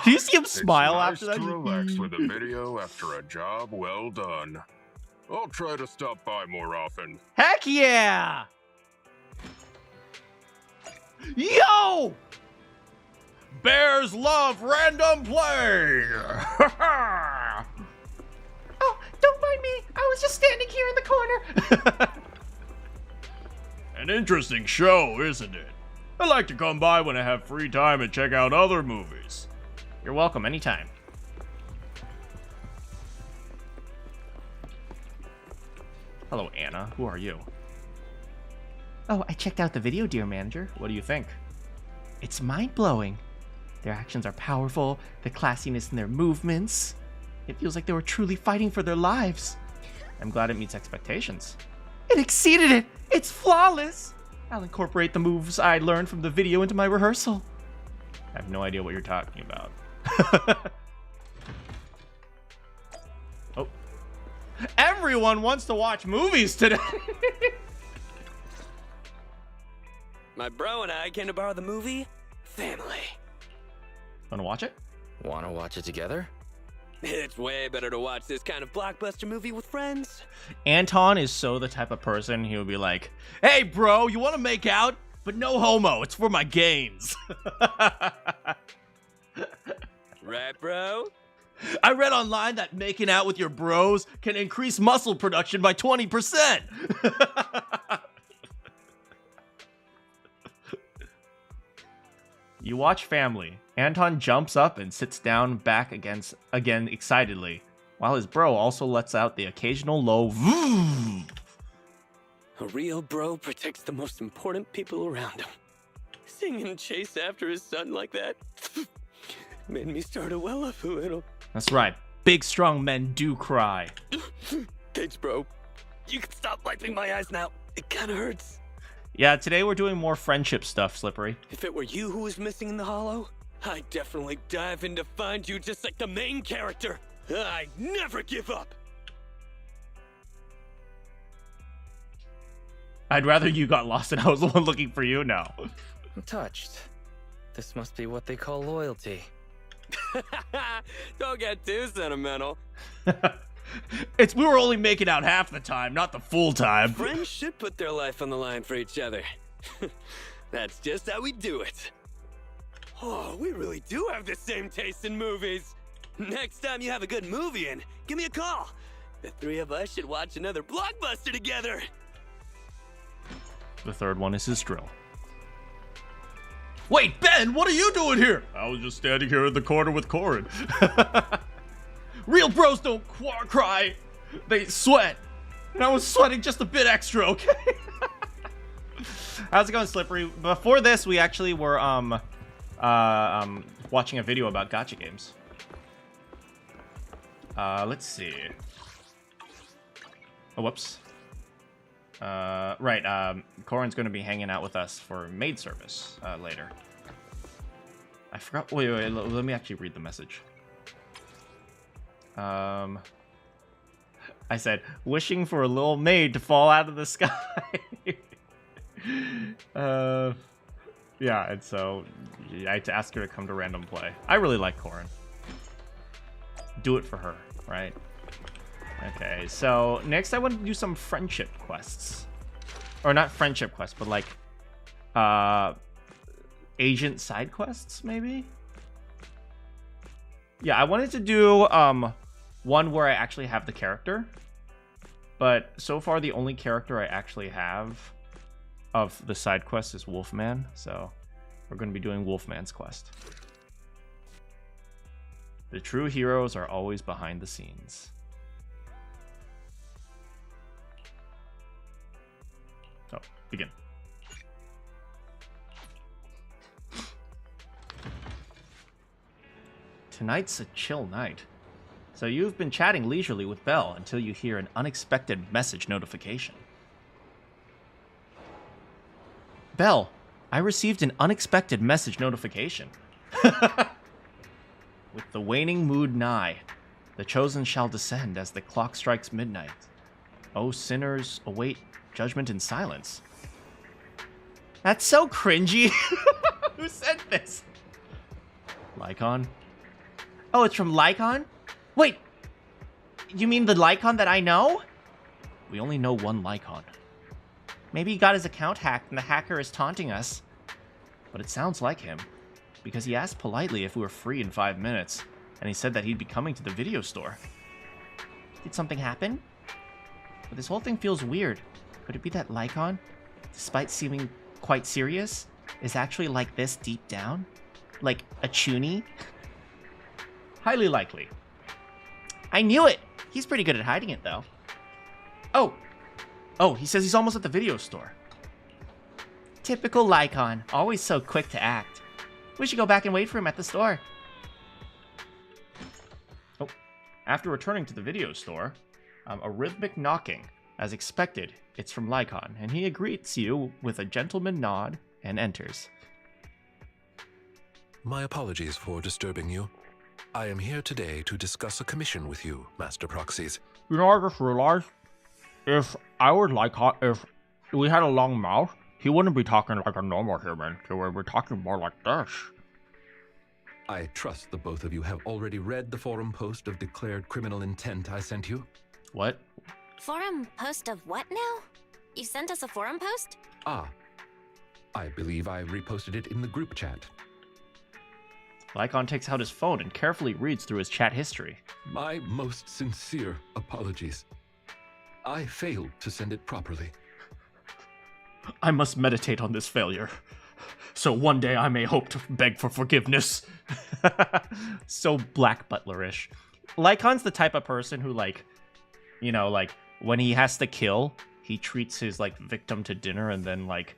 Do you see him smile it's after nice that? to relax with a video after a job well done. I'll try to stop by more often. Heck yeah! Yo! Bears love random play! Oh, don't mind me. I was just standing here in the corner. An interesting show, isn't it? I like to come by when I have free time and check out other movies. You're welcome anytime. Hello, Anna. Who are you? Oh, I checked out the video, dear manager. What do you think? It's mind-blowing. Their actions are powerful, the classiness in their movements. It feels like they were truly fighting for their lives. I'm glad it meets expectations. It exceeded it! It's flawless! I'll incorporate the moves I learned from the video into my rehearsal. I have no idea what you're talking about. Oh. Everyone wants to watch movies today! My bro and I came to borrow the movie Family. Wanna watch it? Wanna watch it together? It's way better to watch this kind of blockbuster movie with friends. Anton is so the type of person he would be like, hey bro, you wanna make out? But no homo, it's for my gains. Right, bro? I read online that making out with your bros can increase muscle production by 20%. You watch Family. Anton jumps up and sits down back again excitedly, while his bro also lets out the occasional low vroom. A real bro protects the most important people around him. Sing and chase after his son like that made me start to well up a little. That's right. Big, strong men do cry. Thanks, bro. You can stop wiping my eyes now. It kind of hurts. Yeah, today we're doing more friendship stuff, Slippery. If it were you who was missing in the hollow, I'd definitely dive in to find you just like the main character. I never give up. I'd rather you got lost and I was the one looking for you now. I'm touched. This must be what they call loyalty. Don't get too sentimental. We were only making out half the time, not the full time. Friends should put their life on the line for each other. That's just how we do it. Oh, we really do have the same taste in movies. Next time you have a good movie in, give me a call. The three of us should watch another blockbuster together. The third one is his drill. Wait, Ben, what are you doing here? I was just standing here in the corner with Corin. Real bros don't cry. They sweat. And I was sweating just a bit extra, okay? How's it going, Slippery? Before this, we actually were watching a video about gacha games. Let's see. Oh, whoops. Right, Corin's going to be hanging out with us for maid service later. I forgot. Wait, let me actually read the message. I said, wishing for a little maid to fall out of the sky. Yeah, and so I had to ask her to come to random play. I really like Corin. Do it for her, right? Okay, so next I want to do some friendship quests. Or not friendship quests, but like agent side quests, maybe? Yeah, I wanted to do one where I actually have the character. But so far the only character I actually have of the side quest is Wolfman, so we're going to be doing Wolfman's quest. The true heroes are always behind the scenes. Oh, begin. Tonight's a chill night. So you've been chatting leisurely with Belle until you hear an unexpected message notification. Belle, I received an unexpected message notification. With the waning mood nigh, the chosen shall descend as the clock strikes midnight. O sinners, await judgment in silence. That's so cringy. Who said this? Lycon? Oh, it's from Lycon? Wait, you mean the Lycon that I know? We only know one Lycon. Maybe he got his account hacked and the hacker is taunting us. But it sounds like him, because he asked politely if we were free in 5 minutes, and he said that he'd be coming to the video store. Did something happen? But this whole thing feels weird. Could it be that Lycon, despite seeming quite serious, is actually like this deep down? Like a chuny? Highly likely. I knew it! He's pretty good at hiding it, though. Oh, he says he's almost at the video store. Typical Lycon, always so quick to act. We should go back and wait for him at the store. Oh, after returning to the video store, a rhythmic knocking. As expected, it's from Lycon, and he greets you with a gentleman nod and enters. My apologies for disturbing you. I am here today to discuss a commission with you, Master Proxies. You know, I just realized, if I were Lycon, if we had a long mouth, he wouldn't be talking like a normal human. He would be talking more like this. I trust the both of you have already read the forum post of declared criminal intent I sent you. What? Forum post of what now? You sent us a forum post? Ah, I believe I reposted it in the group chat. Lycon takes out his phone and carefully reads through his chat history. My most sincere apologies. I failed to send it properly. I must meditate on this failure, so one day I may hope to beg for forgiveness. So Black Butlerish. Lycon's the type of person who, like, you know, like, when he has to kill, he treats his, like, victim to dinner and then, like,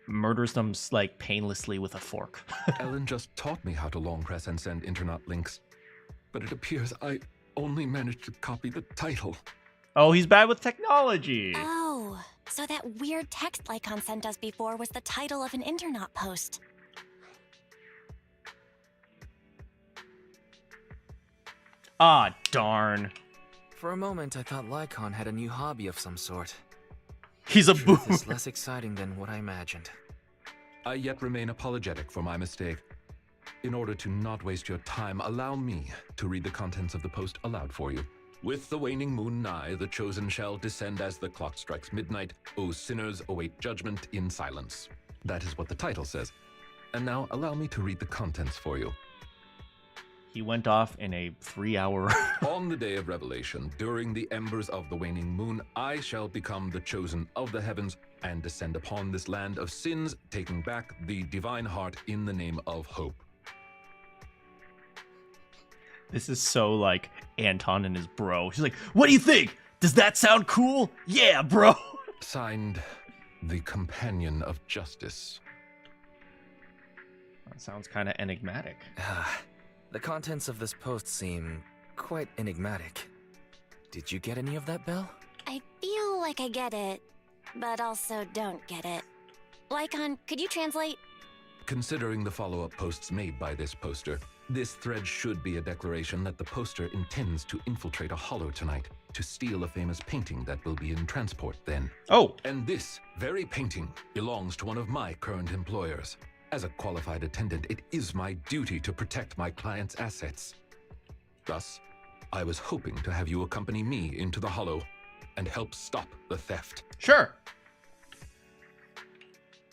murders them, like, painlessly with a fork. Ellen just taught me how to long press and send internet links, but it appears I only managed to copy the title. Oh, he's bad with technology. Oh, so that weird text Lycon sent us before was the title of an internet post. Ah, darn. For a moment, I thought Lycon had a new hobby of some sort. He's a boomer. boomer. It's less exciting than what I imagined. I yet remain apologetic for my mistake. In order to not waste your time, allow me to read the contents of the post aloud for you. With the waning moon nigh, the chosen shall descend as the clock strikes midnight. O sinners, await judgment in silence. That is what the title says. And now allow me to read the contents for you. He went off in a 3-hour... On the day of revelation, during the embers of the waning moon, I shall become the chosen of the heavens and descend upon this land of sins, taking back the divine heart in the name of hope. This is so, like, Anton and his bro. He's like, what do you think? Does that sound cool? Yeah, bro. Signed, the Companion of Justice. That sounds kind of enigmatic. The contents of this post seem quite enigmatic. Did you get any of that, Belle? I feel like I get it, but also don't get it. Lycon, could you translate? Considering the follow-up posts made by this poster, this thread should be a declaration that the poster intends to infiltrate a hollow tonight to steal a famous painting that will be in transport then. Oh. And this very painting belongs to one of my current employers. As a qualified attendant, it is my duty to protect my client's assets. Thus, I was hoping to have you accompany me into the hollow and help stop the theft. Sure.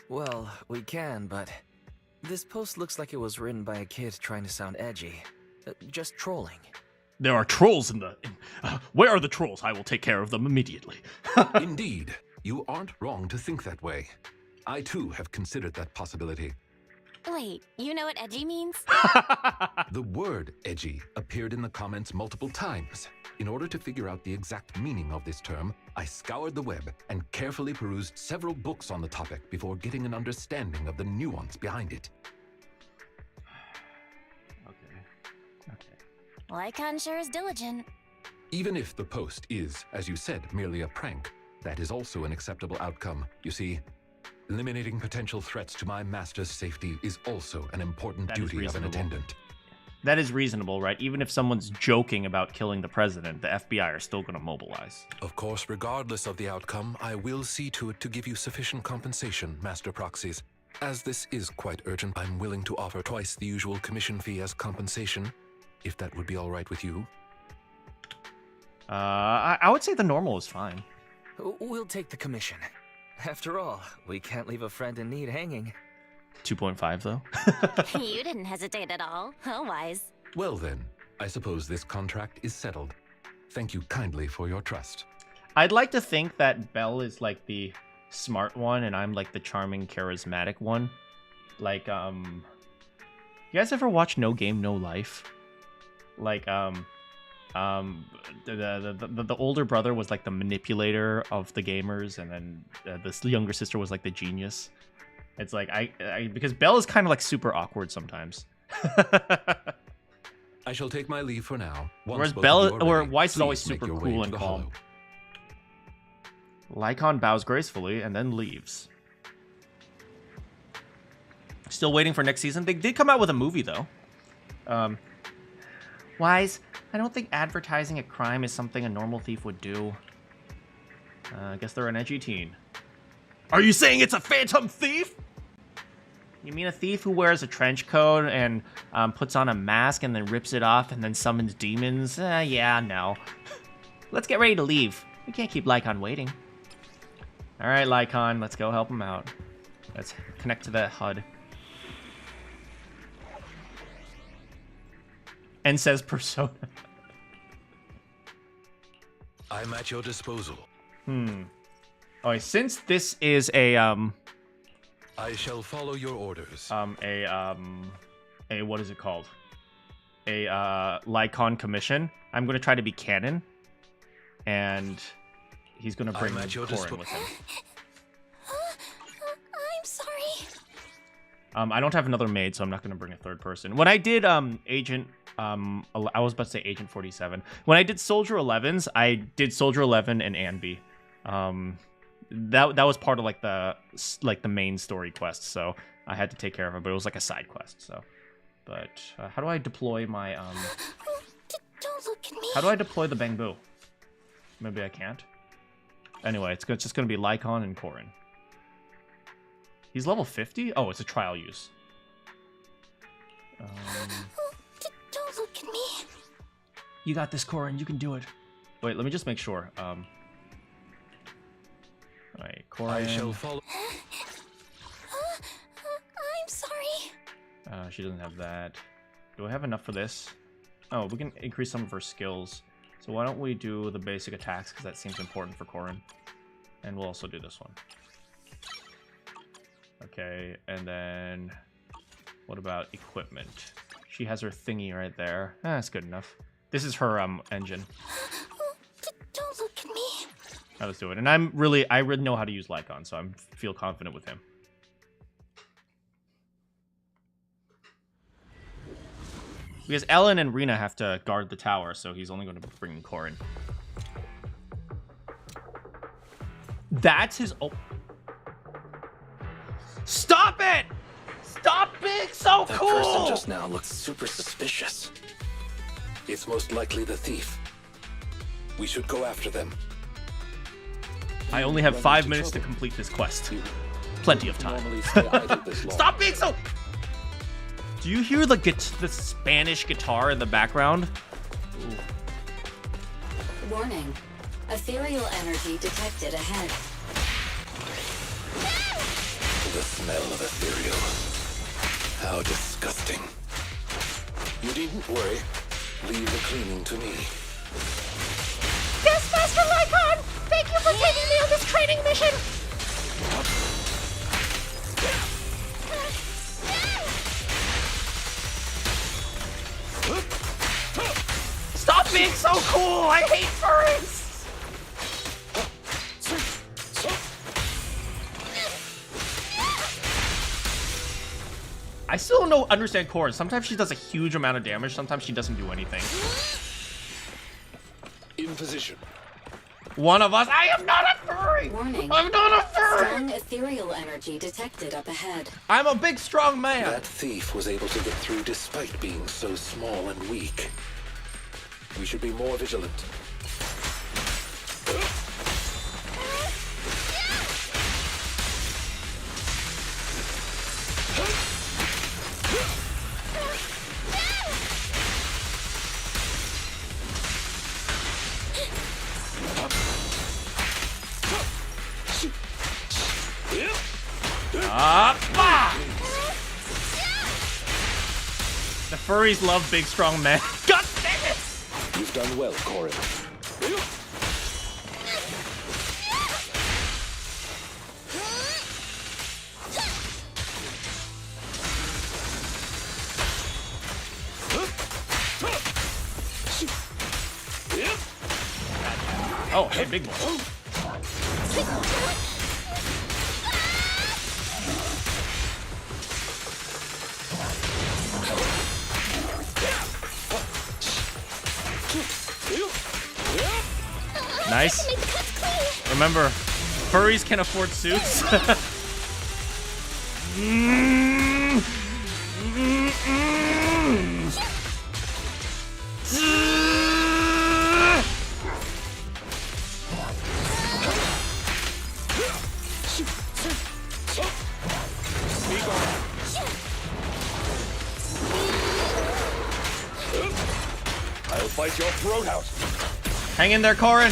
Well, we can, but this post looks like it was written by a kid trying to sound edgy. Just trolling. There are trolls in the... where are the trolls? I will take care of them immediately. Indeed. You aren't wrong to think that way. I too have considered that possibility. Wait, you know what edgy means? The word edgy appeared in the comments multiple times. In order to figure out the exact meaning of this term, I scoured the web and carefully perused several books on the topic before getting an understanding of the nuance behind it. Lycon sure is diligent. Even if the post is, as you said, merely a prank, that is also an acceptable outcome. You see, eliminating potential threats to my master's safety is also an important duty of an attendant. That is reasonable, right? Even if someone's joking about killing the president, the FBI are still going to mobilize. Of course, regardless of the outcome, I will see to it to give you sufficient compensation, Master Proxies. As this is quite urgent, I'm willing to offer twice the usual commission fee as compensation, if that would be all right with you. I would say the normal is fine. We'll take the commission. After all, we can't leave a friend in need hanging. 2.5 though. You didn't hesitate at all. How wise. Well then, I suppose this contract is settled. Thank you kindly for your trust. I'd like to think that Belle is like the smart one and I'm like the charming, charismatic one. Like, you guys ever watch No Game, No Life? Like, the older brother was like the manipulator of the gamers, and then this younger sister was like the genius. It's like because Belle is kind of like super awkward sometimes. I shall take my leave for now. Whereas Belle or Weiss is always super cool and calm. Lycon bows gracefully and then leaves. Still waiting for next season. They did come out with a movie though. Wise, I don't think advertising a crime is something a normal thief would do. I guess they're an edgy teen. Are you saying it's a phantom thief? You mean a thief who wears a trench coat and puts on a mask and then rips it off and then summons demons? Yeah, no. Let's get ready to leave. We can't keep Lycon waiting. All right, Lycon, let's go help him out. Let's connect to that HUD. And says Persona. I'm at your disposal. Alright, since this is a I shall follow your orders. A what is it called? A Lycon commission. I'm gonna try to be canon, and he's gonna bring Corin with him. I'm sorry. I don't have another maid, so I'm not gonna bring a third person. When I did Agent, I was about to say Agent 47. When I did Soldier 11s, I did Soldier 11 and Anby. That was part of like the main story quest, so I had to take care of it, but it was like a side quest. So, but how do I deploy my Don't look at me. How do I deploy the Bangbu? Maybe I can't. Anyway, it's just gonna be Lycon and Corin. He's level 50? Oh, it's a trial use. Don't look at me. You got this, Corin. You can do it. Wait, let me just make sure. Alright, Corin. I shall follow. I'm sorry. She doesn't have that. Do I have enough for this? Oh, we can increase some of her skills. So why don't we do the basic attacks, because that seems important for Corin. And we'll also do this one. Okay, and then what about equipment? She has her thingy right there. That's good enough. This is her engine. Don't look at me. Right, let's do it. And I really know how to use Lycon, so I feel confident with him. Because Ellen and Rena have to guard the tower, so he's only going to bring Corin. That's his... Oh. Stop it! Stop being so That cool! person just now looks super suspicious. It's most likely the thief. We should go after them. I only have 5 minutes to complete this quest. Plenty of time. Stop being so... Do you hear the Spanish guitar in the background? Ooh. Warning. Ethereal energy detected ahead. The smell of ethereal. How disgusting. You needn't worry. Leave the cleaning to me. Yes, Master Lycon! Thank you for taking me on this training mission! Stop being so cool! I hate furries! I still don't understand Korra. Sometimes she does a huge amount of damage, sometimes she doesn't do anything. In position. One of us. I am not a furry! Warning. I'm not a furry! Strong ethereal energy detected up ahead. I'm a big, strong man. That thief was able to get through despite being so small and weak. We should be more vigilant. The furries love big, strong men. God damn it! You've done well, Corin. Oh, hey, big boy. Nice. Remember, furries can afford suits. I'll fight your throat out. Hang in there, Corin.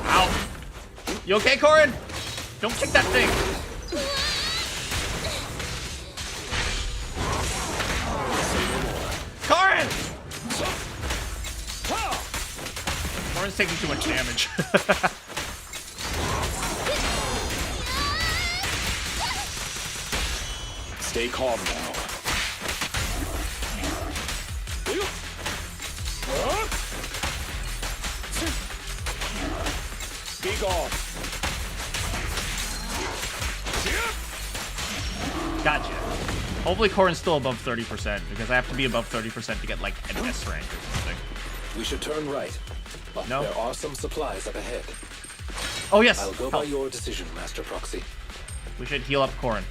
Ow. You okay, Corin? Don't kick that thing. Corin! Corin's taking too much damage. Stay calm now. Be gone. Gotcha. Hopefully Corin's still above 30%, because I have to be above 30% to get, like, an S rank or something. We should turn right. But No. there are some supplies up ahead. Oh, yes. I'll go by your decision, Master Proxy. We should heal up Corin.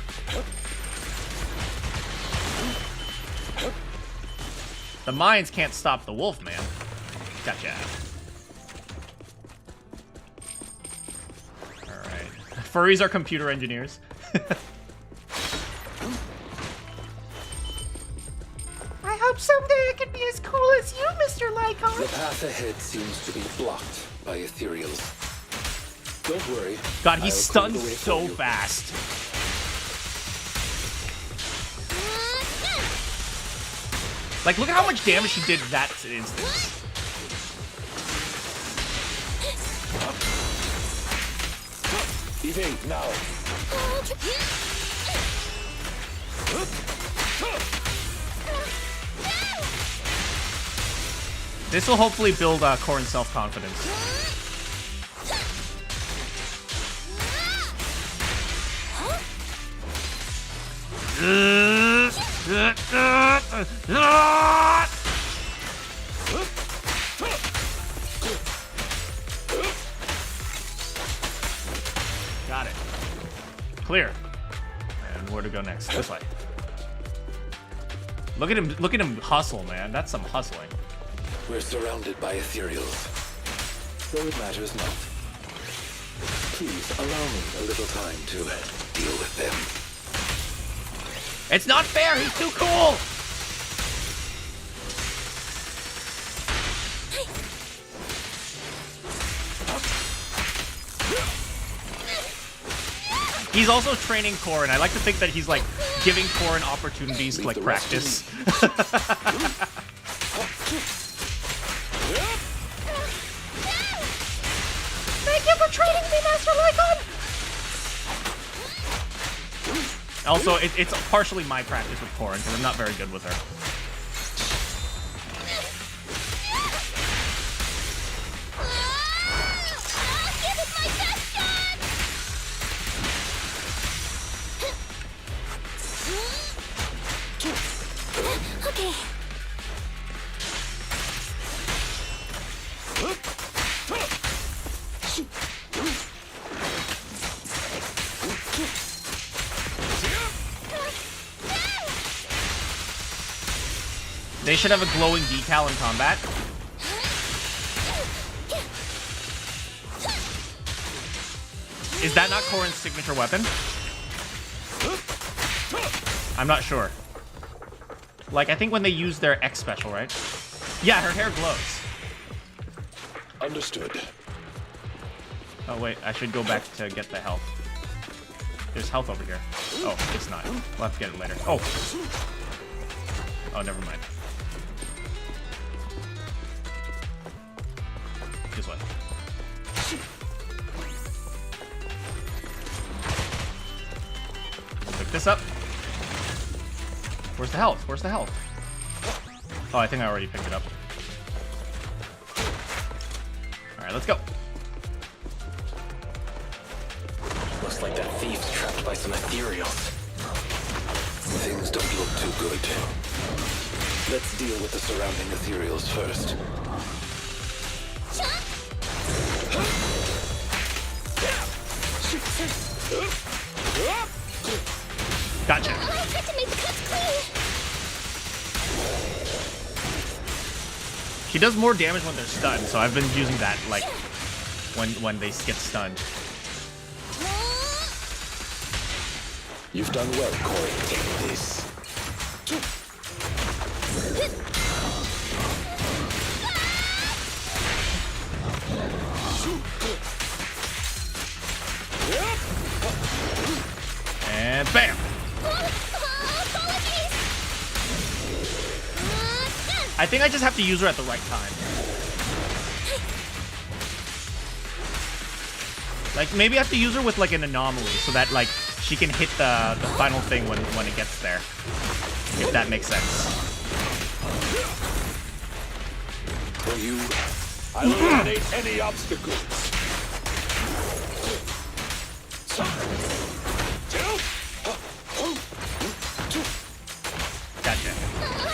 The mines can't stop the wolf, man. Gotcha. Alright. Furries are computer engineers. I hope someday I can be as cool as you, Mr. Lycon. The path ahead seems to be blocked by ethereals. Don't worry. God, he I'll stuns clear the way so for you. fast. Like, look at how much damage he did that instance. Evade now. This will hopefully build Corin's self-confidence. Got it. Clear. And where to go next? This way. Look at him hustle, man. That's some hustling. We're surrounded by ethereals, so it matters not. Please allow me a little time to deal with them. It's not fair. He's too cool. He's also training Corrin. I like to think that he's like giving Corrin opportunities to like practice. Thank you for training me, Master Lycon! Also, it's partially my practice with Corrin because I'm not very good with her. Give it my best shot! Okay. They should have a glowing decal in combat. Is that not Corrin's signature weapon? I'm not sure. Like, I think when they use their X special, right? Yeah, her hair glows. Understood. Oh, wait, I should go back to get the health. There's health over here. Oh, it's not. We'll have to get it later. Oh. Oh, never mind. This way. Pick this up. Where's the health? Where's the health? Oh, I think I already picked it up. Alright, let's go. Looks like that thief's trapped by some ethereals. Things don't look too good. Let's deal with the surrounding ethereals first. Gotcha. I tried to make the cuts clean. She does more damage when they're stunned, so I've been using that like when they get stunned. You've done well, Corey. Take this. And bam! I think I just have to use her at the right time. Like, maybe I have to use her with like an anomaly so that like she can hit the final thing when it gets there. If that makes sense. For you, I'll eliminate any obstacles. Gotcha. I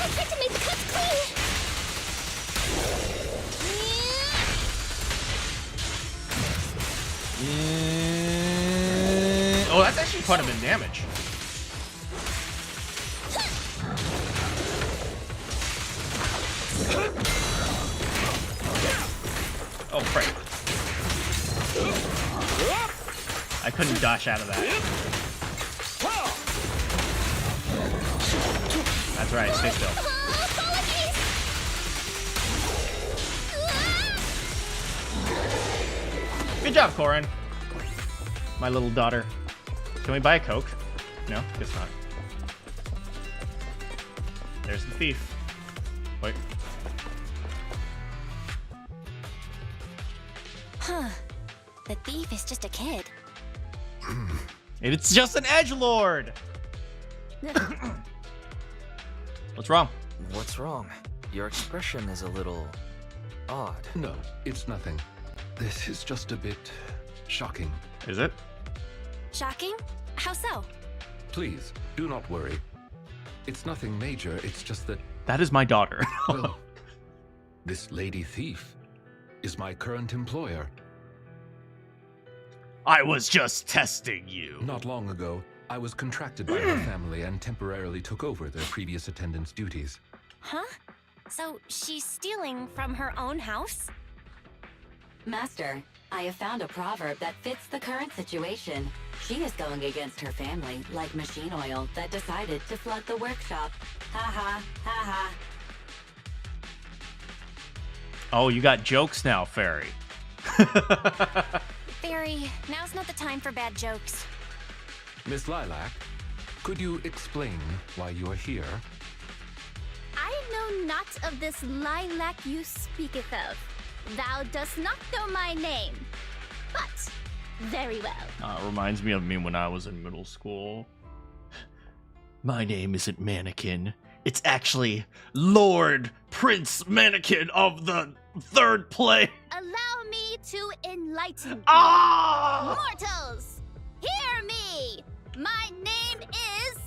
tried to make the cuts clean. Oh, that's actually quite a bit of damage. Oh, frick. I couldn't dash out of that. That's right, stay still. Good job, Corrin. My little daughter. Can we buy a Coke? No? Guess not. There's the thief. Wait. Huh. The thief is just a kid. It's just an edgelord! What's wrong? What's wrong? Your expression is a little odd. No, it's nothing. This is just a bit shocking. Is it? Shocking? How so? Please, do not worry. It's nothing major, it's just that... That is my daughter. Well, this lady thief is my current employer. I was just testing you. Not long ago, I was contracted by her family and temporarily took over their previous attendance duties. Huh? So she's stealing from her own house? Master, I have found a proverb that fits the current situation. She is going against her family, like machine oil that decided to flood the workshop. Ha ha, ha ha. Oh, you got jokes now, Fairy. Fairy, now's not the time for bad jokes. Miss Lilac, could you explain why you are here? I know not of this lilac you speaketh of. Thou dost not know my name, but very well. It reminds me of me when I was in middle school. My name isn't Manakyn. It's actually Lord Prince Manakyn of the third plane. Allow me to enlighten you. Mortals, hear me! My name is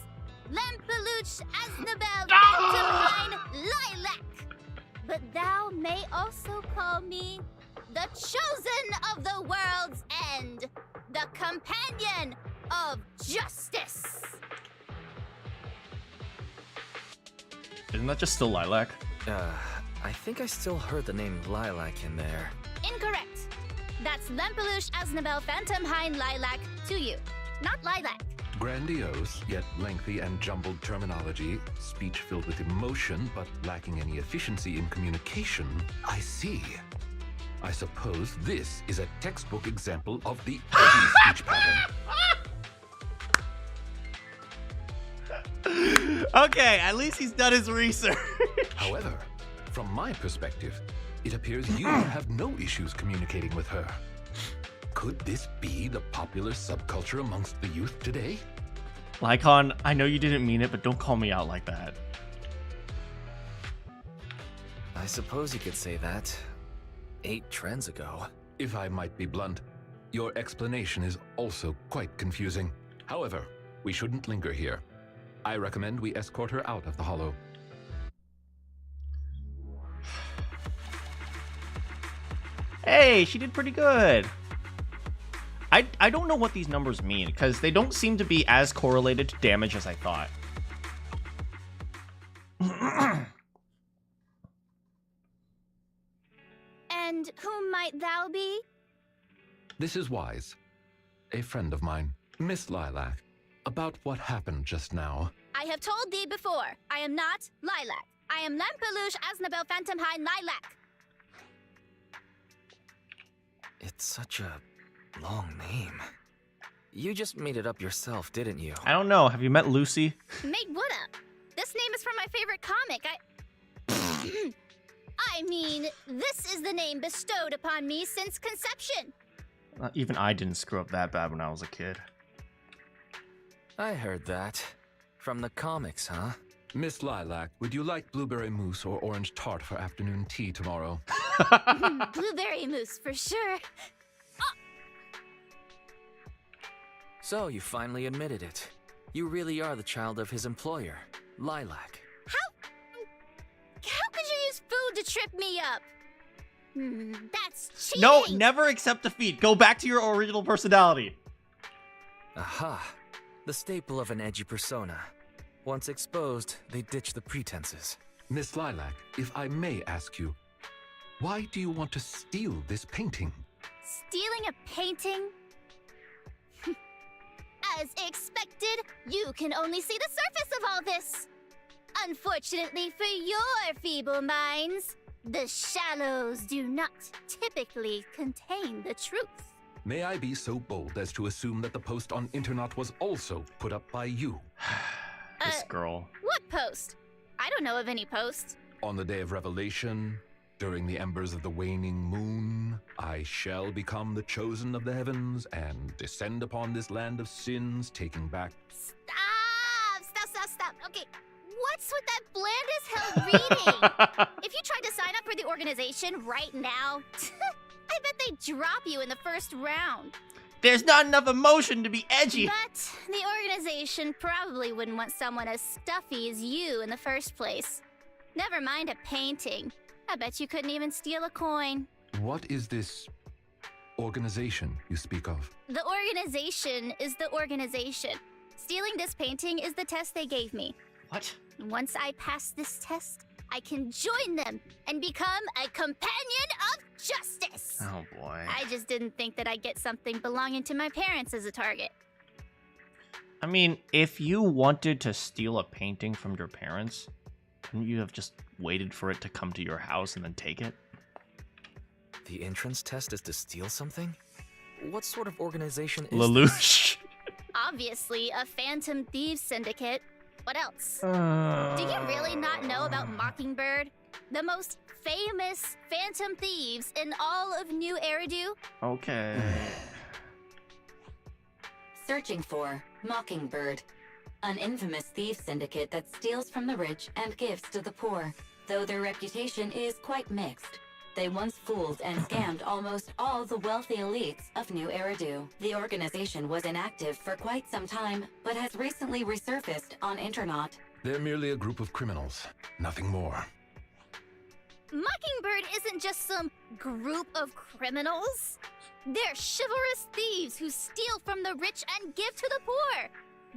Lempeluch Asnabel Phantomhine Lilac. But thou may also call me the Chosen of the World's End, the Companion of Justice. Isn't that just still Lilac? I think I still heard the name Lilac in there. Incorrect. That's Lempeluch Asnabel Phantomhine Lilac to you, not Lilac. Grandiose, yet lengthy and jumbled terminology, speech filled with emotion but lacking any efficiency in communication. I see. I suppose this is a textbook example of the edgy speech pattern. Okay, at least he's done his research. However, from my perspective, it appears you have no issues communicating with her. Could this be the popular subculture amongst the youth today? Lycon, I know you didn't mean it, but don't call me out like that. I suppose you could say that. 8 trends ago. If I might be blunt, your explanation is also quite confusing. However, we shouldn't linger here. I recommend we escort her out of the hollow. Hey, she did pretty good. I don't know what these numbers mean, because they don't seem to be as correlated to damage as I thought. And whom might thou be? This is Wise, a friend of mine. Miss Lilac, about what happened just now. I have told thee before, I am not Lilac. I am Lempeluch Asnabel Phantomhine Lilac. It's such a long name. You just made it up yourself, didn't you? I don't know. Have you met Lucy? Made what up? This name is from my favorite comic. I mean, this is the name bestowed upon me since conception. Even I didn't screw up that bad when I was a kid. I heard that. From the comics, huh? Miss Lilac, would you like blueberry mousse or orange tart for afternoon tea tomorrow? Blueberry mousse, for sure. So you finally admitted it. You really are the child of his employer, Lilac. How could you use food to trip me up? That's cheating. No, never accept defeat. Go back to your original personality. Aha. The staple of an edgy persona. Once exposed, they ditch the pretenses. Miss Lilac, if I may ask you, why do you want to steal this painting? Stealing a painting? As expected, you can only see the surface of all this. Unfortunately for your feeble minds, the shallows do not typically contain the truth. May I be so bold as to assume that the post on internet was also put up by you? This girl. What post? I don't know of any post. On the day of revelation, during the embers of the waning moon, I shall become the chosen of the heavens and descend upon this land of sins, taking back... Stop. Okay, what's with that bland as hell reading? If you tried to sign up for the organization right now, I bet they'd drop you in the first round. There's not enough emotion to be edgy. But the organization probably wouldn't want someone as stuffy as you in the first place. Never mind a painting. I bet you couldn't even steal a coin. What is this organization you speak of? The organization is the organization. Stealing this painting is the test they gave me. What? Once I pass this test, I can join them and become a companion of justice. Oh boy. I just didn't think that I'd get something belonging to my parents as a target. I mean, if you wanted to steal a painting from your parents, couldn't you have just waited for it to come to your house and then take it? The entrance test is to steal something? What sort of organization is Lelouch. Obviously, a Phantom Thieves Syndicate. What else? Do you really not know about Mockingbird? The most famous Phantom Thieves in all of New Eridu? Okay. Searching for Mockingbird, an infamous thief syndicate that steals from the rich and gives to the poor. Though their reputation is quite mixed, they once fooled and scammed almost all the wealthy elites of New Eridu. The organization was inactive for quite some time, but has recently resurfaced on Internet. They're merely a group of criminals, nothing more. Mockingbird isn't just some group of criminals. They're chivalrous thieves who steal from the rich and give to the poor.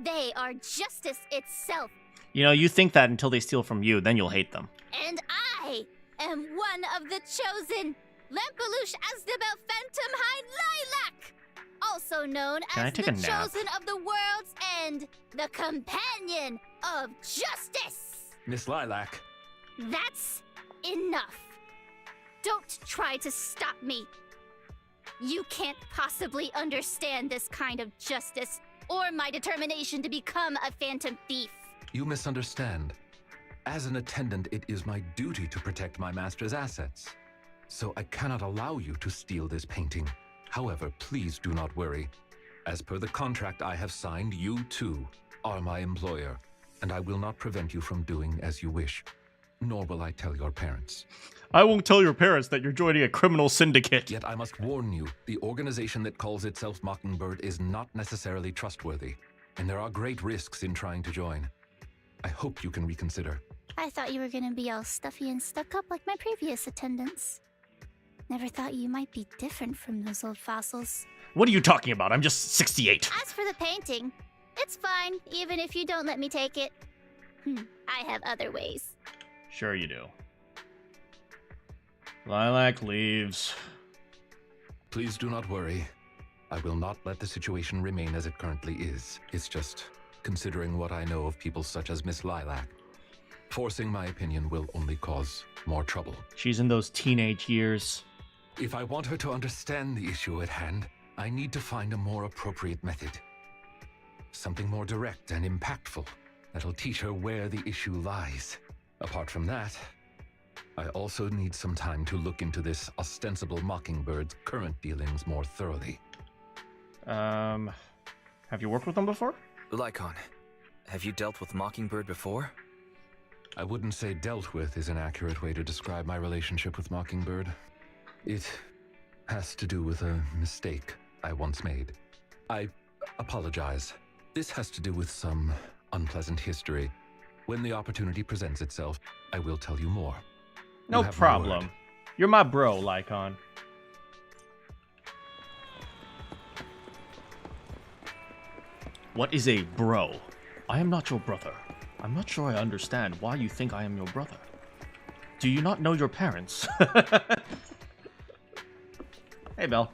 They are justice itself. You know, you think that until they steal from you, then you'll hate them. And I am one of the chosen, Lampeluche Asdabel Phantomhide Lilac, also known Can I as take the a nap? chosen of the world's end, the companion of justice. Miss Lilac. That's enough. Don't try to stop me. You can't possibly understand this kind of justice or my determination to become a phantom thief. You misunderstand. As an attendant, it is my duty to protect my master's assets. So I cannot allow you to steal this painting. However, please do not worry. As per the contract I have signed, you too are my employer, and I will not prevent you from doing as you wish. Nor will I tell your parents. I won't tell your parents that you're joining a criminal syndicate. Yet I must warn you, the organization that calls itself Mockingbird is not necessarily trustworthy, and there are great risks in trying to join. I hope you can reconsider. I thought you were gonna be all stuffy and stuck up like my previous attendants. Never thought you might be different from those old fossils. What are you talking about? I'm just 68. As for the painting, it's fine, even if you don't let me take it. I have other ways. Sure you do. Lilac leaves. Please do not worry. I will not let the situation remain as it currently is. It's just, considering what I know of people such as Miss Lilac, forcing my opinion will only cause more trouble. She's in those teenage years. If I want her to understand the issue at hand, I need to find a more appropriate method. Something more direct and impactful that'll teach her where the issue lies. Apart from that, I also need some time to look into this ostensible Mockingbird's current dealings more thoroughly. Have you worked with them before? Lycon, have you dealt with Mockingbird before? I wouldn't say dealt with is an accurate way to describe my relationship with Mockingbird. It has to do with a mistake I once made. I apologize. This has to do with some unpleasant history. When the opportunity presents itself, I will tell you more. No You have my problem. word. You're my bro, Lycon. What is a bro? I am not your brother. I'm not sure I understand why you think I am your brother. Do you not know your parents? Hey, Bill.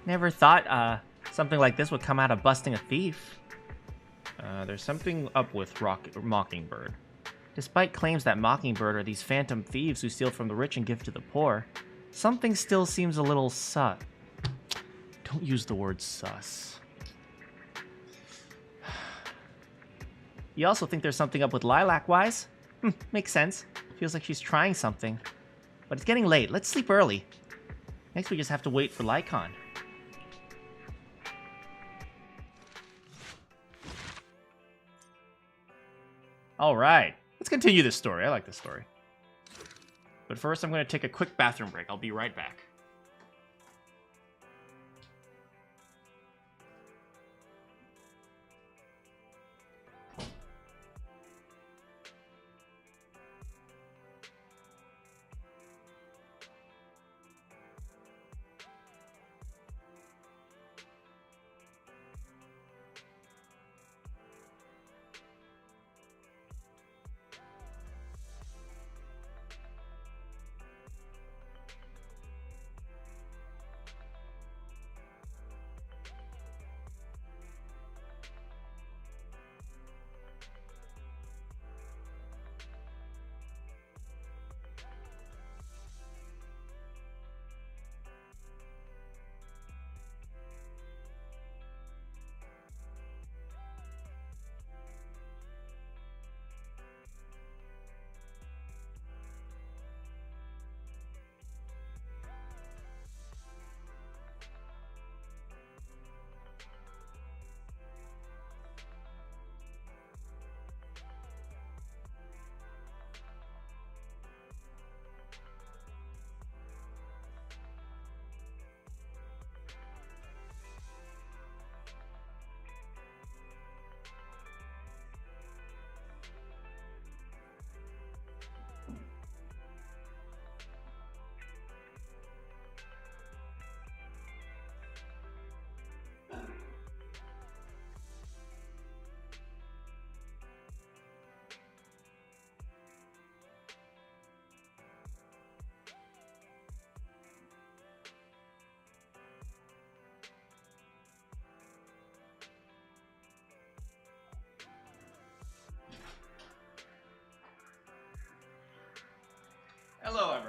Never thought something like this would come out of busting a thief. There's something up with Mockingbird. Despite claims that Mockingbird are these phantom thieves who steal from the rich and give to the poor, something still seems a little sus. Don't use the word sus. You also think there's something up with Lilac Wise? Makes sense. Feels like she's trying something. But it's getting late. Let's sleep early. Next we just have to wait for Lycon. Alright. Let's continue this story. I like this story. But first I'm going to take a quick bathroom break. I'll be right back.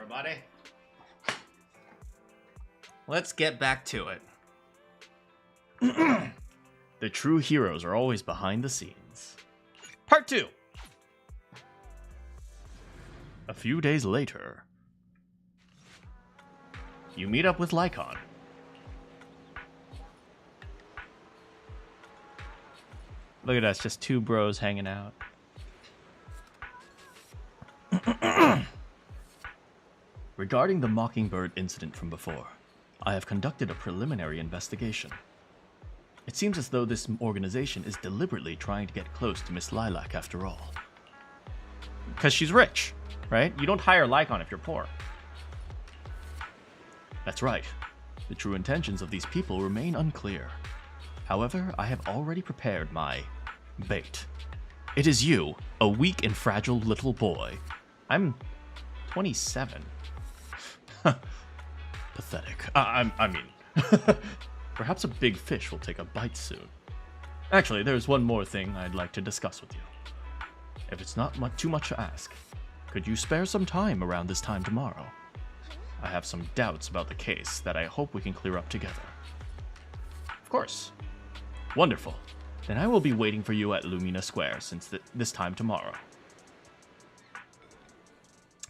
everybody. Let's get back to it. The true heroes are always behind the scenes. Part 2. A few days later, you meet up with Lycon. Look at us, just two bros hanging out. Regarding the Mockingbird incident from before, I have conducted a preliminary investigation. It seems as though this organization is deliberately trying to get close to Miss Lilac after all. Because she's rich, right? You don't hire Lycon if you're poor. That's right. The true intentions of these people remain unclear. However, I have already prepared my bait. It is you, a weak and fragile little boy. I'm 27. Pathetic. I mean, perhaps a big fish will take a bite soon. Actually, there's one more thing I'd like to discuss with you. If it's not too much to ask, could you spare some time around this time tomorrow? I have some doubts about the case that I hope we can clear up together. Of course. Wonderful. Then I will be waiting for you at Lumina Square since this time tomorrow.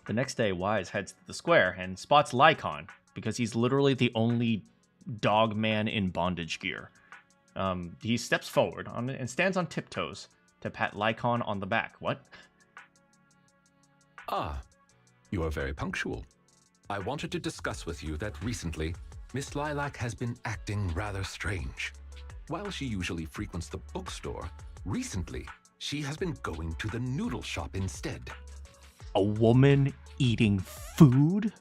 The next day, Wise heads to the square and spots Lycon because he's literally the only dog man in bondage gear. He steps forward and stands on tiptoes to pat Lycon on the back. What? Ah, you are very punctual. I wanted to discuss with you that recently, Miss Lilac has been acting rather strange. While she usually frequents the bookstore, recently, she has been going to the noodle shop instead. A woman eating food?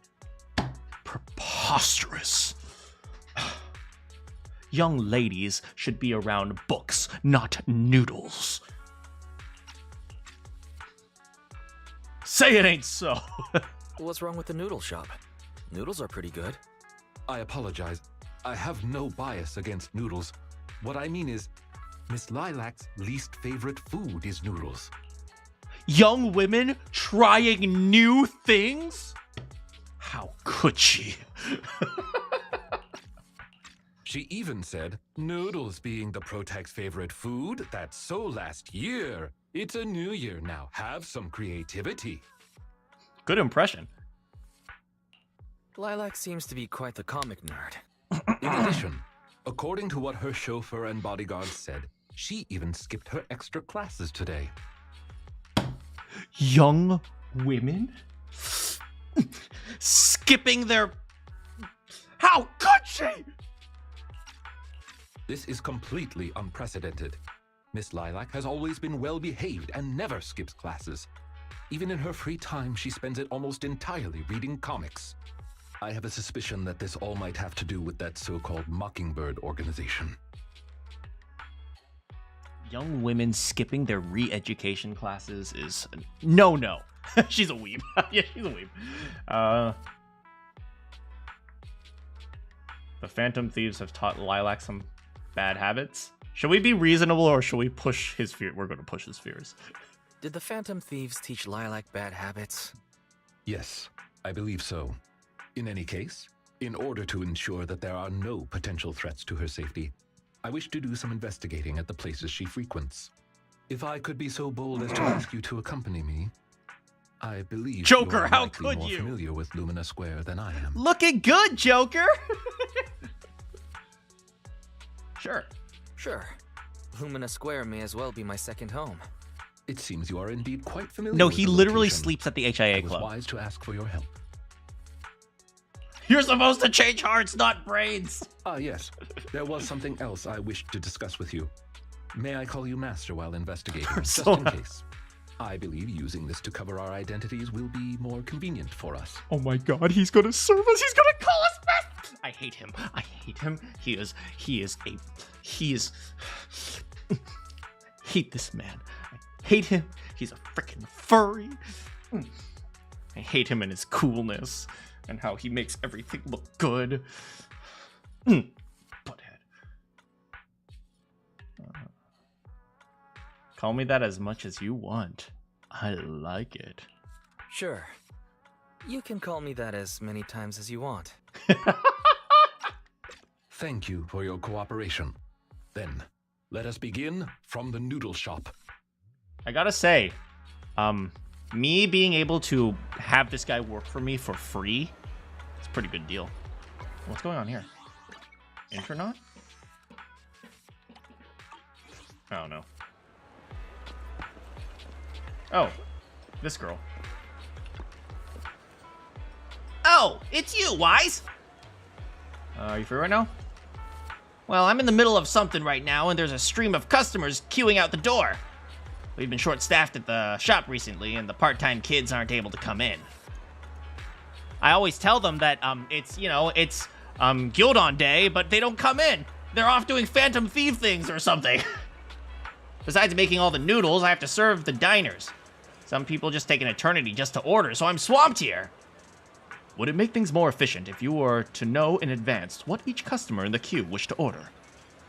Preposterous. Young ladies should be around books, not noodles. Say it ain't so. What's wrong with the noodle shop? Noodles are pretty good. I apologize. I have no bias against noodles. What I mean is, Miss Lilac's least favorite food is noodles. Young women trying new things? How could she? She even said, noodles being the Protec's favorite food, that's so last year. It's a new year now. Have some creativity. Good impression. Lilac seems to be quite the comic nerd. In addition, according to what her chauffeur and bodyguards said, she even skipped her extra classes today. Young women? Skipping their... How could she? This is completely unprecedented. Miss Lilac has always been well-behaved and never skips classes. Even in her free time, she spends it almost entirely reading comics. I have a suspicion that this all might have to do with that so-called Mockingbird organization. Young women skipping their re-education classes is... No. She's a weeb. Yeah, she's a weeb. The Phantom Thieves have taught Lilac some bad habits. Should we be reasonable or should we push his fear? We're going to push his fears. Did the Phantom Thieves teach Lilac bad habits? Yes, I believe so. In any case, in order to ensure that there are no potential threats to her safety, I wish to do some investigating at the places she frequents. If I could be so bold as to ask you to accompany me, I believe Joker, you are how likely could more you? familiar with Lumina Square than I am. Looking good, Joker! Sure. Lumina Square may as well be my second home. It seems you are indeed quite familiar No, with he the literally location. sleeps at the HIA I was club. wise to ask for your help. You're supposed to change hearts, not brains! Ah, yes. There was something else I wished to discuss with you. May I call you Master while investigating, just in case? I believe using this to cover our identities will be more convenient for us. Oh my god, he's gonna serve us! He's gonna call us Master! I hate him. He is... hate this man. I hate him. He's a freaking furry. I hate him and his coolness and how he makes everything look good. Butthead. Call me that as much as you want. I like it. Sure. You can call me that as many times as you want. Thank you for your cooperation. Then, let us begin from the noodle shop. I gotta say, me being able to have this guy work for me for free, it's a pretty good deal. What's going on here? Intronaut? Oh, no. Oh, this girl. Oh, it's you, Wise! Are you free right now? Well, I'm in the middle of something right now, and there's a stream of customers queuing out the door. We've been short-staffed at the shop recently, and the part-time kids aren't able to come in. I always tell them that, it's Guildon Day, but they don't come in. They're off doing Phantom Thief things or something. Besides making all the noodles, I have to serve the diners. Some people just take an eternity just to order, so I'm swamped here. Would it make things more efficient if you were to know in advance what each customer in the queue wished to order?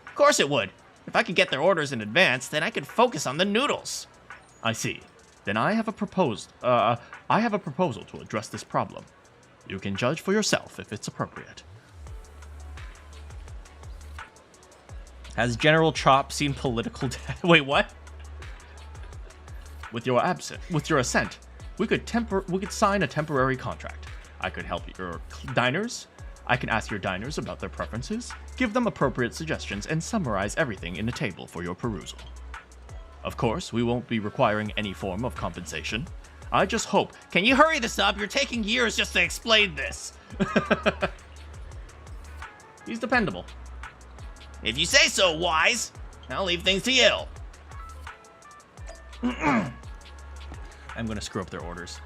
Of course it would. If I could get their orders in advance, then I could focus on the noodles. I see. Then I have a proposal to address this problem. You can judge for yourself if it's appropriate. Has General Chop seen political Wait, what? With your assent, we could sign a temporary contract. I could help your diners. I can ask your diners about their preferences, give them appropriate suggestions, and summarize everything in a table for your perusal. Of course, we won't be requiring any form of compensation. I just hope... Can you hurry this up? You're taking years just to explain this. He's dependable. If you say so, Wise. I'll leave things to you. I'm gonna screw up their orders.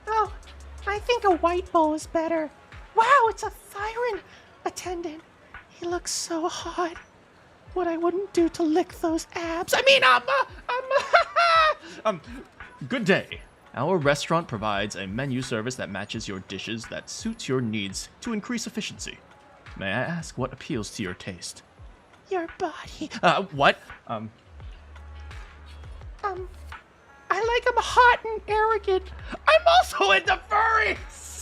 Oh, I think a white bowl is better. Wow, it's a Thyron attendant. He looks so hot. What I wouldn't do to lick those abs. I mean, Good day. Our restaurant provides a menu service that matches your dishes that suits your needs to increase efficiency. May I ask what appeals to your taste? Your body. What? I like him hot and arrogant. I'm also into furries!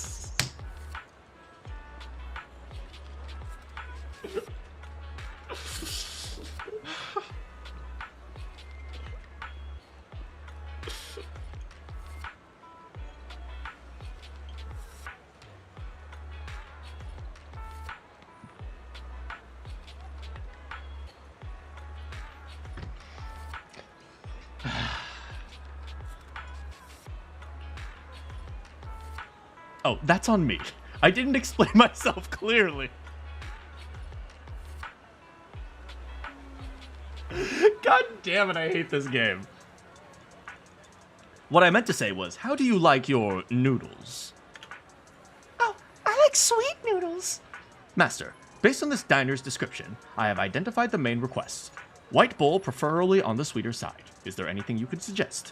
Oh, that's on me. I didn't explain myself clearly. God damn it, I hate this game. What I meant to say was, how do you like your noodles? Oh, I like sweet noodles. Master, based on this diner's description, I have identified the main requests. White bowl, preferably on the sweeter side. Is there anything you could suggest?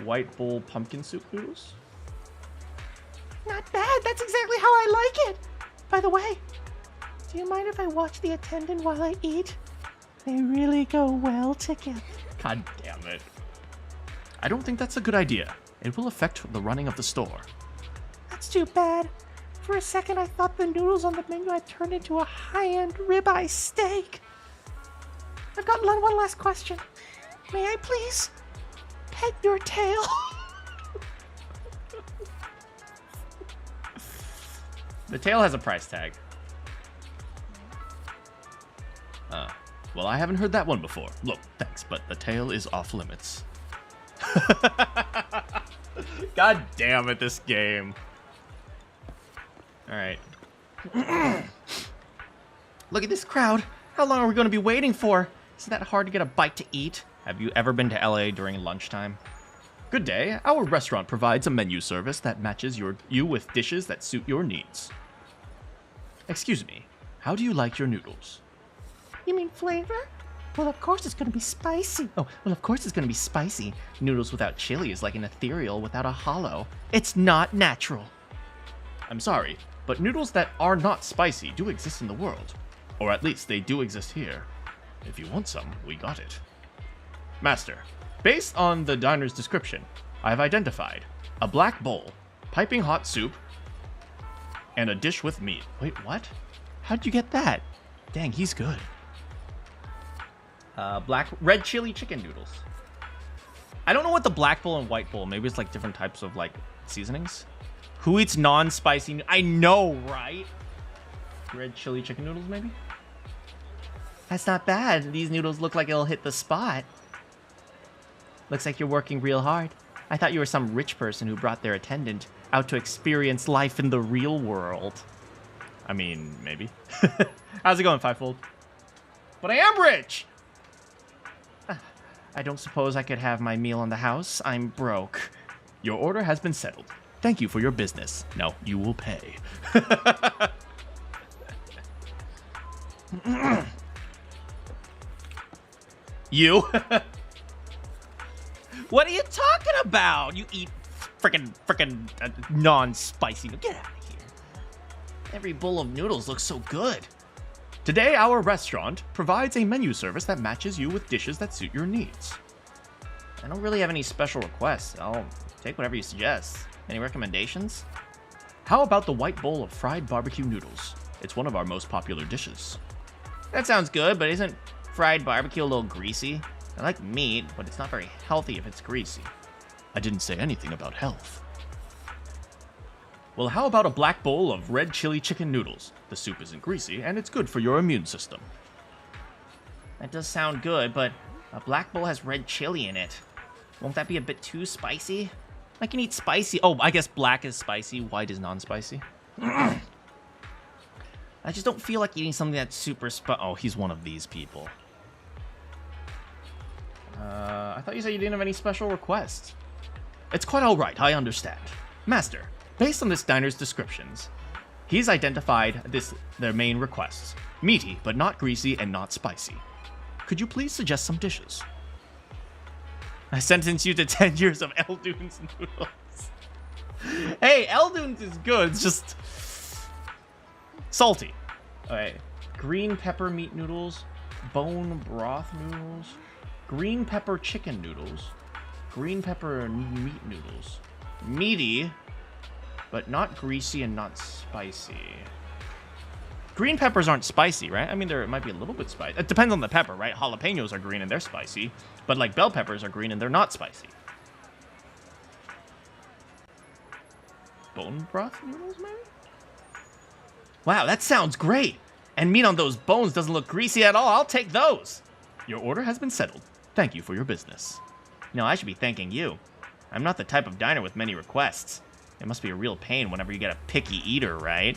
White bowl pumpkin soup noodles? Not bad. That's exactly how I like it. By the way, do you mind if I watch the attendant while I eat? They really go well together. God damn it. I don't think that's a good idea. It will affect the running of the store. That's too bad. For a second, I thought the noodles on the menu had turned into a high-end ribeye steak. I've got one last question. May I please pet your tail? The tail has a price tag. Well, I haven't heard that one before. Look, thanks, but the tail is off limits. God damn it, this game. Alright. Look at this crowd. How long are we going to be waiting for? Isn't that hard to get a bite to eat? Have you ever been to LA during lunchtime? Good day. Our restaurant provides a menu service that matches you with dishes that suit your needs. Excuse me, how do you like your noodles? You mean flavor? Well, of course it's going to be spicy. Oh, well, of course it's going to be spicy. Noodles without chili is like an ethereal without a hollow. It's not natural. I'm sorry, but noodles that are not spicy do exist in the world. Or at least they do exist here. If you want some, we got it. Master, Based on the diner's description, I have identified a black bowl, piping hot soup, and a dish with meat. Wait, what? How'd you get that? Dang, he's good. Red chili chicken noodles. I don't know what the black bowl and white bowl, maybe it's like different types of like seasonings. Who eats non-spicy? I know, right? Red chili chicken noodles, maybe? That's not bad. These noodles look like it'll hit the spot. Looks like you're working real hard. I thought you were some rich person who brought their attendant out to experience life in the real world. I mean, maybe. How's it going, Fivefold? But I am rich! I don't suppose I could have my meal in the house. I'm broke. Your order has been settled. Thank you for your business. Now, you will pay. You? What are you talking about? You eat frickin' non-spicy. Get out of here. Every bowl of noodles looks so good. Today, our restaurant provides a menu service that matches you with dishes that suit your needs. I don't really have any special requests. I'll take whatever you suggest. Any recommendations? How about the white bowl of fried barbecue noodles? It's one of our most popular dishes. That sounds good, but isn't fried barbecue a little greasy? I like meat, but it's not very healthy if it's greasy. I didn't say anything about health. Well, how about a black bowl of red chili chicken noodles? The soup isn't greasy, and it's good for your immune system. That does sound good, but a black bowl has red chili in it. Won't that be a bit too spicy? I can eat spicy. Oh, I guess black is spicy, white is non-spicy. I just don't feel like eating something that's super Oh, he's one of these people. I thought you said you didn't have any special requests. It's quite alright, I understand. Master, based on this diner's descriptions, he's identified their main requests. Meaty, but not greasy and not spicy. Could you please suggest some dishes? I sentence you to 10 years of Eldune's noodles. Hey, Eldune's is good, it's just salty. Alright, green pepper meat noodles, bone broth noodles, green pepper chicken noodles, green pepper meat noodles. Meaty, but not greasy and not spicy. Green peppers aren't spicy, right? I mean, it might be a little bit spicy. It depends on the pepper, right? Jalapenos are green and they're spicy, but like bell peppers are green and they're not spicy. Bone broth noodles, maybe? Wow, that sounds great. And meat on those bones doesn't look greasy at all. I'll take those. Your order has been settled. Thank you for your business. No, I should be thanking you. I'm not the type of diner with many requests. It must be a real pain whenever you get a picky eater, right?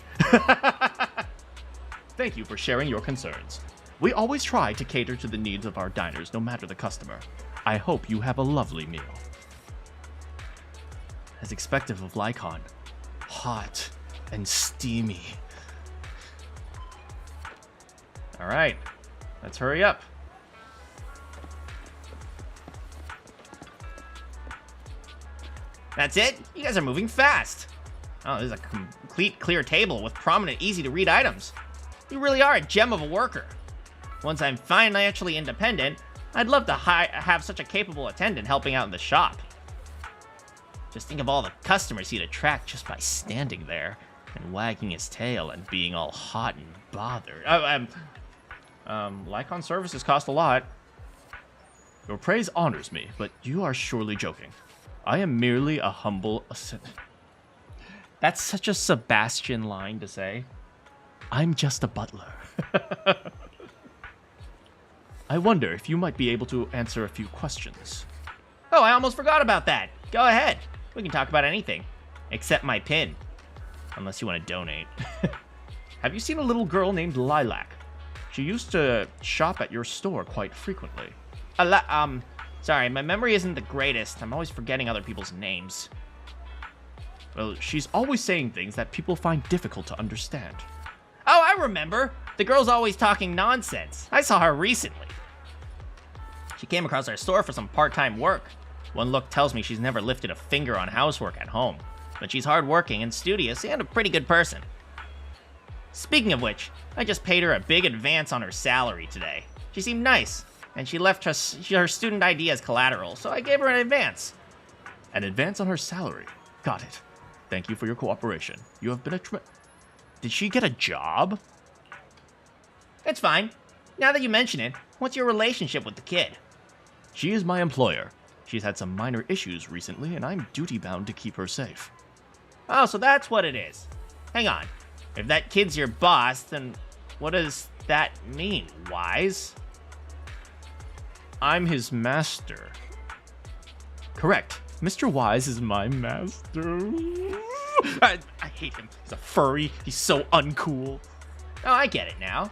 Thank you for sharing your concerns. We always try to cater to the needs of our diners, no matter the customer. I hope you have a lovely meal. As expected of Lycon, hot and steamy. All right, let's hurry up. That's it? You guys are moving fast. Oh, this is a complete clear table with prominent, easy-to-read items. You really are a gem of a worker. Once I'm financially independent, I'd love to have such a capable attendant helping out in the shop. Just think of all the customers he'd attract just by standing there and wagging his tail and being all hot and bothered. Lycon services cost a lot. Your praise honors me, but you are surely joking. I am merely a humble assistant. That's such a Sebastian line to say. I'm just a butler. I wonder if you might be able to answer a few questions. Oh, I almost forgot about that. Go ahead. We can talk about anything. Except my pin. Unless you want to donate. Have you seen a little girl named Lilac? She used to shop at your store quite frequently. Sorry, my memory isn't the greatest. I'm always forgetting other people's names. Well, she's always saying things that people find difficult to understand. Oh, I remember. The girl's always talking nonsense. I saw her recently. She came across our store for some part-time work. One look tells me she's never lifted a finger on housework at home. But she's hardworking and studious and a pretty good person. Speaking of which, I just paid her a big advance on her salary today. She seemed nice. and she left her student ID as collateral, so I gave her an advance. An advance on her salary. Got it. Thank you for your cooperation. You have been a Did she get a job? It's fine. Now that you mention it, what's your relationship with the kid? She is my employer. She's had some minor issues recently, and I'm duty-bound to keep her safe. Oh, so that's what it is. Hang on. If that kid's your boss, then what does that mean, Wise? I'm his master. Correct. Mr. Wise is my master. I hate him. He's a furry. He's so uncool. Oh, I get it now.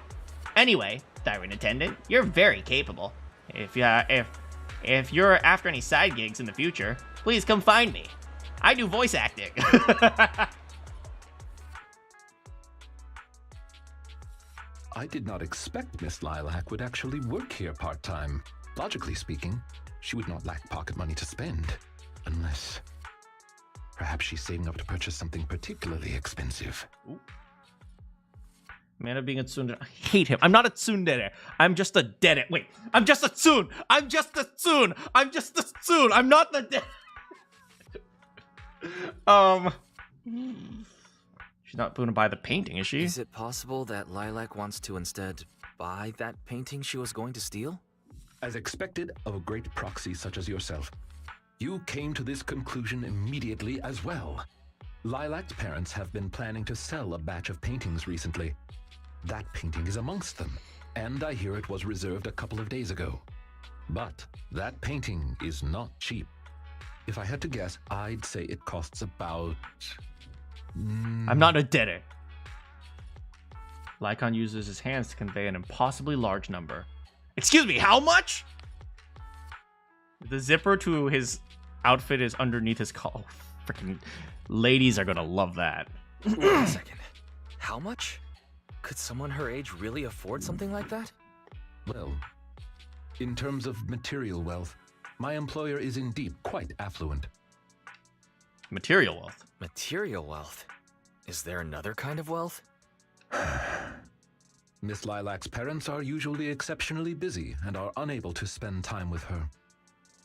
Anyway, Thyron attendant, you're very capable. If you're after any side gigs in the future, please come find me. I do voice acting. I did not expect Miss Lilac would actually work here part-time. Logically speaking, she would not lack pocket money to spend. Unless... perhaps she's saving up to purchase something particularly expensive. Ooh. Man of being a tsundere. I hate him. I'm not a tsundere. I'm just a dere. Wait, I'm just a tsun. I'm just a tsun. I'm just a tsun. I'm not the dere. She's not going to buy the painting, is she? Is it possible that Lilac wants to instead buy that painting she was going to steal? As expected of a great proxy such as yourself, you came to this conclusion immediately as well. Lilac's parents have been planning to sell a batch of paintings recently. That painting is amongst them, and I hear it was reserved a couple of days ago. But that painting is not cheap. If I had to guess, I'd say it costs about... I'm not a debtor. Lycon uses his hands to convey an impossibly large number. Excuse me, how much? The zipper to his outfit is underneath his collar. Oh, freaking ladies are gonna love that. Wait a second. How much? Could someone her age really afford something like that? Well, in terms of material wealth, my employer is indeed quite affluent. Material wealth? Material wealth? Is there another kind of wealth? Miss Lilac's parents are usually exceptionally busy and are unable to spend time with her.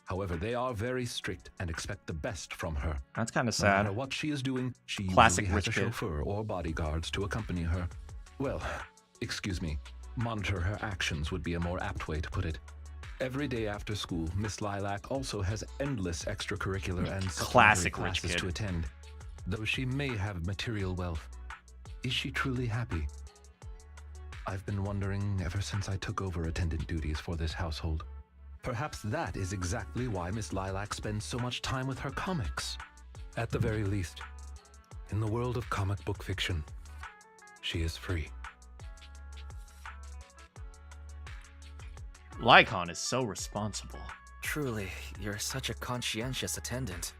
However, they are very strict and expect the best from her. That's kind of sad. No matter what she is doing, she Classic usually has a rich kid. chauffeur or bodyguards to accompany her. Well, excuse me, monitor her actions would be a more apt way to put it. Every day after school, Miss Lilac also has endless extracurricular and Classic supplementary rich classes kid. to attend. Though she may have material wealth, is she truly happy? I've been wondering ever since I took over attendant duties for this household. Perhaps that is exactly why Miss Lilac spends so much time with her comics. At the very least, in the world of comic book fiction, she is free. Lycon is so responsible. Truly, you're such a conscientious attendant.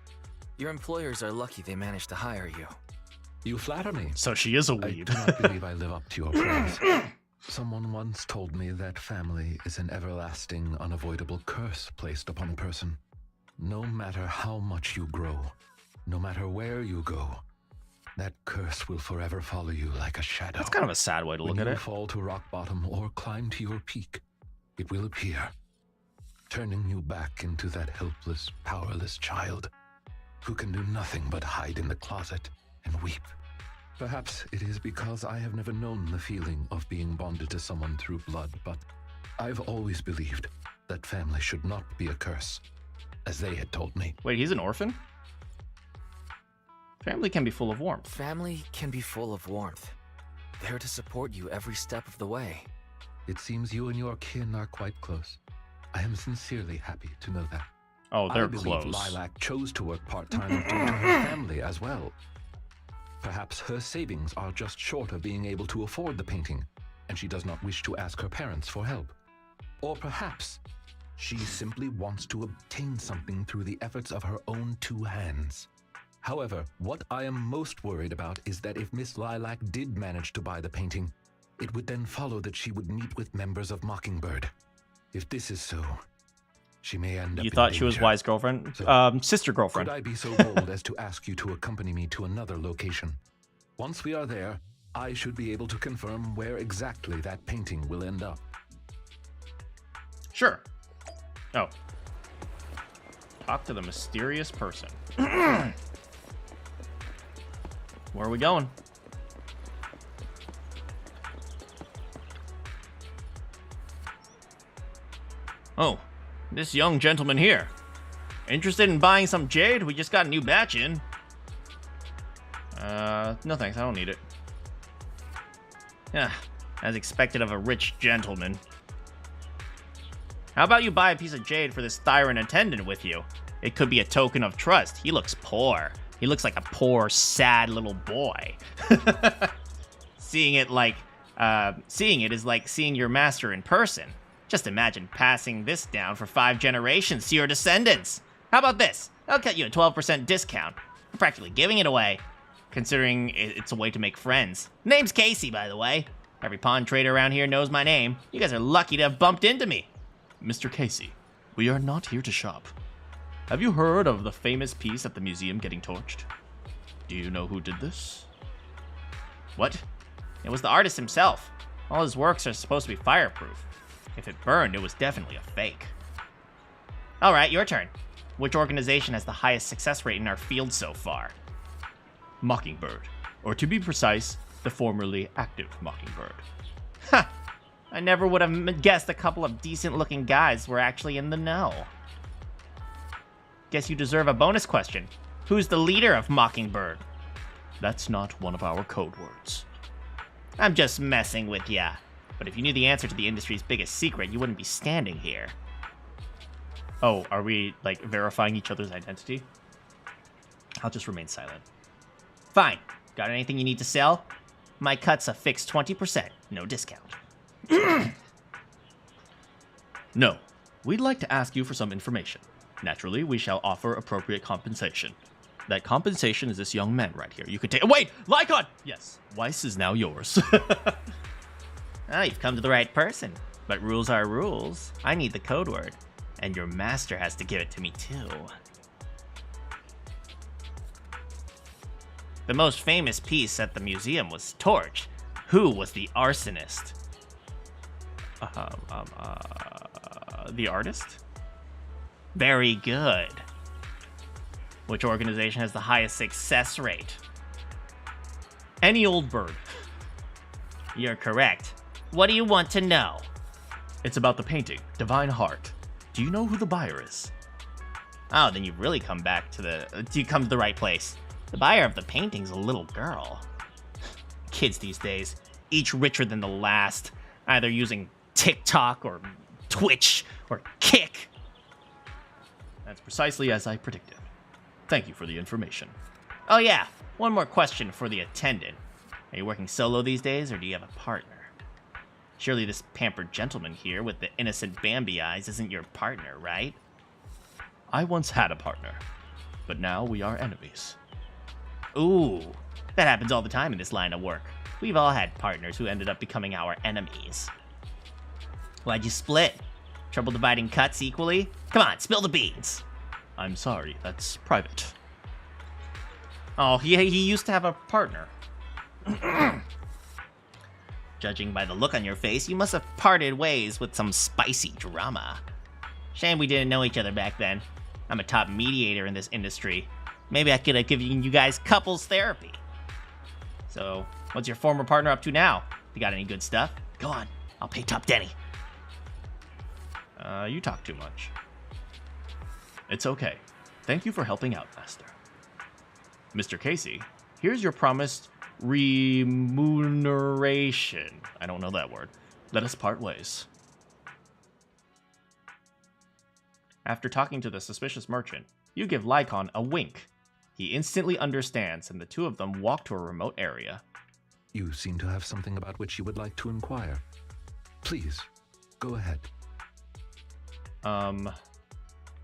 Your employers are lucky they managed to hire you. You flatter me. So she is a I weed. do not believe I live up to your praise. Someone once told me that family is an everlasting, unavoidable curse placed upon a person. No matter how much you grow, no matter where you go, that curse will forever follow you like a shadow. That's kind of a sad way to look at When you it. fall to rock bottom or climb to your peak, it will appear, turning you back into that helpless, powerless child who can do nothing but hide in the closet and weep. Perhaps it is because I have never known the feeling of being bonded to someone through blood, but I've always believed that family should not be a curse, as they had told me. Wait, he's an orphan? Family can be full of warmth. Family can be full of warmth. There to support you every step of the way. It seems you and your kin are quite close. I am sincerely happy to know that. Oh, they're I believe close. Lilac chose to work part-time due to her family as well. Perhaps her savings are just short of being able to afford the painting, and she does not wish to ask her parents for help. Or perhaps she simply wants to obtain something through the efforts of her own two hands. However, what I am most worried about is that if Miss Lilac did manage to buy the painting, it would then follow that she would meet with members of Mockingbird. If this is so, she may end up You in thought she was danger. Wise girlfriend? So, Sister girlfriend. Could I be so bold as to ask you to accompany me to another location? Once we are there, I should be able to confirm where exactly that painting will end up. Sure. Oh. Talk to the mysterious person. Where are we going? Oh, this young gentleman here. Interested in buying some jade? We just got a new batch in. No thanks, I don't need it. Yeah, as expected of a rich gentleman. How about you buy a piece of jade for this Thyran attendant with you? It could be a token of trust. He looks poor. He looks like a poor, sad little boy. Seeing it is like seeing your master in person. Just imagine passing this down for 5 generations to your descendants. How about this? I'll cut you a 12% discount. I'm practically giving it away, considering it's a way to make friends. Name's Casey, by the way. Every pawn trader around here knows my name. You guys are lucky to have bumped into me. Mr. Casey, we are not here to shop. Have you heard of the famous piece at the museum getting torched? Do you know who did this? What? It was the artist himself. All his works are supposed to be fireproof. If it burned, it was definitely a fake. Alright, your turn. Which organization has the highest success rate in our field so far? Mockingbird. Or to be precise, the formerly active Mockingbird. Ha! I never would have guessed a couple of decent-looking guys were actually in the know. Guess you deserve a bonus question. Who's the leader of Mockingbird? That's not one of our code words. I'm just messing with ya. But if you knew the answer to the industry's biggest secret, you wouldn't be standing here. Oh, are we, like, verifying each other's identity? I'll just remain silent. Fine. Got anything you need to sell? My cut's a fixed 20%, no discount. No. We'd like to ask you for some information. Naturally, we shall offer appropriate compensation. That compensation is this young man right here. You could take— Wait! Lycon! Yes, Weiss is now yours. Ah, you've come to the right person. But rules are rules. I need the code word. And your master has to give it to me, too. The most famous piece at the museum was torched. Who was the arsonist? The artist? Very good. Which organization has the highest success rate? Any old bird. You're correct. What do you want to know? It's about the painting, Divine Heart. Do you know who the buyer is? Oh, then you've really come to the right place. The buyer of the painting's a little girl. Kids these days, each richer than the last, either using TikTok or Twitch or Kick. That's precisely as I predicted. Thank you for the information. Oh yeah, one more question for the attendant. Are you working solo these days, or do you have a partner? Surely this pampered gentleman here with the innocent Bambi eyes isn't your partner, right? I once had a partner, but now we are enemies. Ooh, that happens all the time in this line of work. We've all had partners who ended up becoming our enemies. Why'd you split? Trouble dividing cuts equally? Come on, spill the beans. I'm sorry, that's private. Oh, he used to have a partner. Judging by the look on your face, you must have parted ways with some spicy drama. Shame we didn't know each other back then. I'm a top mediator in this industry. Maybe I could have given you guys couples therapy. So, what's your former partner up to now? You got any good stuff? Go on, I'll pay top Denny. You talk too much. It's okay. Thank you for helping out, Master. Mr. Casey, here's your promised remuneration. I don't know that word. Let us part ways. After talking to the suspicious merchant, you give Lycon a wink. He instantly understands, and the two of them walk to a remote area. You seem to have something about which you would like to inquire. Please, go ahead.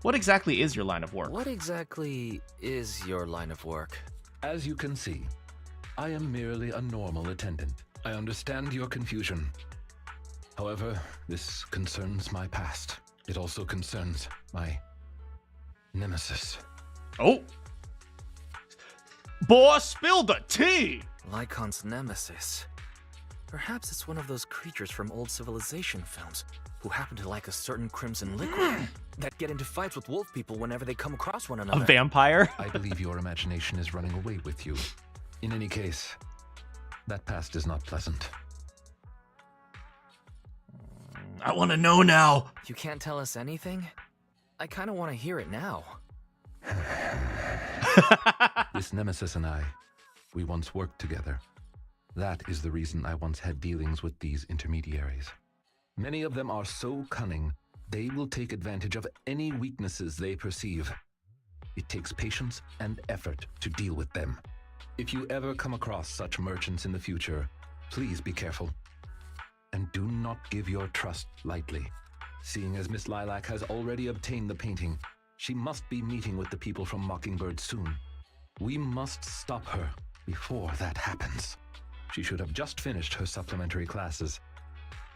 What exactly is your line of work? What exactly is your line of work? As you can see, I am merely a normal attendant. I understand your confusion. However, this concerns my past. It also concerns my nemesis. Oh! Boss, spill the tea! Lycon's nemesis. Perhaps it's one of those creatures from old civilization films. who happen to like a certain crimson liquid that get into fights with wolf people whenever they come across one another. A vampire? I believe your imagination is running away with you. In any case, that past is not pleasant. I want to know now. You can't tell us anything? I kind of want to hear it now. This nemesis and I, we once worked together. That is the reason I once had dealings with these intermediaries. Many of them are so cunning, they will take advantage of any weaknesses they perceive. It takes patience and effort to deal with them. If you ever come across such merchants in the future, please be careful. And do not give your trust lightly. Seeing as Miss Lilac has already obtained the painting, she must be meeting with the people from Mockingbird soon. We must stop her before that happens. She should have just finished her supplementary classes.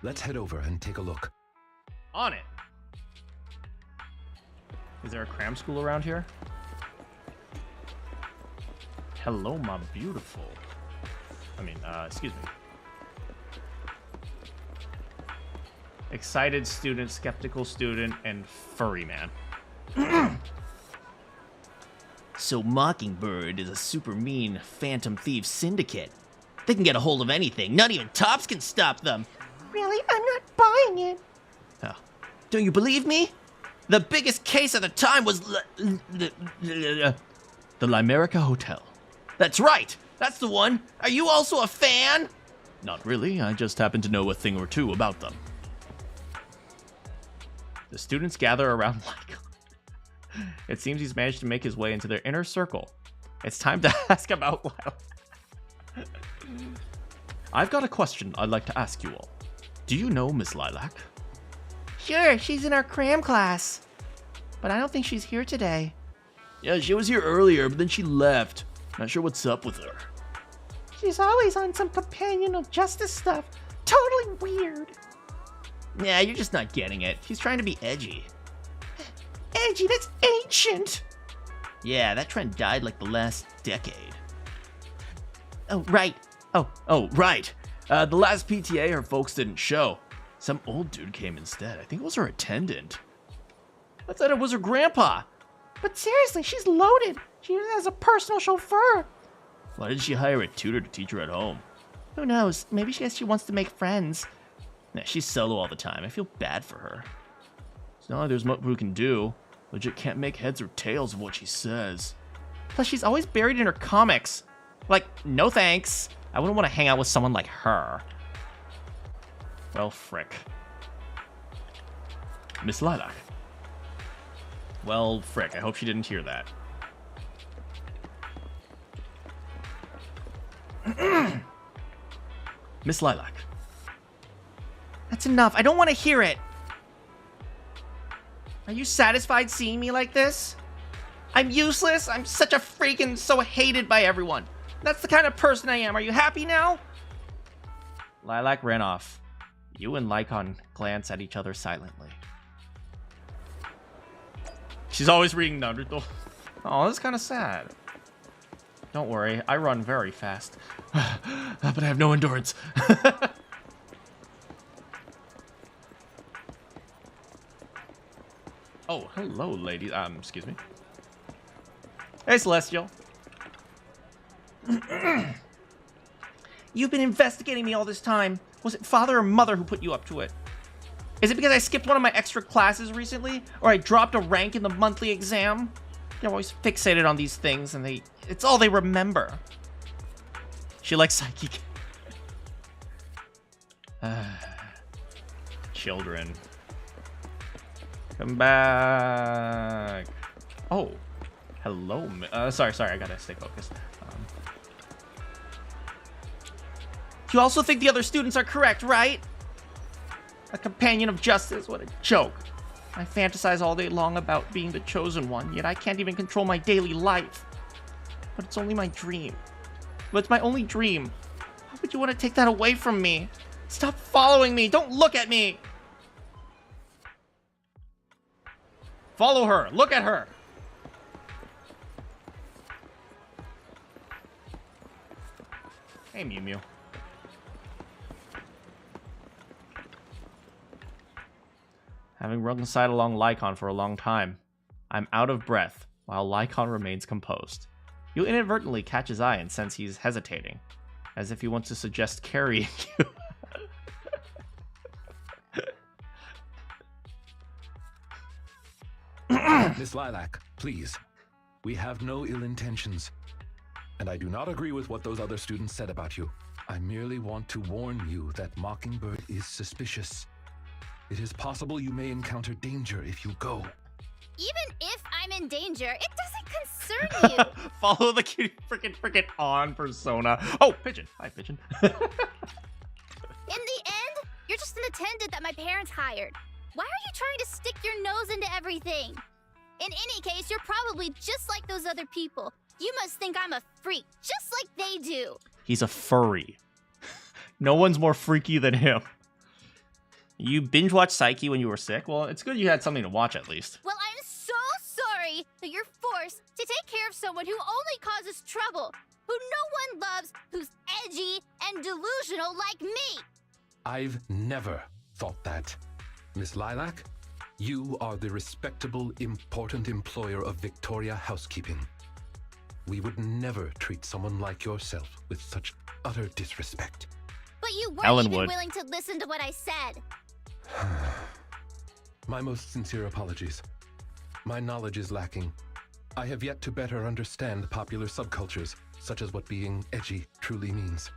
Let's head over and take a look. On it. Is there a cram school around here? Hello, my beautiful. Excuse me. Excited student, skeptical student, and furry man. So Mockingbird is a super mean phantom thief syndicate. They can get a hold of anything. Not even tops can stop them. Really? I'm not buying it. Oh. Don't you believe me? The biggest case at the time was the Limerica Hotel. That's right. That's the one. Are you also a fan? Not really. I just happen to know a thing or two about them. The students gather around Lycon. It seems he's managed to make his way into their inner circle. It's time to ask about Lilac. I've got a question I'd like to ask you all. Do you know Miss Lilac? Sure, she's in our cram class. But I don't think she's here today. Yeah, she was here earlier, but then she left. Not sure what's up with her. She's always on some companion of justice stuff. Totally weird. Yeah, you're just not getting it. She's trying to be edgy. Edgy? That's ancient. Yeah, that trend died like the last decade. Oh, right. Oh, right. The last PTA, her folks didn't show. Some old dude came instead. I think it was her attendant. I thought it was her grandpa. But seriously, she's loaded. She even has a personal chauffeur. Why did she hire a tutor to teach her at home? Who knows? Maybe she wants to make friends. Nah, she's solo all the time. I feel bad for her. It's not like there's much we can do. Legit can't make heads or tails of what she says. Plus, she's always buried in her comics. Like, no thanks. I wouldn't want to hang out with someone like her. Well, frick. Miss Lilac. Well, frick. I hope she didn't hear that. Miss Lilac. That's enough. I don't want to hear it. Are you satisfied seeing me like this? I'm useless. I'm such a freak and so hated by everyone. That's the kind of person I am. Are you happy now? Lilac ran off. You and Lycon glance at each other silently. She's always reading Naruto. Oh, that's kind of sad. Don't worry, I run very fast. But I have no endurance. Oh, hello, ladies. Excuse me. Hey, Celestial. You've been investigating me all this time. Was it father or mother who put you up to it? Is it because I skipped one of my extra classes recently? Or I dropped a rank in the monthly exam? They're always fixated on these things and it's all they remember. She likes psychic. Children. Come back. Oh. Hello. Sorry, I gotta stay focused. You also think the other students are correct, right? A companion of justice, what a joke. I fantasize all day long about being the chosen one, yet I can't even control my daily life. But it's only my dream. But it's my only dream. How would you want to take that away from me? Stop following me! Don't look at me! Follow her! Look at her! Hey, Mew Mew. Having run sidelong Lycon for a long time, I'm out of breath while Lycon remains composed. You inadvertently catch his eye and sense he's hesitating, as if he wants to suggest carrying you. Miss Lilac, please. We have no ill intentions. And I do not agree with what those other students said about you. I merely want to warn you that Mockingbird is suspicious. It is possible you may encounter danger if you go. Even if I'm in danger, it doesn't concern you. Follow the cutie freaking on persona. Oh, Pigeon. Hi, Pigeon. In the end, you're just an attendant that my parents hired. Why are you trying to stick your nose into everything? In any case, you're probably just like those other people. You must think I'm a freak, just like they do. He's a furry. No one's more freaky than him. You binge-watched Psyche when you were sick? Well, it's good you had something to watch at least. Well, I'm so sorry that you're forced to take care of someone who only causes trouble, who no one loves, who's edgy and delusional like me. I've never thought that. Miss Lilac, you are the respectable, important employer of Victoria Housekeeping. We would never treat someone like yourself with such utter disrespect. But you weren't Ellen even would. willing to listen to what I said. My most sincere apologies. My knowledge is lacking. I have yet to better understand popular subcultures, such as what being edgy truly means.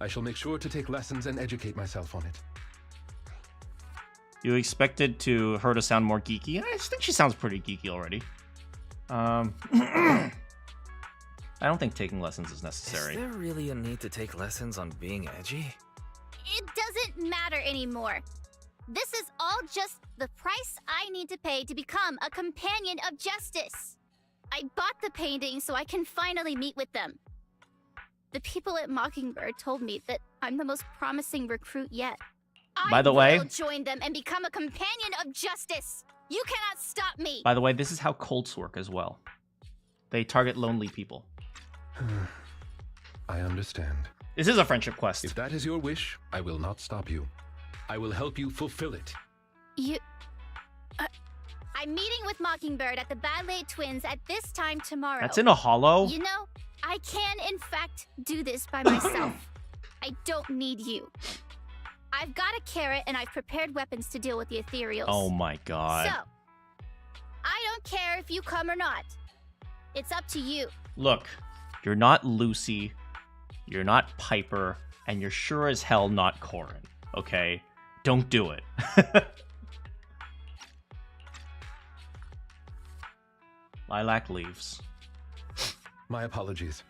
I shall make sure to take lessons and educate myself on it. You expected her to sound more geeky? I think she sounds pretty geeky already. I don't think taking lessons is necessary. Is there really a need to take lessons on being edgy? It doesn't matter anymore. This is all just the price I need to pay to become a companion of justice. I bought the painting so I can finally meet with them. The people at Mockingbird told me that I'm the most promising recruit yet. By the way, I will join them and become a companion of justice. You cannot stop me. By the way, this is how cults work as well. They target lonely people. I understand. This is a friendship quest. If that is your wish, I will not stop you. I will help you fulfill it. I'm meeting with Mockingbird at the Ballet Twins at this time tomorrow. That's in a hollow? You know, I can, in fact, do this by myself. I don't need you. I've got a carrot and I've prepared weapons to deal with the ethereals. Oh my god. So, I don't care if you come or not. It's up to you. Look, you're not Lucy, you're not Piper, and you're sure as hell not Corin, okay? Don't do it. Lilac leaves. My apologies.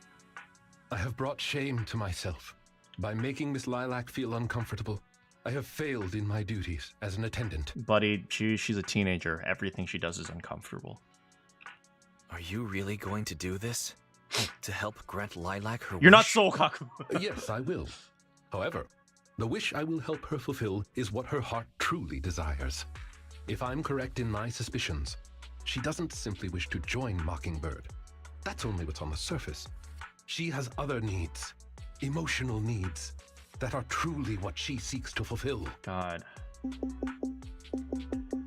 I have brought shame to myself. By making Miss Lilac feel uncomfortable, I have failed in my duties as an attendant. Buddy, she's a teenager. Everything she does is uncomfortable. Are you really going to do this? To help grant Lilac her You're not wish? Soulkaku. Yes, I will. However, the wish I will help her fulfill is what her heart truly desires. If I'm correct in my suspicions, she doesn't simply wish to join Mockingbird. That's only what's on the surface. She has other needs, emotional needs, that are truly what she seeks to fulfill. God.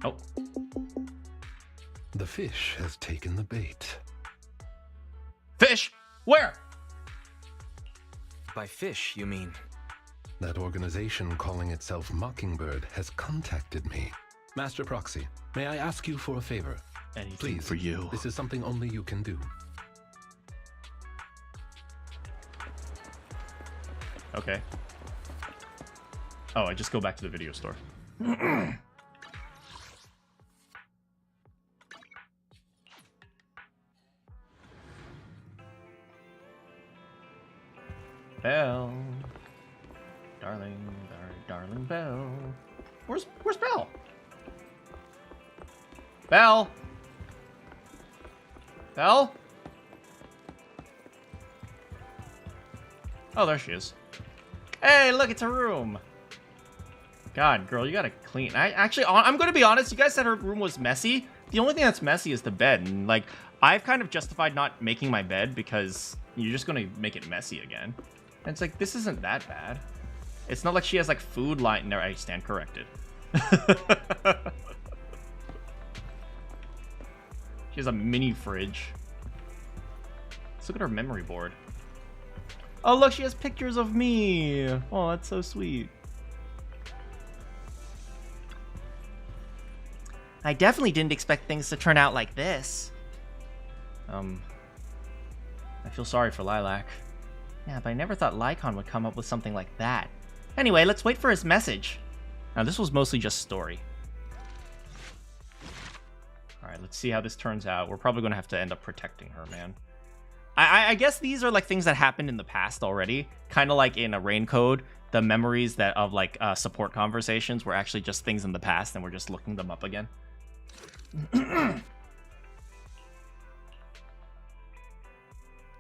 Oh. The fish has taken the bait. Fish? Where? By fish, you mean? That organization calling itself Mockingbird has contacted me. Master Proxy, may I ask you for a favor? Anything Please, for you. This is something only you can do. Okay. Oh, I just go back to the video store. Belle. Darling, darling Belle. Where's Belle? Belle? Belle? Oh, there she is. Hey, look, it's a room. God, girl, you gotta clean. I'm gonna be honest. You guys said her room was messy. The only thing that's messy is the bed. And, like, I've kind of justified not making my bed because you're just gonna make it messy again. And it's like, this isn't that bad. It's not like she has, like, food lying there. I stand corrected. She has a mini fridge. Let's look at her memory board. Oh, look, she has pictures of me. Oh, that's so sweet. I definitely didn't expect things to turn out like this. I feel sorry for Lilac. Yeah, but I never thought Lycon would come up with something like that. Anyway, let's wait for his message. Now, this was mostly just story. Alright, let's see how this turns out. We're probably going to have to end up protecting her, man. I guess these are like things that happened in the past already. Kind of like in a Rain Code, the memories that of like support conversations were actually just things in the past and we're just looking them up again.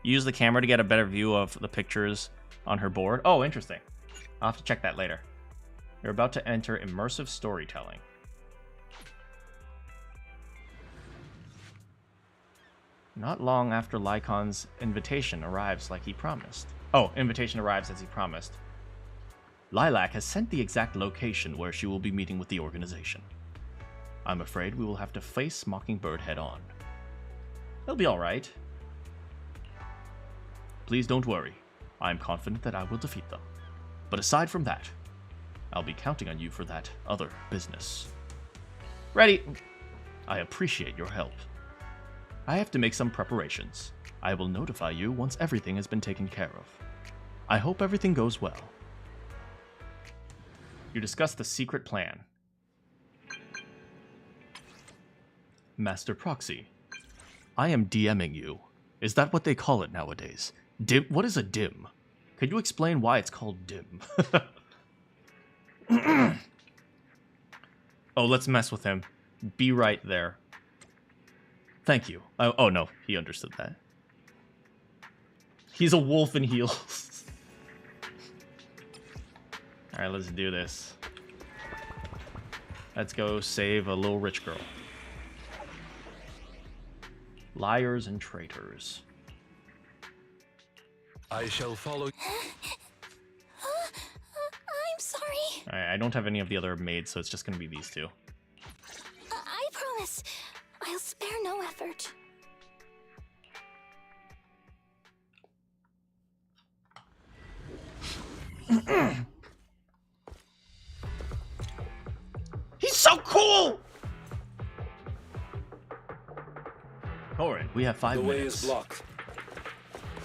Use the camera to get a better view of the pictures on her board. Oh, interesting. I'll have to check that later. You're about to enter immersive storytelling. Not long after Lycon's invitation arrives like he promised. Oh, invitation arrives as he promised. Lilac has sent the exact location where she will be meeting with the organization. I'm afraid we will have to face Mockingbird head-on. He'll be alright. Please don't worry. I am confident that I will defeat them. But aside from that, I'll be counting on you for that other business. Ready. I appreciate your help. I have to make some preparations. I will notify you once everything has been taken care of. I hope everything goes well. You discuss the secret plan. Master Proxy, I am DMing you. Is that what they call it nowadays? Dim? What is a dim? Could you explain why it's called dim? Oh, let's mess with him. Be right there. Thank you. Oh no, he understood that. He's a wolf in heels. Alright, let's do this. Let's go save a little rich girl. Liars and traitors. I shall follow. I'm sorry. Alright, I don't have any of the other maids, so it's just gonna be these two. I promise. I'll spare no effort. He's so cool! Alright, we have 5 minutes. The way is blocked.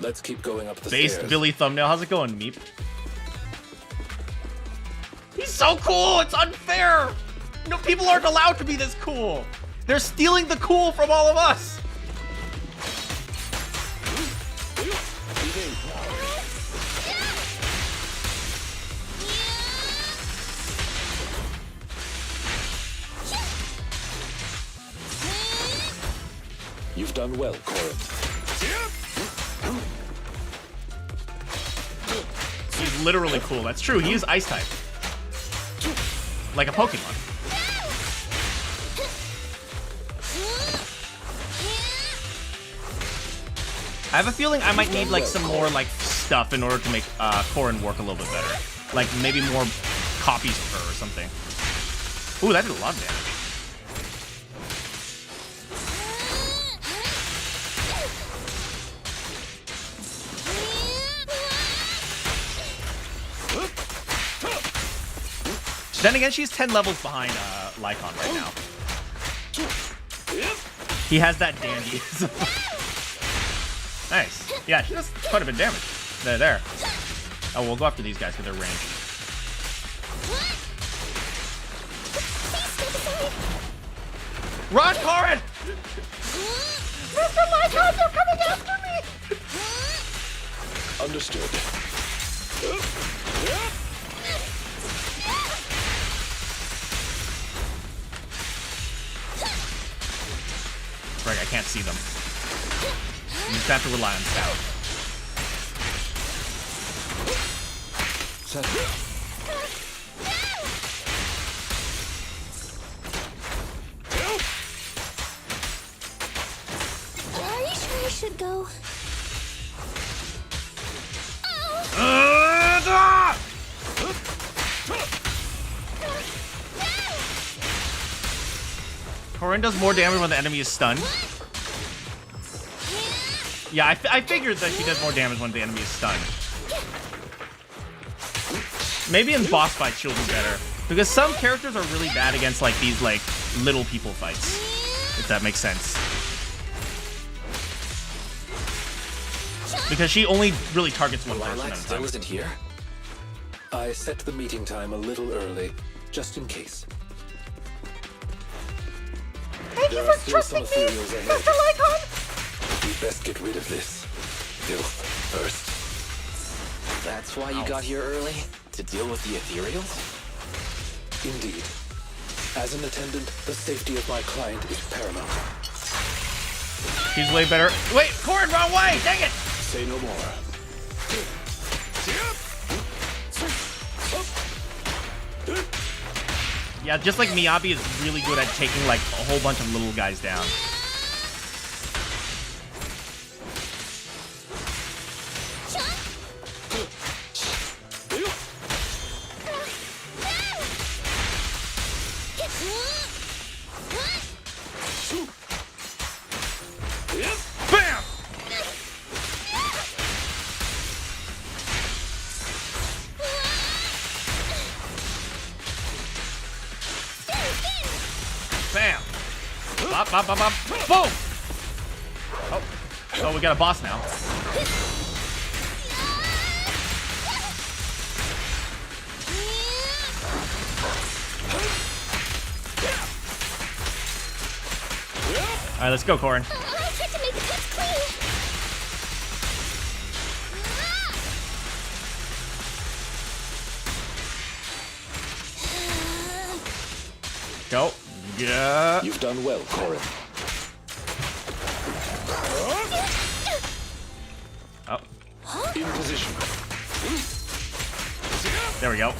Let's keep going up the Based stairs. Billy thumbnail. How's it going, Meep? He's so cool! It's unfair! No, people aren't allowed to be this cool! They're stealing the cool from all of us! You've done well, Corin. He's literally cool. That's true. He is ice type. Like a Pokemon. I have a feeling I might need like some more like stuff in order to make Corin work a little bit better. Like maybe more copies of her or something. Ooh, that did a lot of damage. Then again, she's 10 levels behind Lycon right now. He has that dandy. Nice. Yeah, she does quite a bit of damage. There. Oh, we'll go after these guys because they're ranged. Run, Corin! Mr. Lycon, they're coming after me! Understood. Right, I can't see them. You just have to rely on sound. Are you sure I should go? Corin does more damage when the enemy is stunned. Yeah, I figured that she does more damage when the enemy is stunned. Maybe in boss fights she'll do better. Because some characters are really bad against like these like little people fights. If that makes sense. Because she only really targets one person at a time. Isn't here? I set the meeting time a little early, just in case. Thank you for trusting me, Mr. Lycon! We best get rid of this filth first. That's why you got here early? To deal with the ethereals? Indeed. As an attendant, the safety of my client is paramount. She's way better. Wait, Corrin, wrong way! Dang it! Say no more. Yeah, just like Miyabi is really good at taking like a whole bunch of little guys down. Bam! Bam! Bop, bop, bop, bop. Boom! Oh, we got a boss now. All right, let's go, Corrin. Go. Yeah. You've done well, Corrin. Oh. In position. There we go.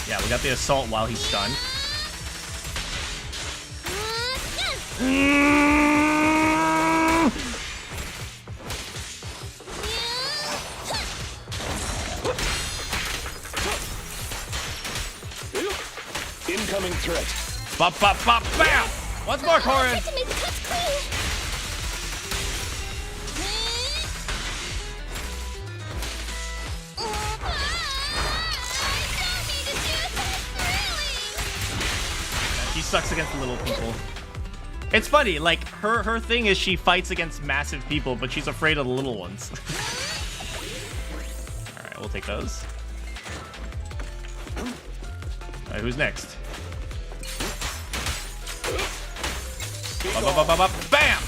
Yeah, we got the assault while he's stunned. Incoming threat. Bop, bop, bop, bam! Once more, Corrin! She sucks against little people. It's funny, like, her thing is she fights against massive people, but she's afraid of the little ones. Alright, we'll take those. Alright, who's next? Bop, bop, bop, bop, bam!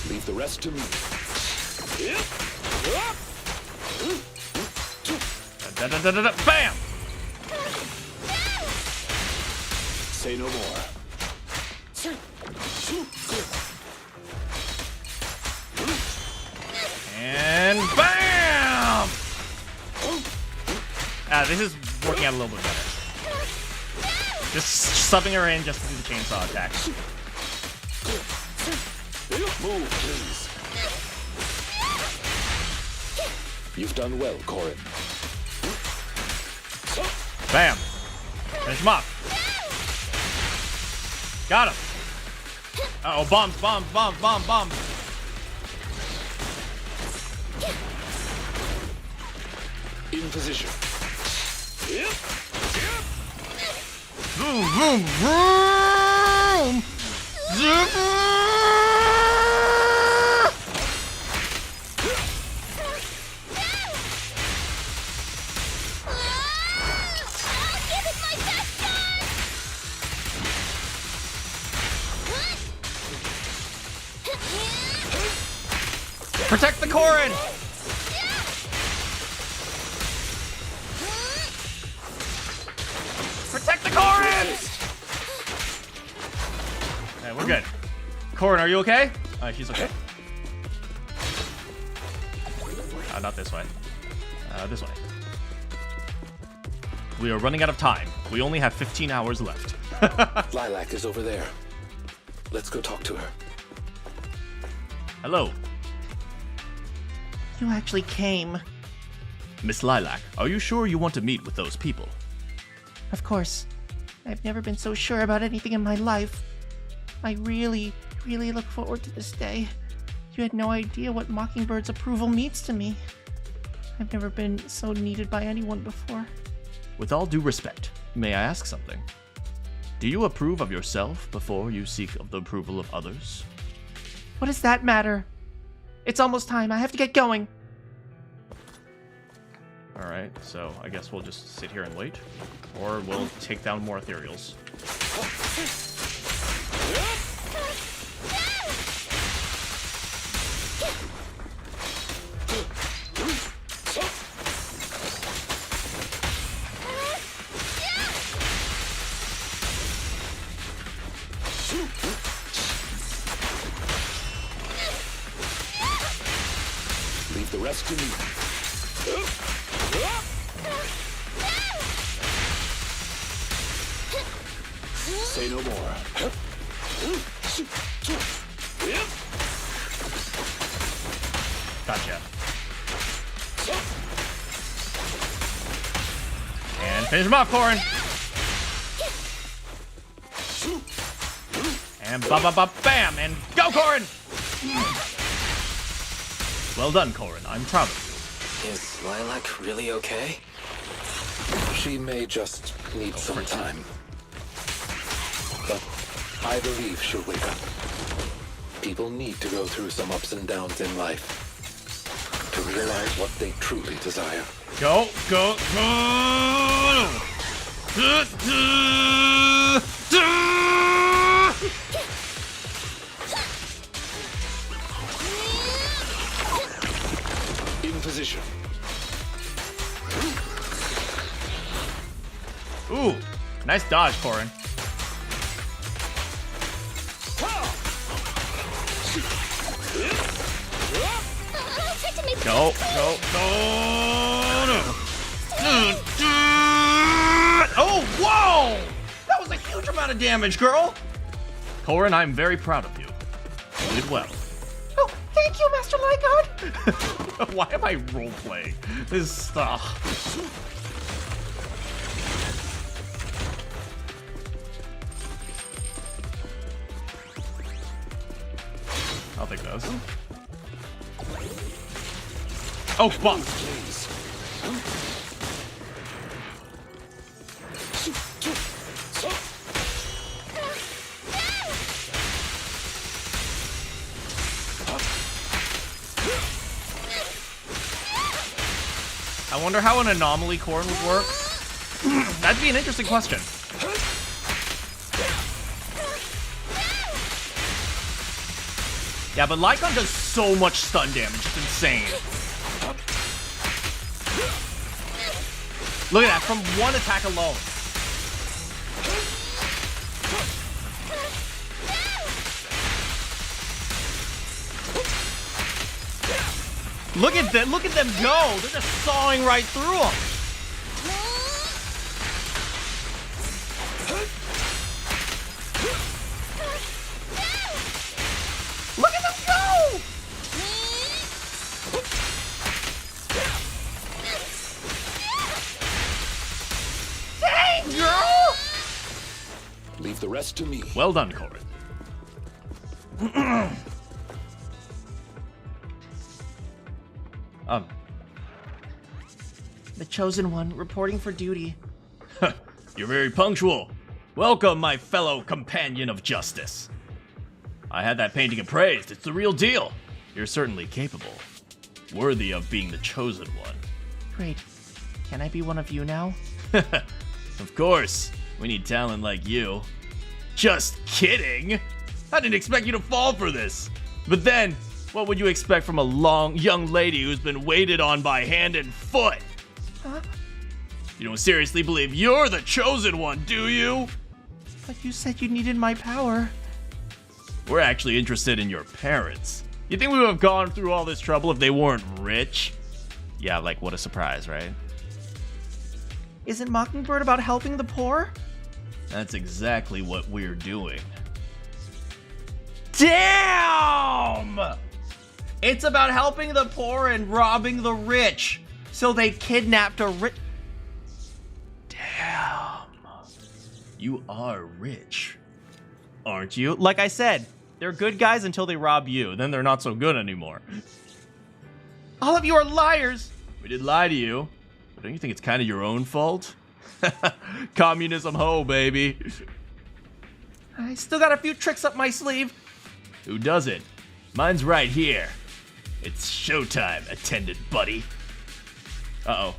Leave the rest to me. Bam! Say no more. And bam! This is working out a little bit better. Just subbing her in just to do the chainsaw attack. Move, please. You've done well, Corrin. Bam! Finish him off. Got him. Uh-oh, bombs, bombs, bombs, bombs, bombs. In position. Vroom, vroom, vroom! Protect the Corrin! Protect the Corrin! Alright, we're good. Corrin, are you okay? Alright, she's okay. Not this way. This way. We are running out of time. We only have 15 hours left. Lilac is over there. Let's go talk to her. Hello. You actually came. Miss Lilac, are you sure you want to meet with those people? Of course. I've never been so sure about anything in my life. I really look forward to this day. You had no idea what Mockingbird's approval means to me. I've never been so needed by anyone before. With all due respect, may I ask something? Do you approve of yourself before you seek the approval of others? What does that matter? It's almost time. I have to get going. Alright, so I guess we'll just sit here and wait. Or we'll take down more ethereals. Leave the rest to me. Say no more. Gotcha. And finish him off, Corrin. And bam, and go, Corrin! Well done, Corrin. I'm proud of you. Is Lilac really okay? She may just need some time. But I believe she'll wake up. People need to go through some ups and downs in life to realize what they truly desire. Go, go, go! In position. Ooh, nice dodge, Corrin. Go, go, go! Oh, whoa! That was a huge amount of damage, girl! Corrin, I'm very proud of you. You did well. Oh, thank you, Master Lygon! Why am I roleplaying this stuff? I'll take those. Oh, fuck! I wonder how an anomaly Corrin would work. That'd be an interesting question. Yeah, but Lycon does so much stun damage, it's insane. Look at that, from one attack alone. Look at them go! They're just sawing right through them. Look at them go! Dang, girl! Leave the rest to me. Well done, Corrin. The Chosen One, reporting for duty. You're very punctual. Welcome, my fellow companion of justice. I had that painting appraised. It's the real deal. You're certainly capable. Worthy of being the Chosen One. Great. Can I be one of you now? Of course. We need talent like you. Just kidding. I didn't expect you to fall for this. But then, what would you expect from a young lady who's been waited on by hand and foot? Huh? You don't seriously believe you're the Chosen One, do you? But you said you needed my power. We're actually interested in your parents. You think we would have gone through all this trouble if they weren't rich? Yeah, like, what a surprise, right? Isn't Mockingbird about helping the poor? That's exactly what we're doing. Damn! It's about helping the poor and robbing the rich. So they kidnapped a rich... Damn. You are rich, aren't you? Like I said, they're good guys until they rob you. Then they're not so good anymore. All of you are liars. We did lie to you. But don't you think it's kind of your own fault? Communism ho, baby. I still got a few tricks up my sleeve. Who doesn't? Mine's right here. It's showtime, attendant buddy. Uh-oh.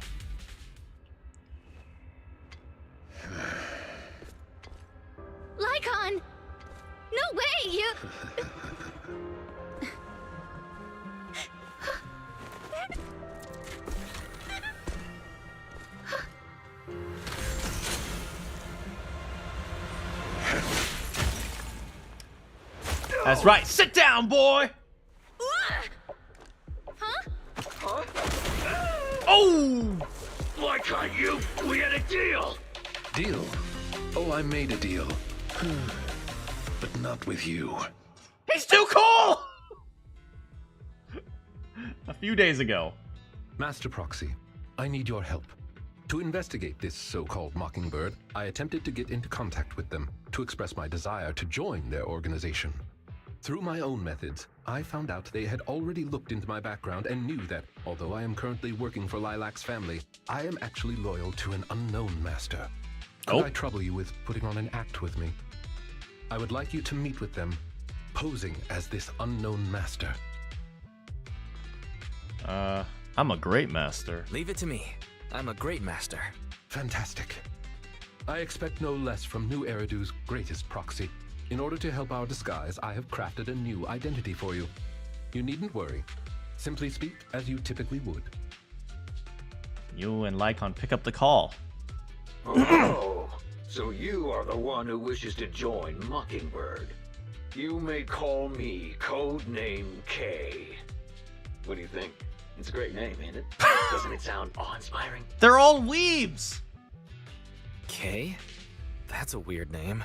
Lycon! No way, you... That's right. Sit down, boy. Huh? Oh! Why can't you? We had a deal. Deal? Oh, I made a deal. But not with you. He's too cool! A few days ago. Master Proxy, I need your help. To investigate this so-called Mockingbird, I attempted to get into contact with them to express my desire to join their organization. Through my own methods, I found out they had already looked into my background and knew that, although I am currently working for Lilac's family, I am actually loyal to an unknown master. Could I trouble you with putting on an act with me? I would like you to meet with them, posing as this unknown master. I'm a great master. Leave it to me. I'm a great master. Fantastic. I expect no less from New Eridu's greatest proxy. In order to help our disguise, I have crafted a new identity for you. You needn't worry. Simply speak as you typically would. You and Lycon pick up the call. Oh, so you are the one who wishes to join Mockingbird. You may call me Codename K. What do you think? It's a great name, ain't it? Doesn't it sound awe-inspiring? They're all weebs. K? That's a weird name.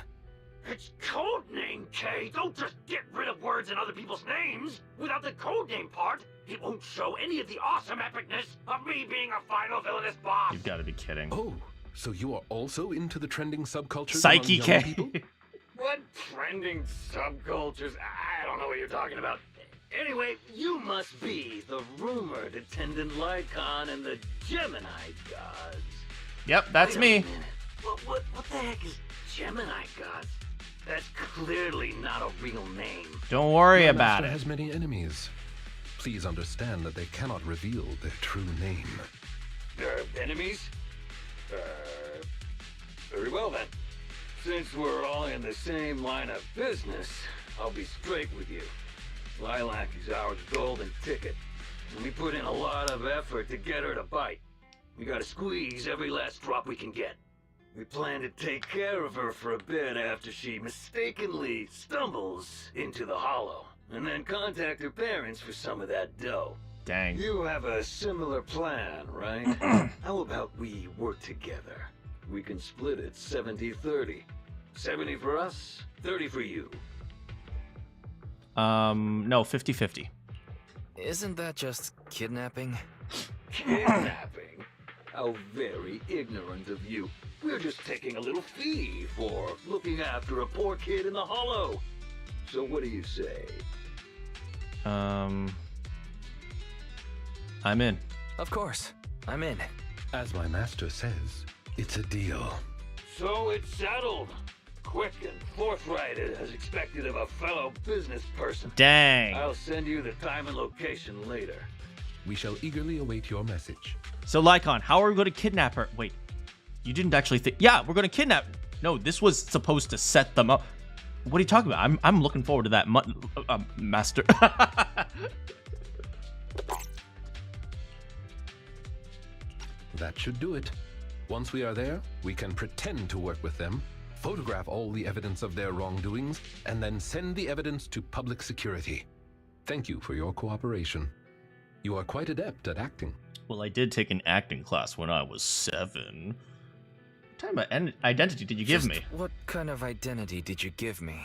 It's Codename K. Don't just get rid of words in other people's names. Without the codename part, it won't show any of the awesome epicness of me being a final villainous boss. You've got to be kidding. Oh, so you are also into the trending subcultures Psyche among young K. people? What trending subcultures? I don't know what you're talking about. Anyway, you must be the rumored attendant Lycon and the Gemini gods. Yep, that's me. What the heck is Gemini gods? That's clearly not a real name. Don't worry My about master it. has many enemies. Please understand that they cannot reveal their true name. Enemies? Very well then. Since we're all in the same line of business, I'll be straight with you. Lilac is our golden ticket, and we put in a lot of effort to get her to bite. We gotta squeeze every last drop we can get. We plan to take care of her for a bit after she mistakenly stumbles into the hollow, and then contact her parents for some of that dough. Dang. You have a similar plan, right? How about we work together? We can split it 70-30. 70 for us, 30 for you. No, 50-50. Isn't that just kidnapping? Kidnapping? How very ignorant of you. We're just taking a little fee for looking after a poor kid in the hollow. So what do you say? I'm in. Of course, I'm in. As my master says, it's a deal. So it's settled. Quick and forthright as expected of a fellow business person. Dang. I'll send you the time and location later. We shall eagerly await your message. So, Lycon, how are we going to kidnap her? Wait, you didn't actually think... Yeah, we're going to kidnap... No, this was supposed to set them up. What are you talking about? I'm looking forward to that, master. That should do it. Once we are there, we can pretend to work with them, photograph all the evidence of their wrongdoings, and then send the evidence to public security. Thank you for your cooperation. You are quite adept at acting. Well, I did take an acting class when I was 7. What type of identity did you give me? What kind of identity did you give me?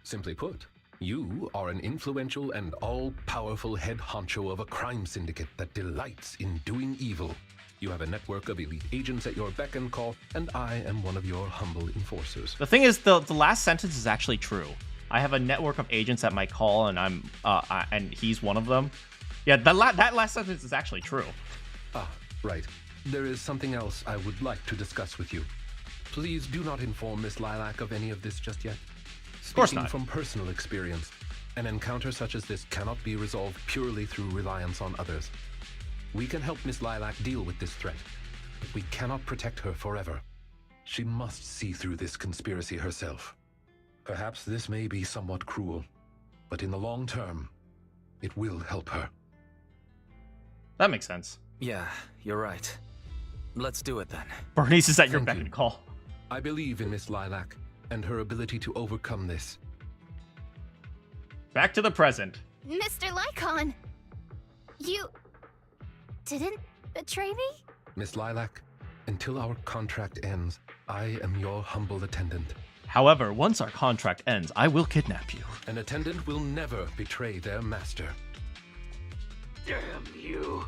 Simply put, You are an influential and all-powerful head honcho of a crime syndicate that delights in doing evil. You have a network of elite agents at your beck and call, and I am one of your humble enforcers. The thing is, the last sentence is actually true. I have a network of agents at my call, and and he's one of them. Yeah, that last sentence is actually true. Ah, right. There is something else I would like to discuss with you. Please do not inform Miss Lilac of any of this just yet. Of course not. From personal experience, an encounter such as this cannot be resolved purely through reliance on others. We can help Miss Lilac deal with this threat, but we cannot protect her forever. She must see through this conspiracy herself. Perhaps this may be somewhat cruel, but in the long term, it will help her. That makes sense. Yeah, you're right. Let's do it then. Bernice is at your beck and call. I believe in Miss Lilac and her ability to overcome this. Back to the present. Mr. Lycon, you didn't betray me? Miss Lilac, until our contract ends, I am your humble attendant. However, once our contract ends, I will kidnap you. An attendant will never betray their master. Damn you!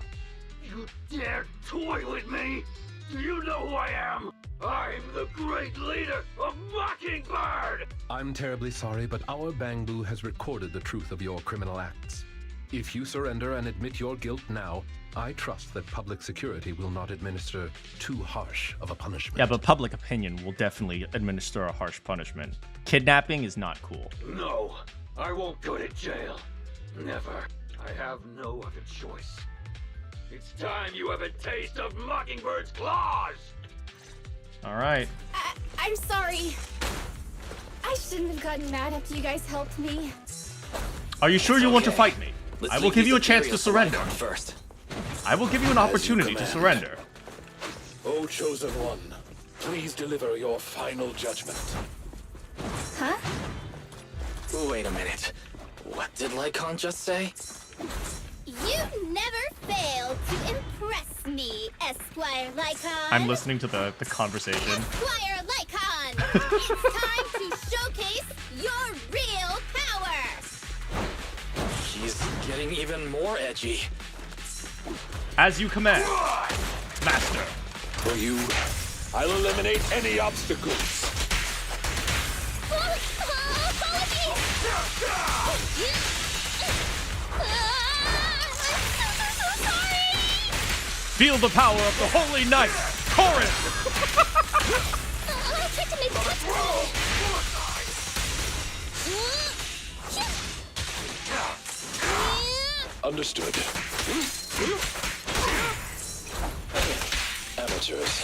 You dare toy with me? Do you know who I am? I'm the great leader of Mockingbird! I'm terribly sorry, but our Bangbu has recorded the truth of your criminal acts. If you surrender and admit your guilt now, I trust that public security will not administer too harsh of a punishment. Yeah, but public opinion will definitely administer a harsh punishment. Kidnapping is not cool. No, I won't go to jail. Never. I have no other choice. It's time you have a taste of Mockingbird's claws! Alright. I'm sorry. I shouldn't have gotten mad after you guys helped me. Are you sure you want to fight me? I will give you a chance to surrender. First. I will give you an opportunity to surrender. O Chosen One, please deliver your final judgment. Huh? Wait a minute. What did Lycon just say? You never failed to impress me, Esquire Lycon. I'm listening to the conversation. Esquire Lycon, it's time to showcase your real power. She's getting even more edgy. As you command, Master. For you, I'll eliminate any obstacles. Feel the power of the Holy Knight, Corin! I tried to make the touch cool. Understood. Amateurs.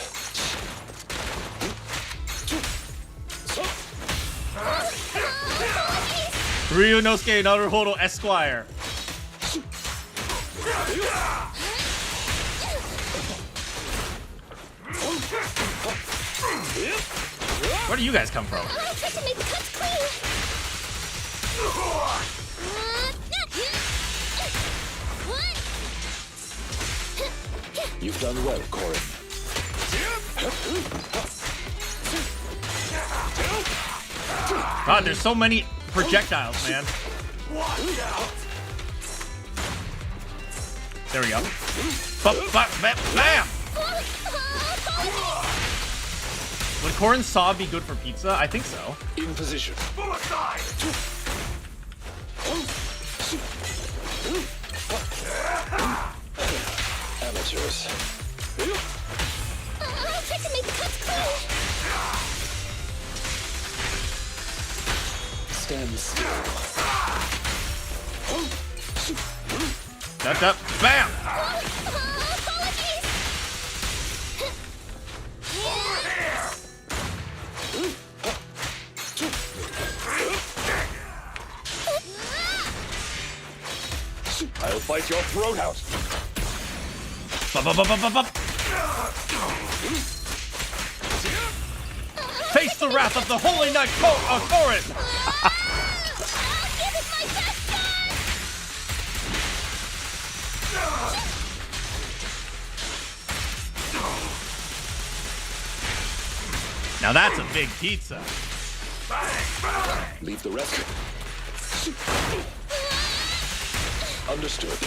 Ryunosuke Naruhodo Esquire. Where do you guys come from? I tried to make the cuts clean. You've done well, Corin. God, there's so many projectiles, man. There we go. Bam! Would Corin's saw be good for pizza? I think so. In position. Amateurs. I tried to make the cuts clean. Stand still. Bam! I'll bite your throat out. Face the wrath of the Holy Knight Corin! Now that's a big pizza. Leave the rest. Understood.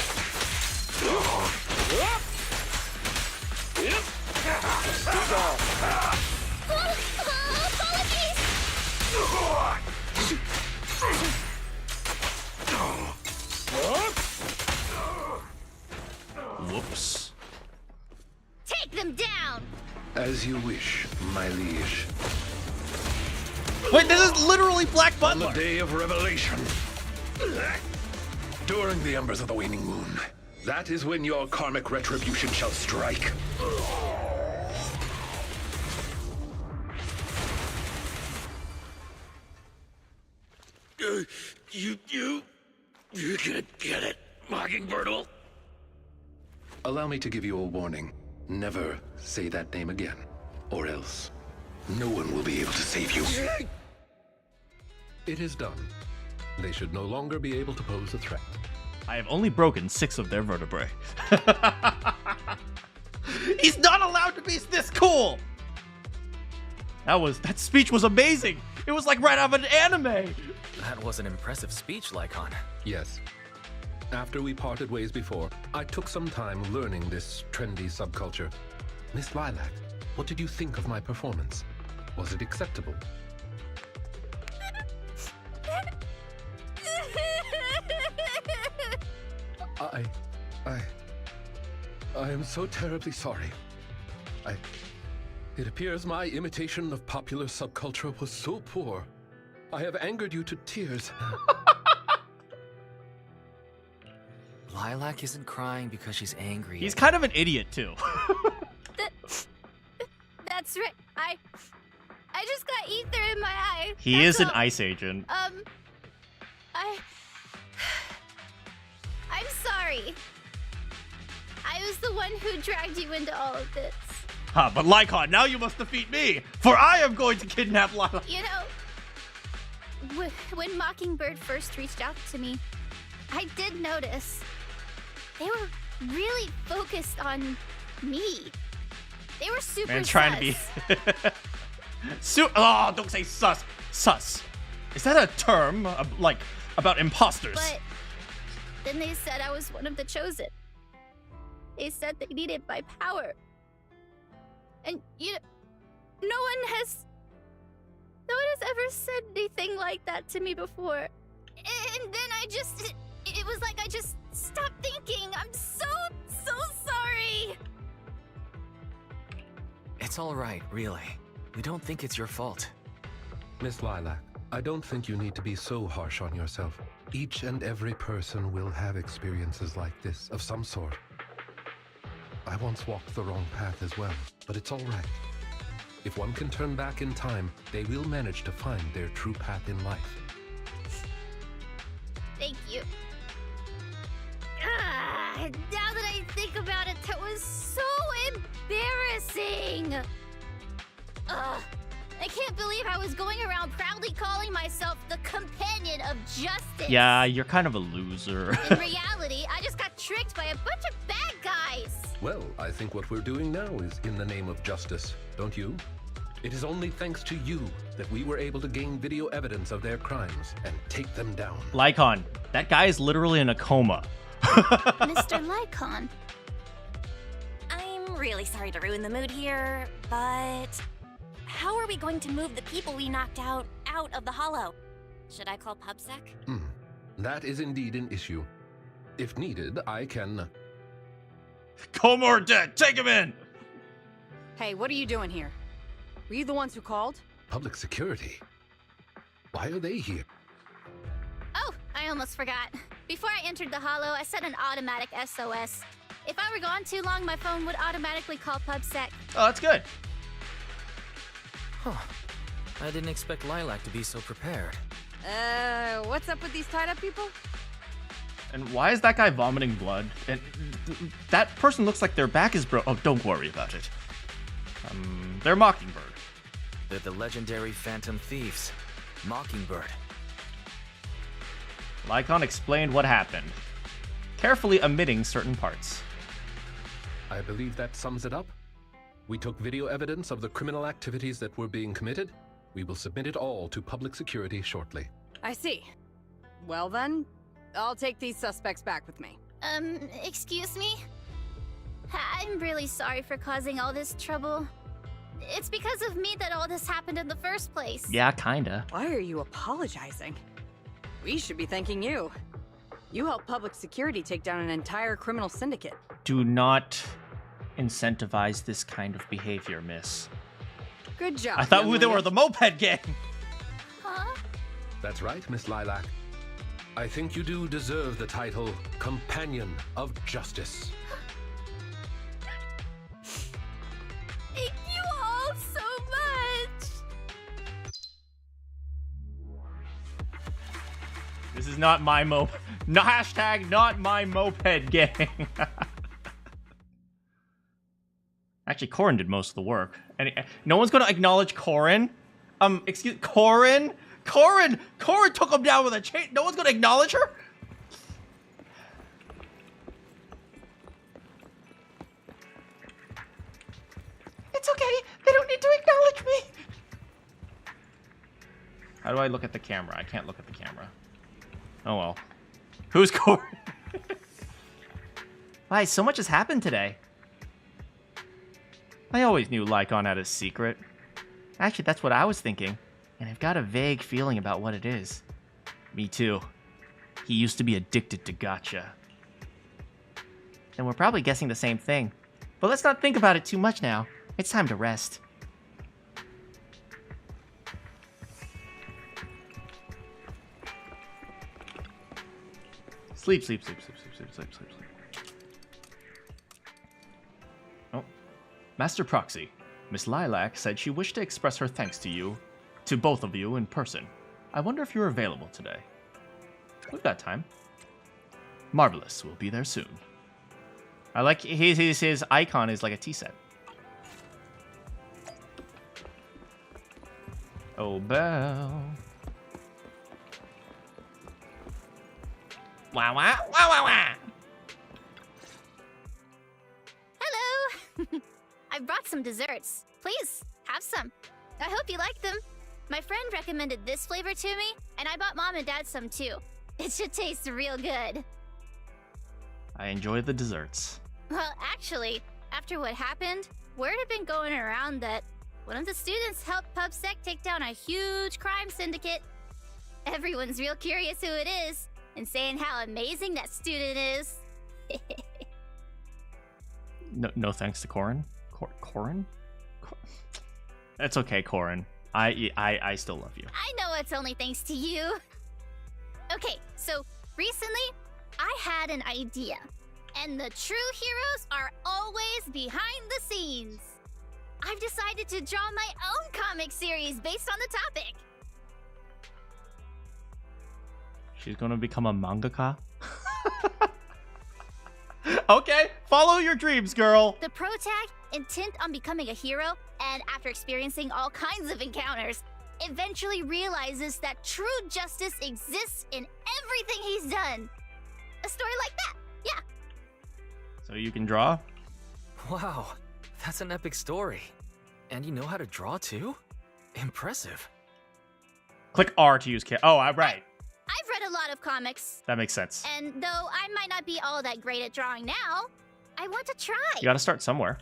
Whoops. Take them down! As you wish, my liege. Wait, this is literally Black Butler. On the day of revelation. During the embers of the waning moon. That is when your karmic retribution shall strike. You're gonna get it, Mockingbird. Allow me to give you a warning. Never say that name again, or else no one will be able to save you. It is done. They should no longer be able to pose a threat. I have only broken 6 of their vertebrae. He's not allowed to be this cool! That speech was amazing! It was like right out of an anime! That was an impressive speech, Lycon. Yes. After we parted ways before, I took some time learning this trendy subculture. Miss Lilac, what did you think of my performance? Was it acceptable? I am so terribly sorry. It appears my imitation of popular subculture was so poor. I have angered you to tears. Lilac isn't crying because she's angry. He's kind of an idiot, too. That's right. I just got ether in my eye. He is an ice agent. I'm sorry. I was the one who dragged you into all of this. Huh, but Lycon, now you must defeat me, for I am going to kidnap Lilac. You know, when Mockingbird first reached out to me, I did notice they were really focused on me. They were super Man, trying to be... Oh, don't say sus. Sus. Is that a term, like, about imposters? But then they said I was one of the chosen. They said they needed my power. And, you know, no one has ever said anything like that to me before. And then it was like I just stopped thinking. I'm so sorry. It's all right, really. We don't think it's your fault. Miss Lilac, I don't think you need to be so harsh on yourself. Each and every person will have experiences like this of some sort. I once walked the wrong path as well, but it's all right. If one can turn back in time, they will manage to find their true path in life. Thank you. Now that I think about it, that was so embarrassing. I can't believe I was going around proudly calling myself the companion of justice. Yeah, you're kind of a loser. In reality, I just got tricked by a bunch of bad guys. Well, I think what we're doing now is in the name of justice, don't you? It is only thanks to you that we were able to gain video evidence of their crimes and take them down. Lycon, that guy is literally in a coma. Mr. Lycon. I'm really sorry to ruin the mood here, but how are we going to move the people we knocked out of the hollow? Should I call PubSec? That is indeed an issue. If needed, I can... Coma or dead, take him in! Hey, what are you doing here? Were you the ones who called? Public security? Why are they here? Oh, I almost forgot. Before I entered the hollow, I set an automatic SOS. If I were gone too long, my phone would automatically call PubSec. Oh, that's good. Huh. I didn't expect Lilac to be so prepared. What's up with these tied-up people? And why is that guy vomiting blood? And that person looks like their back is broke. Oh, don't worry about it. They're Mockingbird. They're the legendary Phantom Thieves. Mockingbird. Lycon explained what happened, carefully omitting certain parts. I believe that sums it up. We took video evidence of the criminal activities that were being committed. We will submit it all to public security shortly. I see. Well then, I'll take these suspects back with me. Excuse me? I'm really sorry for causing all this trouble. It's because of me that all this happened in the first place. Yeah, kinda. Why are you apologizing? We should be thanking you. You helped public security take down an entire criminal syndicate. Do not incentivize this kind of behavior, miss. Good job. I thought young they lady. were the moped gang. Huh? That's right, Miss Lilac. I think you do deserve the title Companion of Justice. Thank you all so much! This is not my moped. No, hashtag not my moped gang. Actually, Corin did most of the work. And no one's gonna acknowledge Corin. Excuse Corin? Corin took him down with a chain. No one's gonna acknowledge her? It's okay. They don't need to acknowledge me. How do I look at the camera? I can't look at the camera. Oh well. Who's Corin? Why, so much has happened today. I always knew Lycon had a secret. Actually, that's what I was thinking. And I've got a vague feeling about what it is. Me too. He used to be addicted to gacha. And we're probably guessing the same thing. But let's not think about it too much now. It's time to rest. Sleep, sleep, sleep, sleep, sleep, sleep, sleep, sleep, sleep. Oh. Master Proxy, Miss Lilac said she wished to express her thanks to you, to both of you in person. I wonder if you're available today. We've got time. Marvelous, we'll be there soon. I like his icon is like a tea set. Oh, Belle. Wah, wah, wah, wah, wah. Hello! I brought some desserts. Please, have some. I hope you like them. My friend recommended this flavor to me, and I bought Mom and Dad some too. It should taste real good. I enjoy the desserts. Well, actually, after what happened, word had been going around that one of the students helped PubSec take down a huge crime syndicate. Everyone's real curious who it is, and saying how amazing that student is. No thanks to Corin. Corin? That's okay, Corin. I still love you. I know it's only thanks to you. Okay, so recently, I had an idea. And the true heroes are always behind the scenes. I've decided to draw my own comic series based on the topic. She's gonna become a mangaka? Okay, follow your dreams, girl. The protag, intent on becoming a hero, and after experiencing all kinds of encounters, eventually realizes that true justice exists in everything he's done. A story like that, yeah. So you can draw? Wow, that's an epic story. And you know how to draw too? Impressive. Click R to use Oh, right. I've read a lot of comics. That makes sense. And though I might not be all that great at drawing now, I want to try. You gotta start somewhere.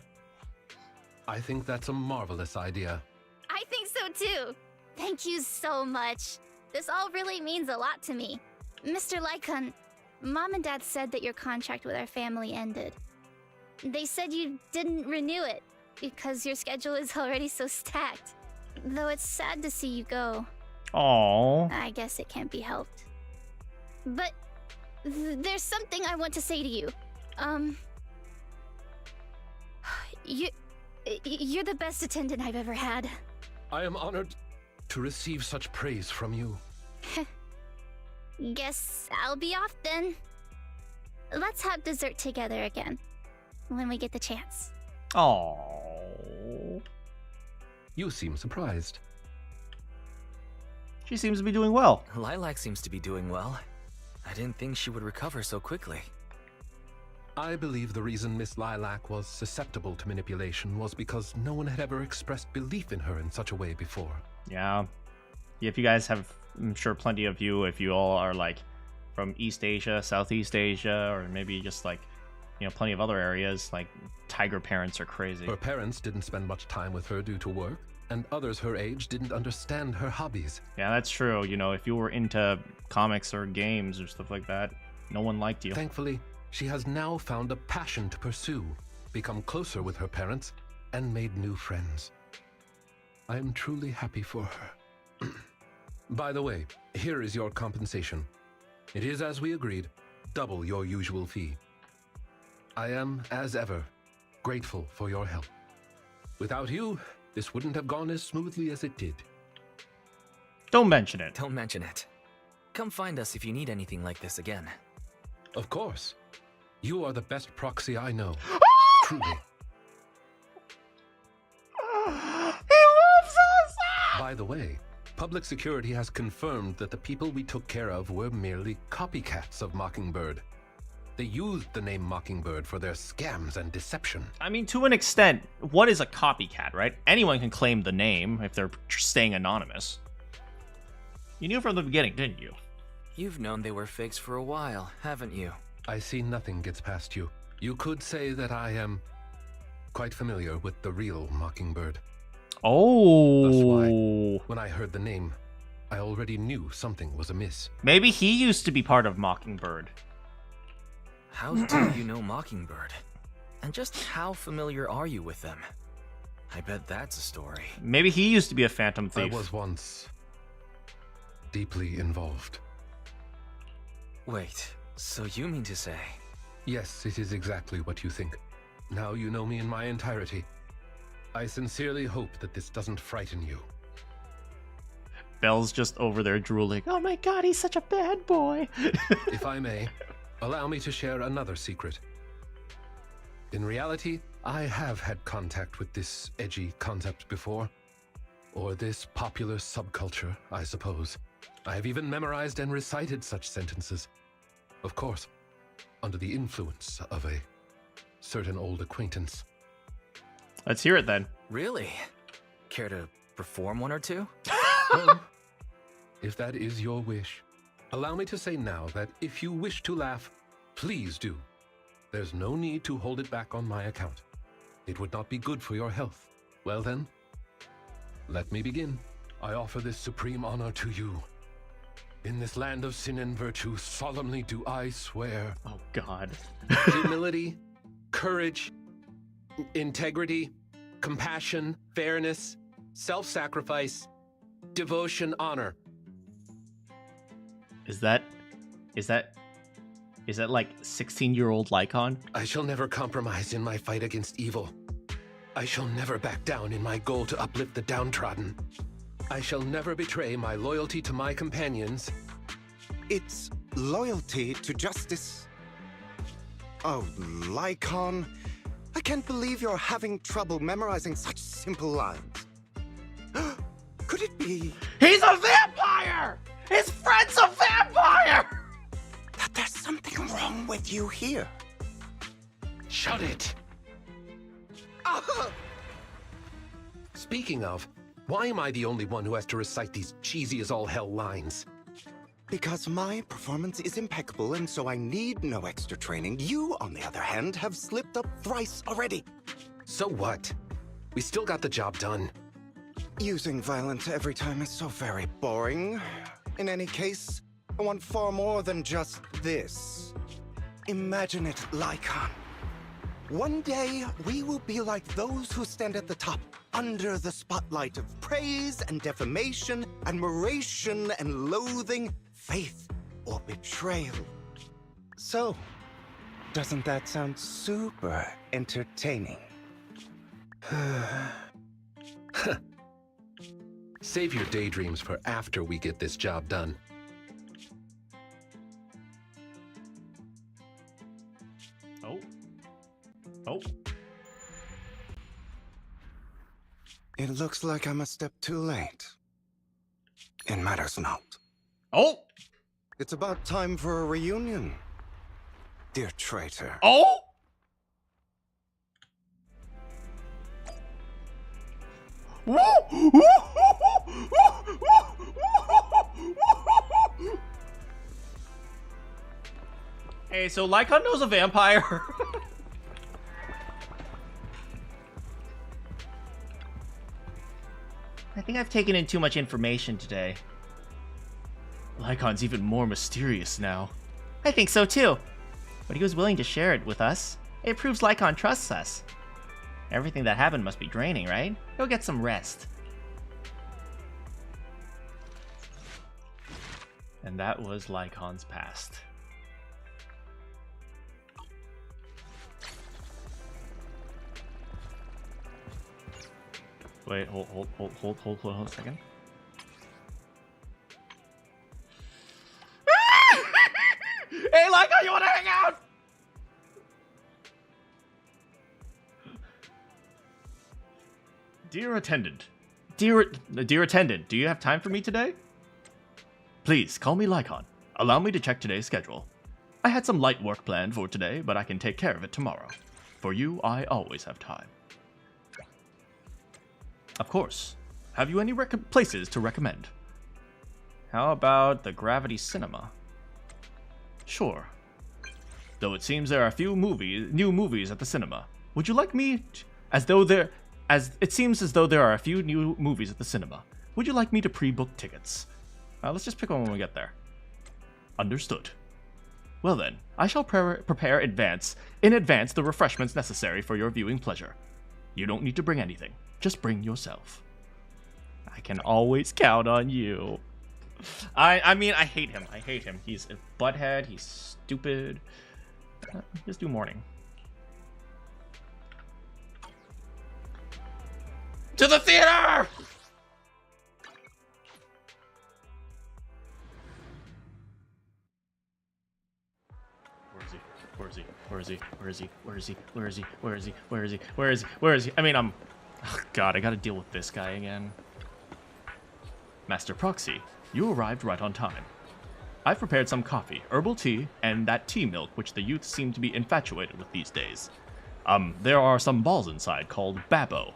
I think that's a marvelous idea. I think so too. Thank you so much. This all really means a lot to me. Mr. Lycon, Mom and Dad said that your contract with our family ended. They said you didn't renew it because your schedule is already so stacked. Though it's sad to see you go. Aww. I guess it can't be helped. But there's something I want to say to you. You're the best attendant I've ever had. I am honored to receive such praise from you. Guess I'll be off then. Let's have dessert together again when we get the chance. Aww. You seem surprised. She seems to be doing well. Lilac seems to be doing well. I didn't think she would recover so quickly. I believe the reason Miss Lilac was susceptible to manipulation was because no one had ever expressed belief in her in such a way before. Yeah. If you guys have, I'm sure plenty of you, if you all are like, from East Asia, Southeast Asia, or maybe just like, you know, plenty of other areas. Like, tiger parents are crazy. Her parents didn't spend much time with her due to work, and others her age didn't understand her hobbies. Yeah, that's true. You know, if you were into comics or games or stuff like that, no one liked you. Thankfully, she has now found a passion to pursue, become closer with her parents, and made new friends. I am truly happy for her. By the way, here is your compensation. It is, as we agreed, double your usual fee. I am, as ever, grateful for your help. Without you, this wouldn't have gone as smoothly as it did. Don't mention it. Don't mention it. Come find us if you need anything like this again. Of course. You are the best proxy I know. Truly. He loves us! By the way, public security has confirmed that the people we took care of were merely copycats of Mockingbird. They used the name Mockingbird for their scams and deception. I mean, to an extent, what is a copycat, right? Anyone can claim the name if they're staying anonymous. You knew from the beginning, didn't you? You've known they were fakes for a while, haven't you? I see nothing gets past you. You could say that I am quite familiar with the real Mockingbird. Oh. That's why, when I heard the name, I already knew something was amiss. Maybe he used to be part of Mockingbird. How do you know Mockingbird? And just how familiar are you with them? I bet that's a story. Maybe he used to be a phantom thief. I was once deeply involved. Wait, so you mean to say? Yes, it is exactly what you think. Now you know me in my entirety. I sincerely hope that this doesn't frighten you. Belle's just over there drooling. Oh my god, he's such a bad boy. If I may, allow me to share another secret. In reality, I have had contact with this edgy concept before. Or this popular subculture, I suppose. I have even memorized and recited such sentences. Of course, under the influence of a certain old acquaintance. Let's hear it then. Really? Care to perform one or two? Well, if that is your wish, allow me to say now that if you wish to laugh, please do. There's no need to hold it back on my account. It would not be good for your health. Well then, let me begin. I offer this supreme honor to you. In this land of sin and virtue, solemnly do I swear. Oh, God. Humility, courage, integrity, compassion, fairness, self-sacrifice, devotion, honor. Is that like 16-year-old Lycon? I shall never compromise in my fight against evil. I shall never back down in my goal to uplift the downtrodden. I shall never betray my loyalty to my companions. It's loyalty to justice. Oh, Lycon, I can't believe you're having trouble memorizing such simple lines. Could it be... He's a vampire! His friend's a vampire! that there's something wrong with you here? Shut it! Speaking of, why am I the only one who has to recite these cheesy as all hell lines? Because my performance is impeccable, and so I need no extra training. You, on the other hand, have slipped up thrice already. So what? We still got the job done. Using violence every time is so very boring. In any case, I want far more than just this. Imagine it, Lycon. One day, we will be like those who stand at the top, under the spotlight of praise and defamation, admiration and loathing, faith or betrayal. So, doesn't that sound super entertaining? Save your daydreams for after we get this job done. Oh. Oh. It looks like I'm a step too late. It matters not. Oh! It's about time for a reunion, dear traitor. Oh! Okay, so Lycon knows a vampire. I think I've taken in too much information today. Lycon's even more mysterious now. I think so too. But he was willing to share it with us. It proves Lycon trusts us. Everything that happened must be draining, right? Go get some rest. And that was Lycon's past. Wait, hold a second. Hey, Lycon, you wanna hang out? Dear attendant, dear attendant, do you have time for me today? Please, call me Lycon. Allow me to check today's schedule. I had some light work planned for today, but I can take care of it tomorrow. For you, I always have time. Of course. Have you any places to recommend? How about the Gravity Cinema? Sure. Though it seems there are a few new movies at the cinema. Would you like me it seems as though there are a few new movies at the cinema. Would you like me to pre-book tickets? Let's just pick one when we get there. Understood. Well then, I shall prepare in advance the refreshments necessary for your viewing pleasure. You don't need to bring anything. Just bring yourself. I can always count on you. I mean, I hate him. I hate him. He's a butthead. He's stupid. Just do morning. To the theater! Where is he? Where is he? Where is he? Where is he? Where is he? Where is he? Where is he? Where is he? Where is he? I mean, oh God, I gotta deal with this guy again. Master Proxy, you arrived right on time. I've prepared some coffee, herbal tea, and that tea milk which the youth seem to be infatuated with these days. There are some balls inside called Babbo.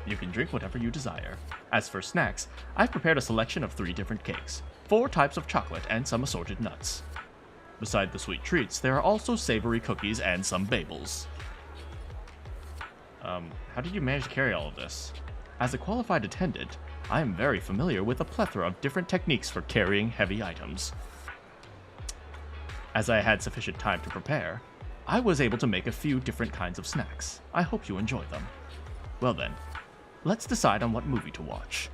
You can drink whatever you desire. As for snacks, I've prepared a selection of 3 different cakes, 4 types of chocolate, and some assorted nuts. Beside the sweet treats, there are also savory cookies and some bagels. How did you manage to carry all of this? As a qualified attendant, I am very familiar with a plethora of different techniques for carrying heavy items. As I had sufficient time to prepare, I was able to make a few different kinds of snacks. I hope you enjoy them. Well then, let's decide on what movie to watch.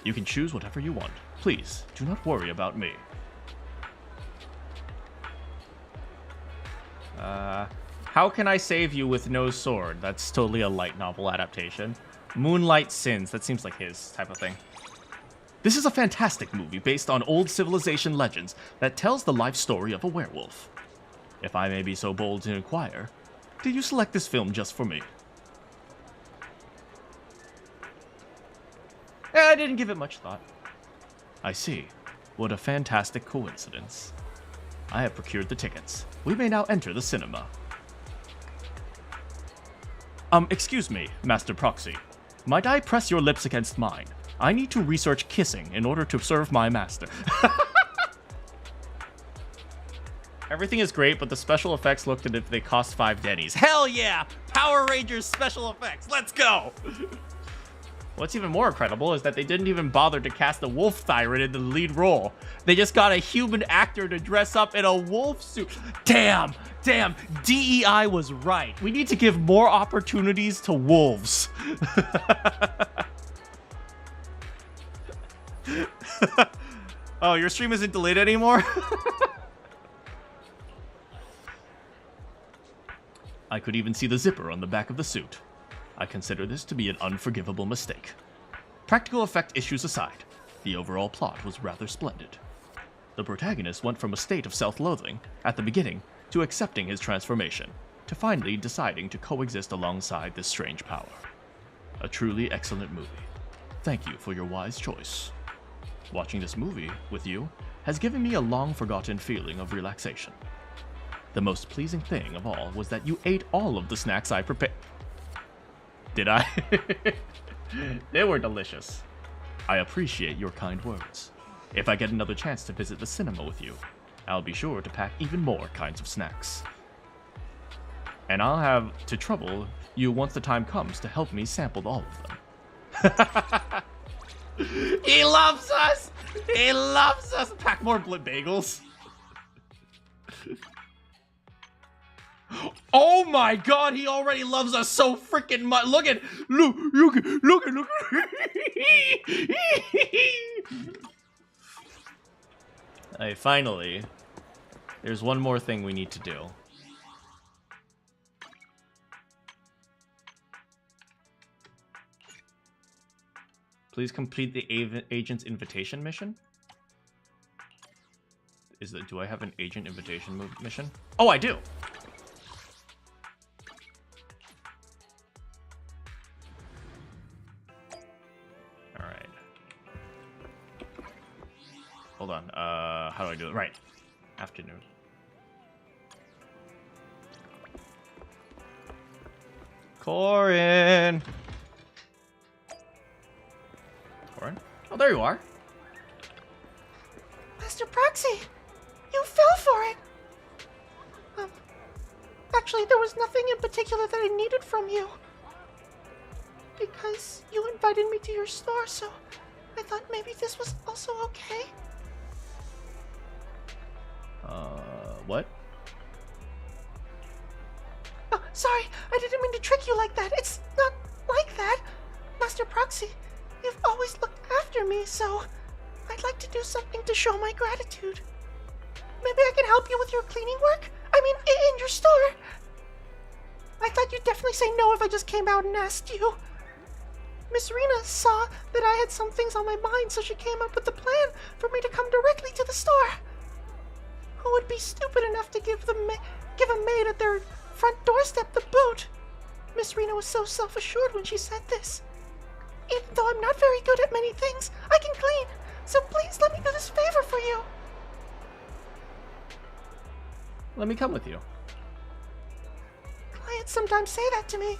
You can choose whatever you want. Please, do not worry about me. How can I save you with no sword? That's totally a light novel adaptation. Moonlight Sins, that seems like his type of thing. This is a fantastic movie based on old civilization legends that tells the life story of a werewolf. If I may be so bold to inquire, did you select this film just for me? I didn't give it much thought. I see. What a fantastic coincidence. I have procured the tickets. We may now enter the cinema. Excuse me, Master Proxy. Might I press your lips against mine? I need to research kissing in order to serve my master. Everything is great, but the special effects looked as if they cost 5 Denny's. Hell yeah! Power Rangers special effects, let's go! What's even more incredible is that they didn't even bother to cast a wolf tyrant in the lead role. They just got a human actor to dress up in a wolf suit. Damn, DEI was right. We need to give more opportunities to wolves. Oh, your stream isn't delayed anymore? I could even see the zipper on the back of the suit. I consider this to be an unforgivable mistake. Practical effect issues aside, the overall plot was rather splendid. The protagonist went from a state of self-loathing at the beginning to accepting his transformation, to finally deciding to coexist alongside this strange power. A truly excellent movie. Thank you for your wise choice. Watching this movie with you has given me a long-forgotten feeling of relaxation. The most pleasing thing of all was that you ate all of the snacks I prepared. Did I? They were delicious. I appreciate your kind words. If I get another chance to visit the cinema with you, I'll be sure to pack even more kinds of snacks. And I'll have to trouble you once the time comes to help me sample all of them. He loves us! He loves us! Pack more bagels. Oh my god, he already loves us so freaking much. Look at. Hey, finally. There's one more thing we need to do. Please complete the agent's invitation mission. Do I have an agent invitation mission? Oh, I do. All right. Hold on. How do I do it? Right. Afternoon. Corin. Corin? Oh, there you are. Master Proxy, you fell for it. Actually, there was nothing in particular that I needed from you. Because you invited me to your store, so I thought maybe this was also okay. What? Oh, sorry, I didn't mean to trick you like that. It's not like that. Master Proxy, you've always looked after me, so I'd like to do something to show my gratitude. Maybe I can help you with your cleaning work? I mean, in your store. I thought you'd definitely say no if I just came out and asked you. Miss Rena saw that I had some things on my mind, so she came up with the plan for me to come directly to the store. Who would be stupid enough to give a maid at their front doorstep the boot? Miss Rena was so self-assured when she said this. Even though I'm not very good at many things, I can clean. So please let me do this favor for you. Let me come with you. Clients sometimes say that to me.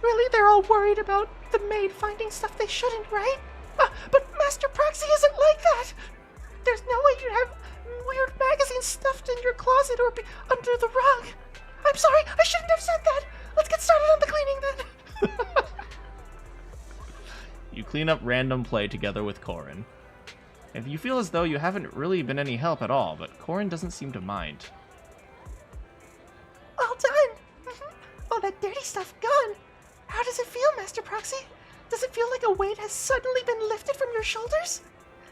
Really, they're all worried about the maid finding stuff they shouldn't, right? But Master Proxy isn't like that. There's no way you'd have weird magazines stuffed in your closet or under the rug. I'm sorry, I shouldn't have said that. Let's get started on the cleaning then. You clean up random play together with Corin. If you feel as though you haven't really been any help at all, but Corin doesn't seem to mind. All done. All that dirty stuff gone. How does it feel, Master Proxy? Does it feel like a weight has suddenly been lifted from your shoulders?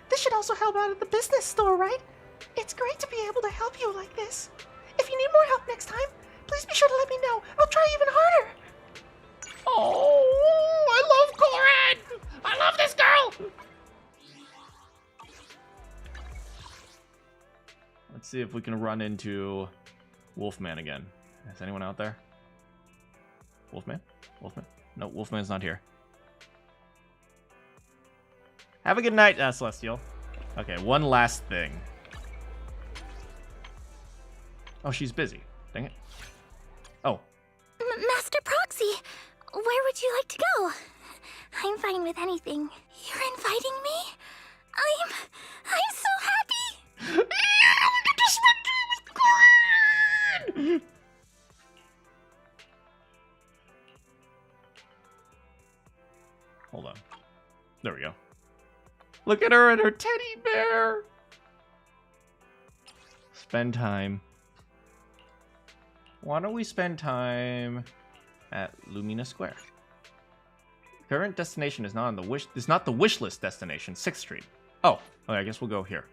This should also help out at the business store, right? It's great to be able to help you like this. If you need more help next time, please be sure to let me know. I'll try even harder. Oh, I love Corin! I love this girl! Let's see if we can run into Wolfman again. Is anyone out there? Wolfman? Wolfman? No, Wolfman's not here. Have a good night, Celestial. Okay, one last thing. Oh, she's busy. Dang it. Oh. Master Proxy, where would you like to go? I'm fine with anything. You're inviting me? I'm so happy! Yeah, we get to spend time with Corin! Hold on. There we go. Look at her and her teddy bear! Spend time. Why don't we spend time at Lumina Square? Current destination is not on the wish. Is not the wish list destination. 6th Street. Oh, okay, I guess we'll go here.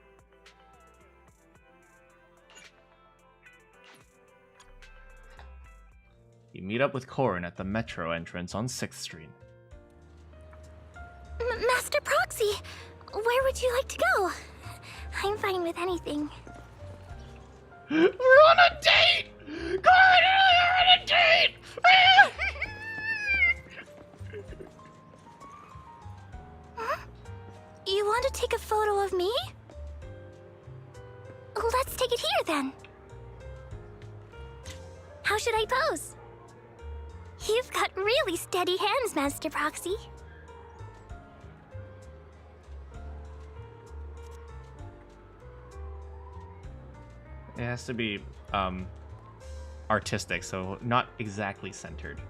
You meet up with Corin at the metro entrance on 6th Street. Master Proxy, where would you like to go? I'm fine with anything. We're on a date! Corin and I are on a date! Huh? You want to take a photo of me? Let's take it here then. How should I pose? You've got really steady hands, Master Proxy. It has to be artistic, so not exactly centered.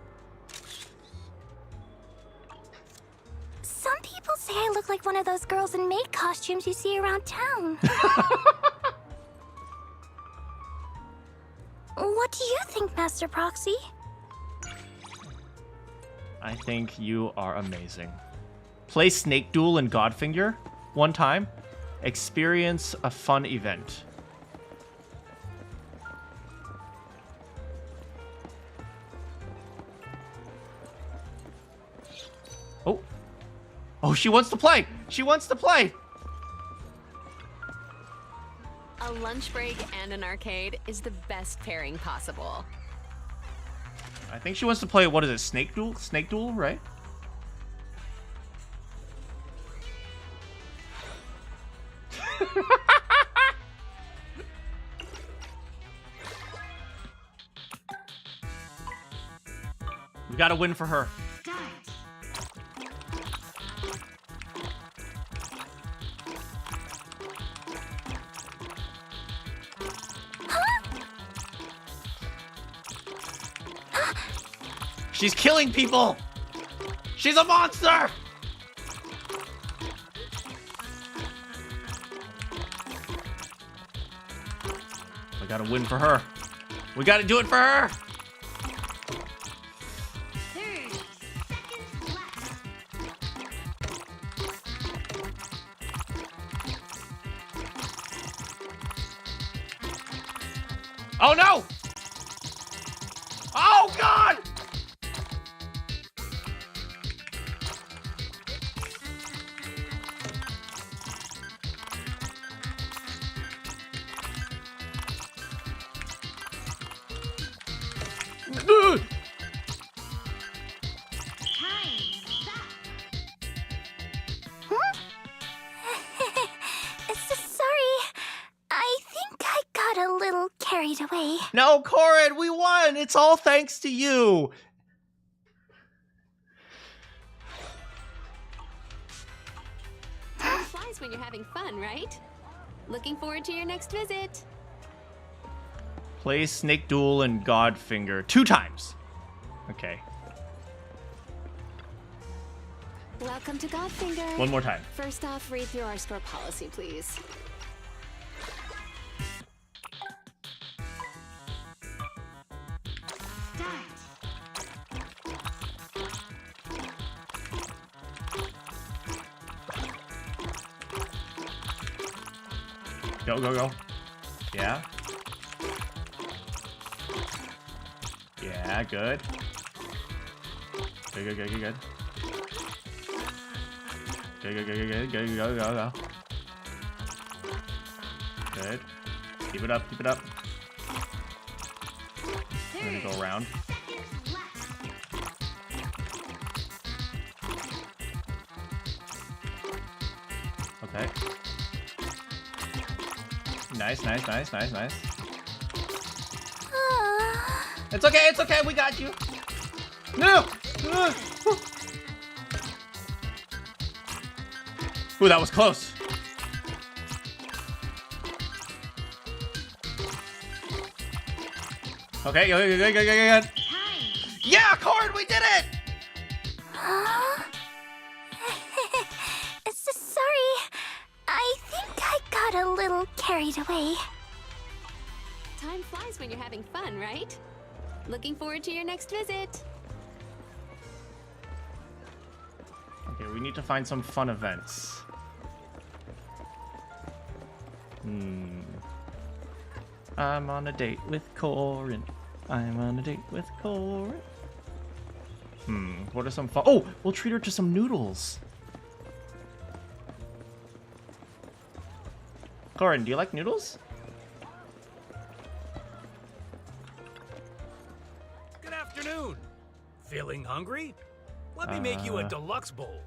Some people say I look like one of those girls in maid costumes you see around town. What do you think, Master Proxy? I think you are amazing. Play Snake Duel and Godfinger one time. Experience a fun event. Oh. Oh, she wants to play. She wants to play. A lunch break and an arcade is the best pairing possible. I think she wants to play, what is it, Snake Duel? Snake Duel, right? We gotta win for her. She's killing people! She's a monster! We gotta win for her. We gotta do it for her! 30 seconds left. Oh no! Oh god! Away. No, Corin, we won! It's all thanks to you! Time flies when you're having fun, right? Looking forward to your next visit. Play Snake Duel and Godfinger 2 times. Okay. Welcome to Godfinger. One more time. First off, read through our store policy, please. Go, go, go. Yeah. Yeah, good. Good, good, good, good, good. Good, good, good, good, good, good, go, go, go. Good. Keep it up, keep it up. I'm gonna go around. Okay. Nice, nice, nice, nice, nice. It's okay, we got you. No! Ooh, that was close. Okay, good. Yeah, Cord, we did it! Sorry. I think I got a little carried away. Time flies when you're having fun, right? Looking forward to your next visit. Okay, we need to find some fun events. I'm on a date with Corin. I'm on a date with Corin. What are some fun? Oh, we'll treat her to some noodles. Corin, do you like noodles? Good afternoon. Feeling hungry? Let me make you a deluxe bowl.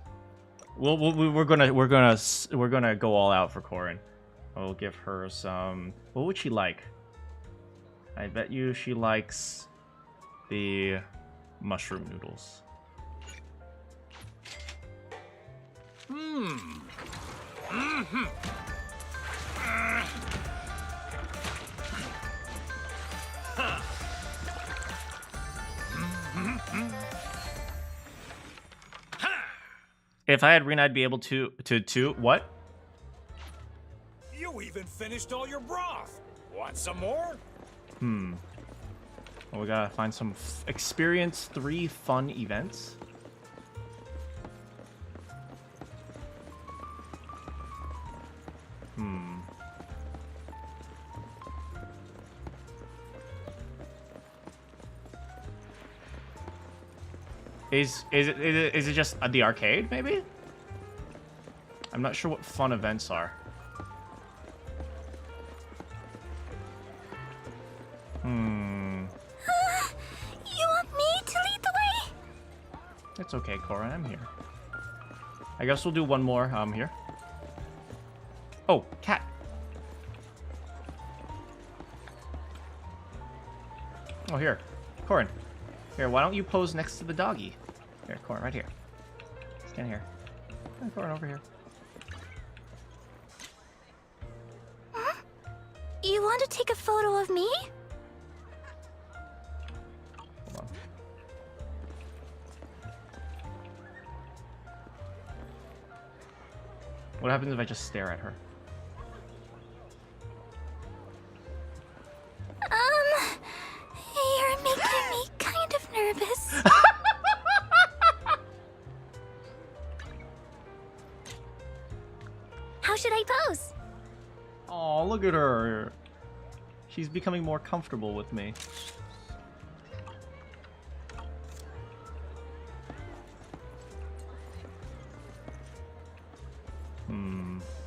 We're gonna go all out for Corin. I'll give her some. What would she like? I bet you she likes the mushroom noodles. If I had Rena, I'd be able to what? You even finished all your broth. Want some more? Well, we gotta find some experience 3 fun events. Is it just the arcade, maybe? I'm not sure what fun events are. You want me to lead the way? It's okay, Cora, I'm here. I guess we'll do one more, here. Oh, cat. Oh, here. Corin. Here, why don't you pose next to the doggy? Here, Corin, right here. Stand here. Come on, Corin, over here. Huh? You want to take a photo of me? Hold on. What happens if I just stare at her? You're making me kind of nervous. How should I pose? Oh, look at her. She's becoming more comfortable with me.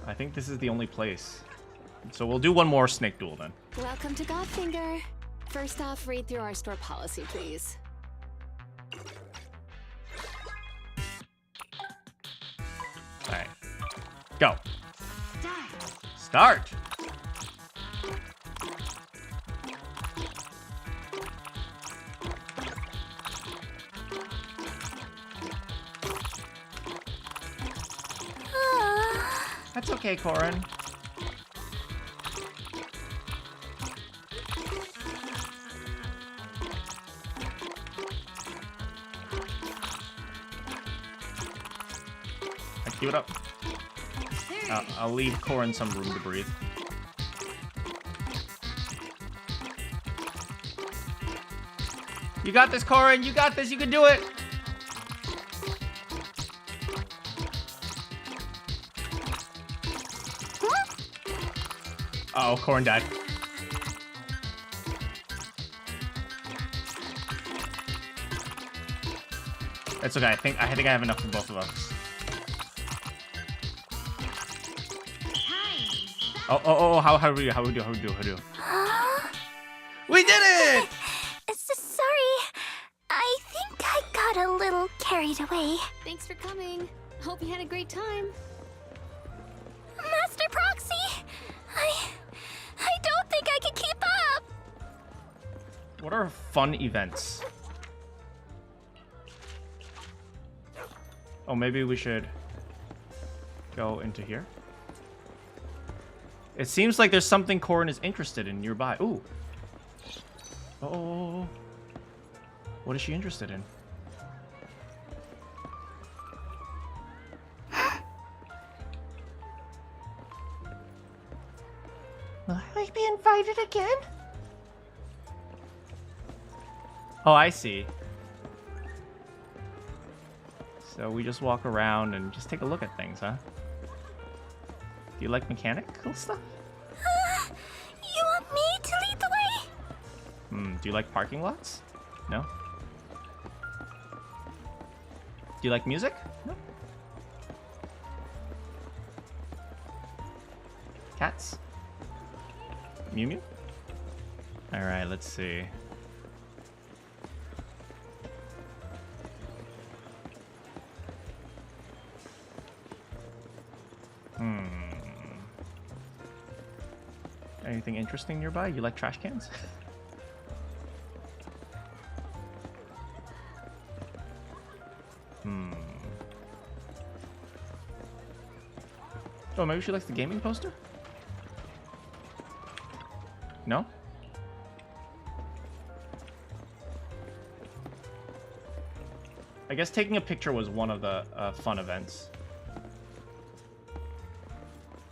I think this is the only place. So we'll do one more snake duel then. Welcome to Godfinger. First off, read through our store policy, please. Alright. Go. Start! That's okay, Corin. Keep it up. I'll leave Corin some room to breathe. You got this, Corin! You got this! You can do it! Uh oh, Corin died. It's okay. I think I have enough for both of us. Oh, how do we do? We did it! Sorry. I think I got a little carried away. Thanks for coming. Hope you had a great time. Master Proxy! I don't think I can keep up! What are fun events? Oh, maybe we should go into here. It seems like there's something Corin is interested in nearby. Ooh. Oh. What is she interested in? Will I be invited again? Oh, I see. So we just walk around and just take a look at things, huh? Do you like mechanical stuff? You want me to lead the way? Do you like parking lots? No? Do you like music? No? Cats? Mew Mew? Alright, let's see. Anything interesting nearby? You like trash cans? Oh, maybe she likes the gaming poster? No? I guess taking a picture was one of the fun events.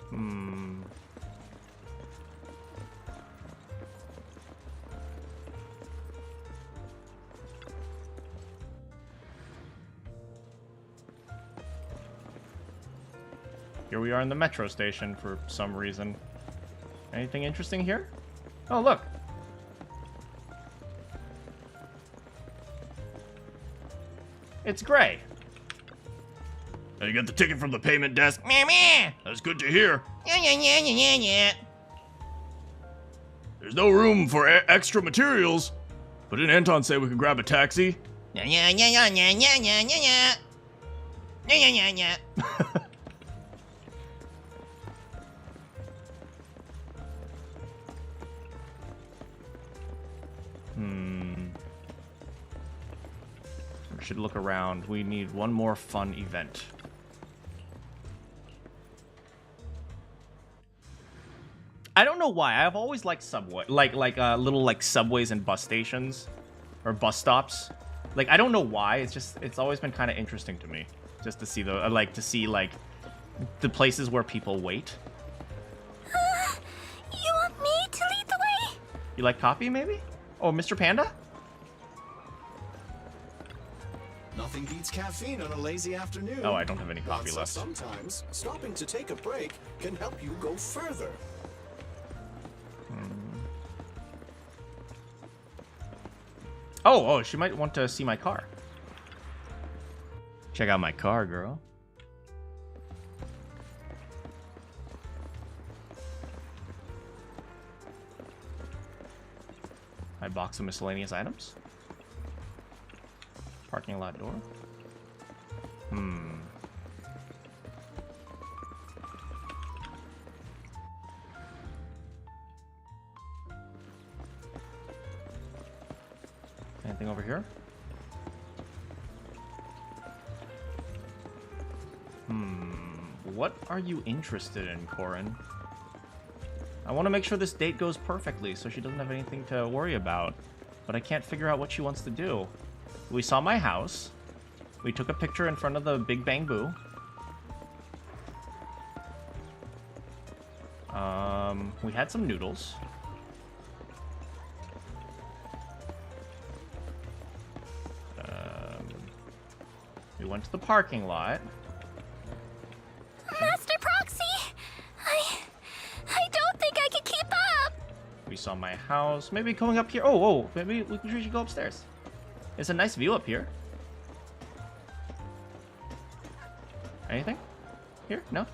Hmm. Here we are in the metro station for some reason. Anything interesting here? Oh, look. It's Gray. You got the ticket from the payment desk? Meh, meh. That's good to hear. Yeah. There's no room for extra materials. But didn't Anton say we could grab a taxi? Yeah. We should look around. We need one more fun event. I don't know why. I've always liked subway, little subways and bus stations, or bus stops. Like, I don't know why. It's always been kind of interesting to me, just to see the places where people wait. You want me to lead the way? You like coffee, maybe? Oh, Mr. Panda? Nothing beats caffeine on a lazy afternoon. Oh, I don't have any coffee But left. Sometimes stopping to take a break can help you go further. Oh, she might want to see my car. Check out my car, girl. My box of miscellaneous items. Parking lot door. Anything over here? What are you interested in, Corin? I want to make sure this date goes perfectly so she doesn't have anything to worry about. But I can't figure out what she wants to do. We saw my house. We took a picture in front of the Big Bang Boo. We had some noodles. We went to the parking lot. Master Proxy! I don't think I can keep up! We saw my house. Maybe going up here. Oh, maybe we should go upstairs. It's a nice view up here. Anything? Here? No?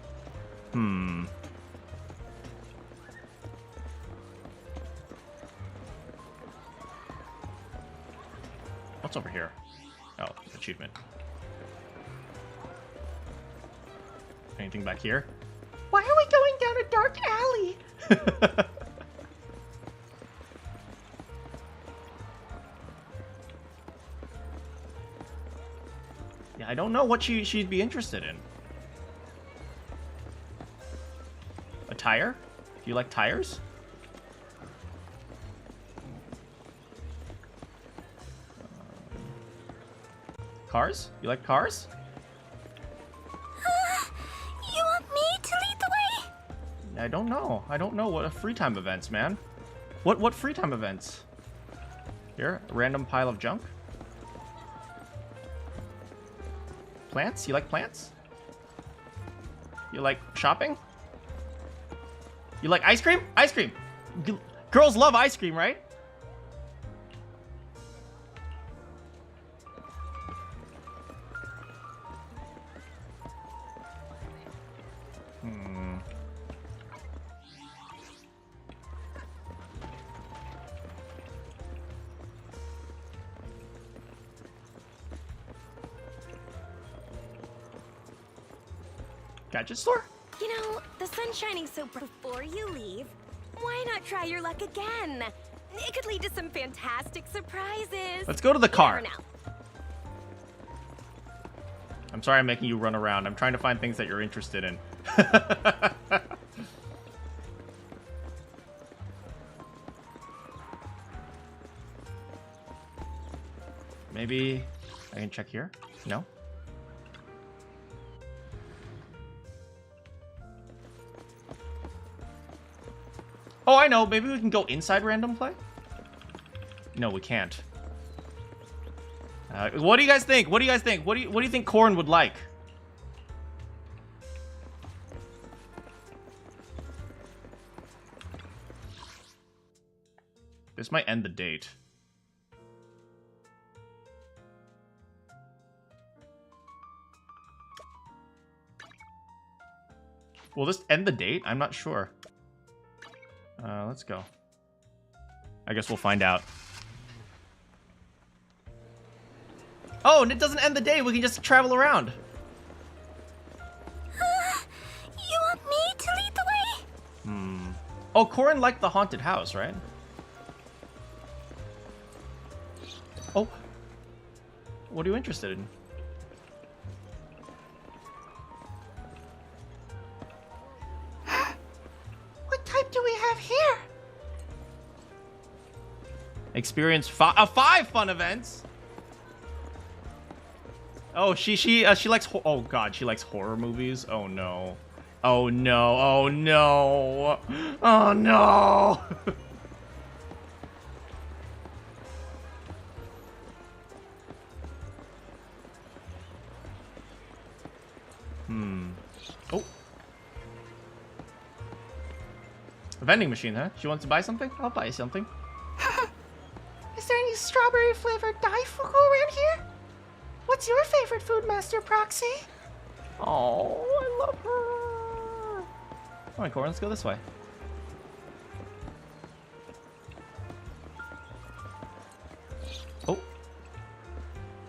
What's over here? Oh, achievement. Anything back here? Why are we going down a dark alley? Yeah, I don't know what she'd be interested in. A tire? Do you like tires? Cars? You like cars? You want me to lead the way? I don't know. I don't know what free time events, man. What free time events? Here, a random pile of junk. Plants? You like plants? You like shopping? You like ice cream? Ice cream! Girls love ice cream, right? Gadget store? You know, the sun's shining so bright. Before you leave, why not try your luck again? It could lead to some fantastic surprises. Let's go to the car. You never know. I'm sorry I'm making you run around. I'm trying to find things that you're interested in. Maybe I can check here? No? Oh, I know. Maybe we can go inside random play? No, we can't. What do you guys think? What do you guys think? What do you think Corrin would like? This might end the date. Will this end the date? I'm not sure. Let's go. I guess we'll find out. Oh, and it doesn't end the day. We can just travel around. You want me to lead the way? Oh, Corrin liked the haunted house, right? Oh. What are you interested in? What type do we have here? Experience 5 fun events. Oh, she likes oh god, she likes horror movies. Oh no. Oh no. Oh no. Oh no. Oh. A vending machine, huh? She wants to buy something? I'll buy you something. Is there any strawberry flavored daifuku around here? What's your favorite food, Master Proxy? Oh, I love her. Come on, Corrin, let's go this way. Oh.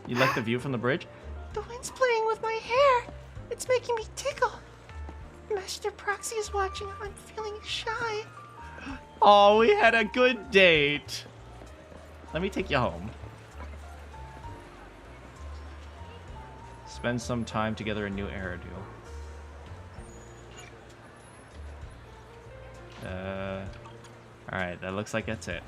You like the view from the bridge? The wind's playing with my hair. It's making me tickle. Master Proxy is watching. I'm feeling shy. Oh, we had a good date. Let me take you home. Spend some time together in New Eridu. Alright, that looks like that's it.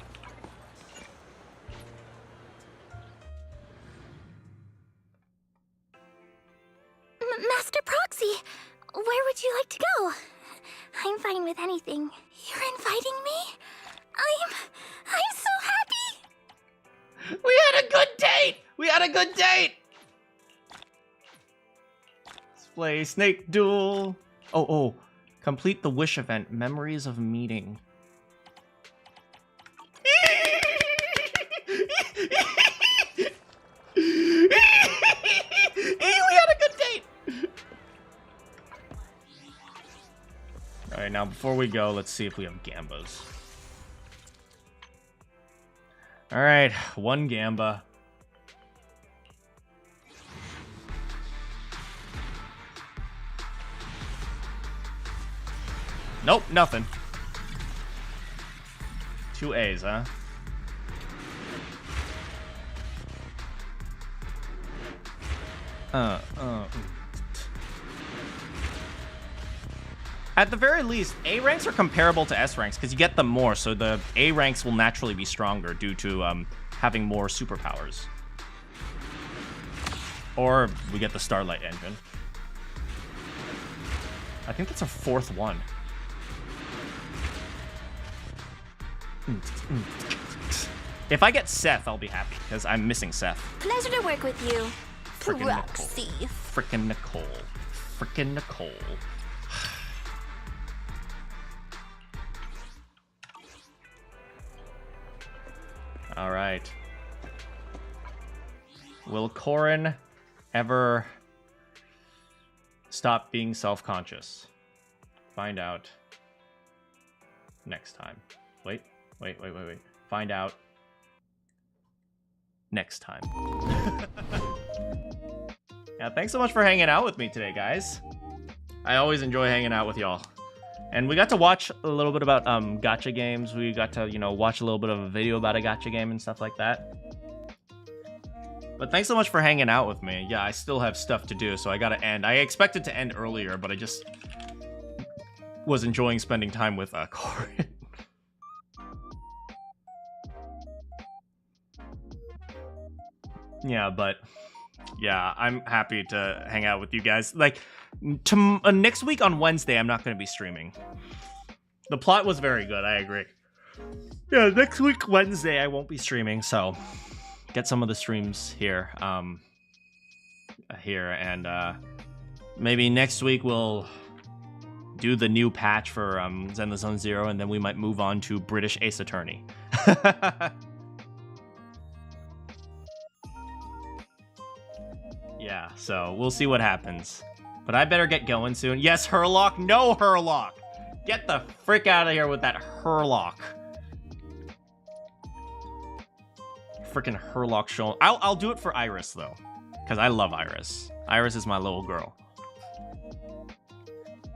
Master Proxy, where would you like to go? I'm fine with anything. You're inviting me? I'm so happy! We had a good date! We had a good date! Let's play Snake Duel. Oh. Complete the wish event. Memories of meeting. We had a good date! Alright, now before we go, let's see if we have Gambas. Alright, 1 Gamba. Nope, nothing. 2 A's, huh? At the very least, A ranks are comparable to S ranks because you get them more, so the A ranks will naturally be stronger due to having more superpowers. Or we get the Starlight Engine. I think that's our 4th one. If I get Seth, I'll be happy because I'm missing Seth. Pleasure to work with you. Frickin' Proxy. Frickin' Nicole. Frickin' Nicole. All right. Will Corrin ever stop being self-conscious? Find out next time. Wait. Find out next time. Yeah, thanks so much for hanging out with me today, guys. I always enjoy hanging out with y'all. And we got to watch a little bit about gacha games. We got to, watch a little bit of a video about a gacha game and stuff like that. But thanks so much for hanging out with me. Yeah, I still have stuff to do, so I gotta end. I expected to end earlier, but I just was enjoying spending time with Corrin. Yeah, but yeah, I'm happy to hang out with you guys. Like, next week on Wednesday, I'm not going to be streaming. The plot was very good, I agree. Yeah, next week, Wednesday, I won't be streaming, so get some of the streams here. And maybe next week we'll do the new patch for Zelda Zone Zero, and then we might move on to British Ace Attorney. Yeah, so we'll see what happens. But I better get going soon. Yes, Herlock. No, Herlock. Get the frick out of here with that Herlock. Frickin' Herlock show. I'll do it for Iris, though. Because I love Iris. Iris is my little girl.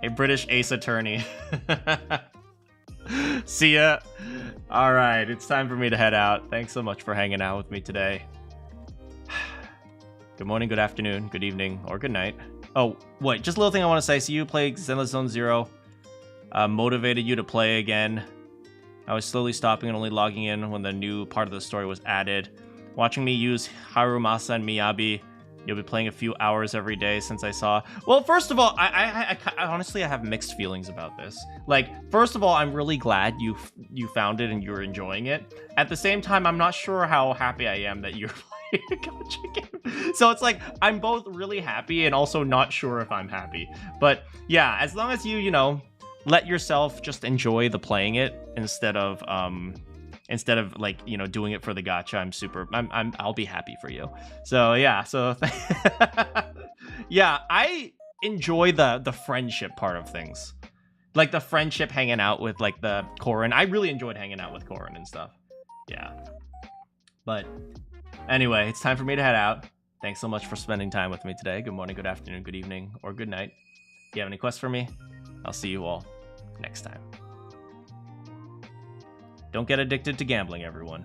A British Ace Attorney. See ya. Alright, it's time for me to head out. Thanks so much for hanging out with me today. Good morning, good afternoon, good evening, or good night. Oh, wait, just a little thing I want to say. So you played Zelda Zone Zero. Motivated you to play again. I was slowly stopping and only logging in when the new part of the story was added. Watching me use Harumasa and Miyabi. You'll be playing a few hours every day since I saw. Well, first of all, I honestly have mixed feelings about this. Like, first of all, I'm really glad you found it and you're enjoying it. At the same time, I'm not sure how happy I am that you're playing a gacha game. So it's like I'm both really happy and also not sure if I'm happy. But yeah, as long as you know, let yourself just enjoy the playing it instead of like, you know, doing it for the gacha, I'll be happy for you. So yeah, yeah, I enjoy the friendship part of things. Like the friendship hanging out with like the Corrin. I really enjoyed hanging out with Corrin and stuff. Yeah. But anyway, it's time for me to head out. Thanks so much for spending time with me today. Good morning, good afternoon, good evening, or good night. If you have any quests for me, I'll see you all next time. Don't get addicted to gambling, everyone.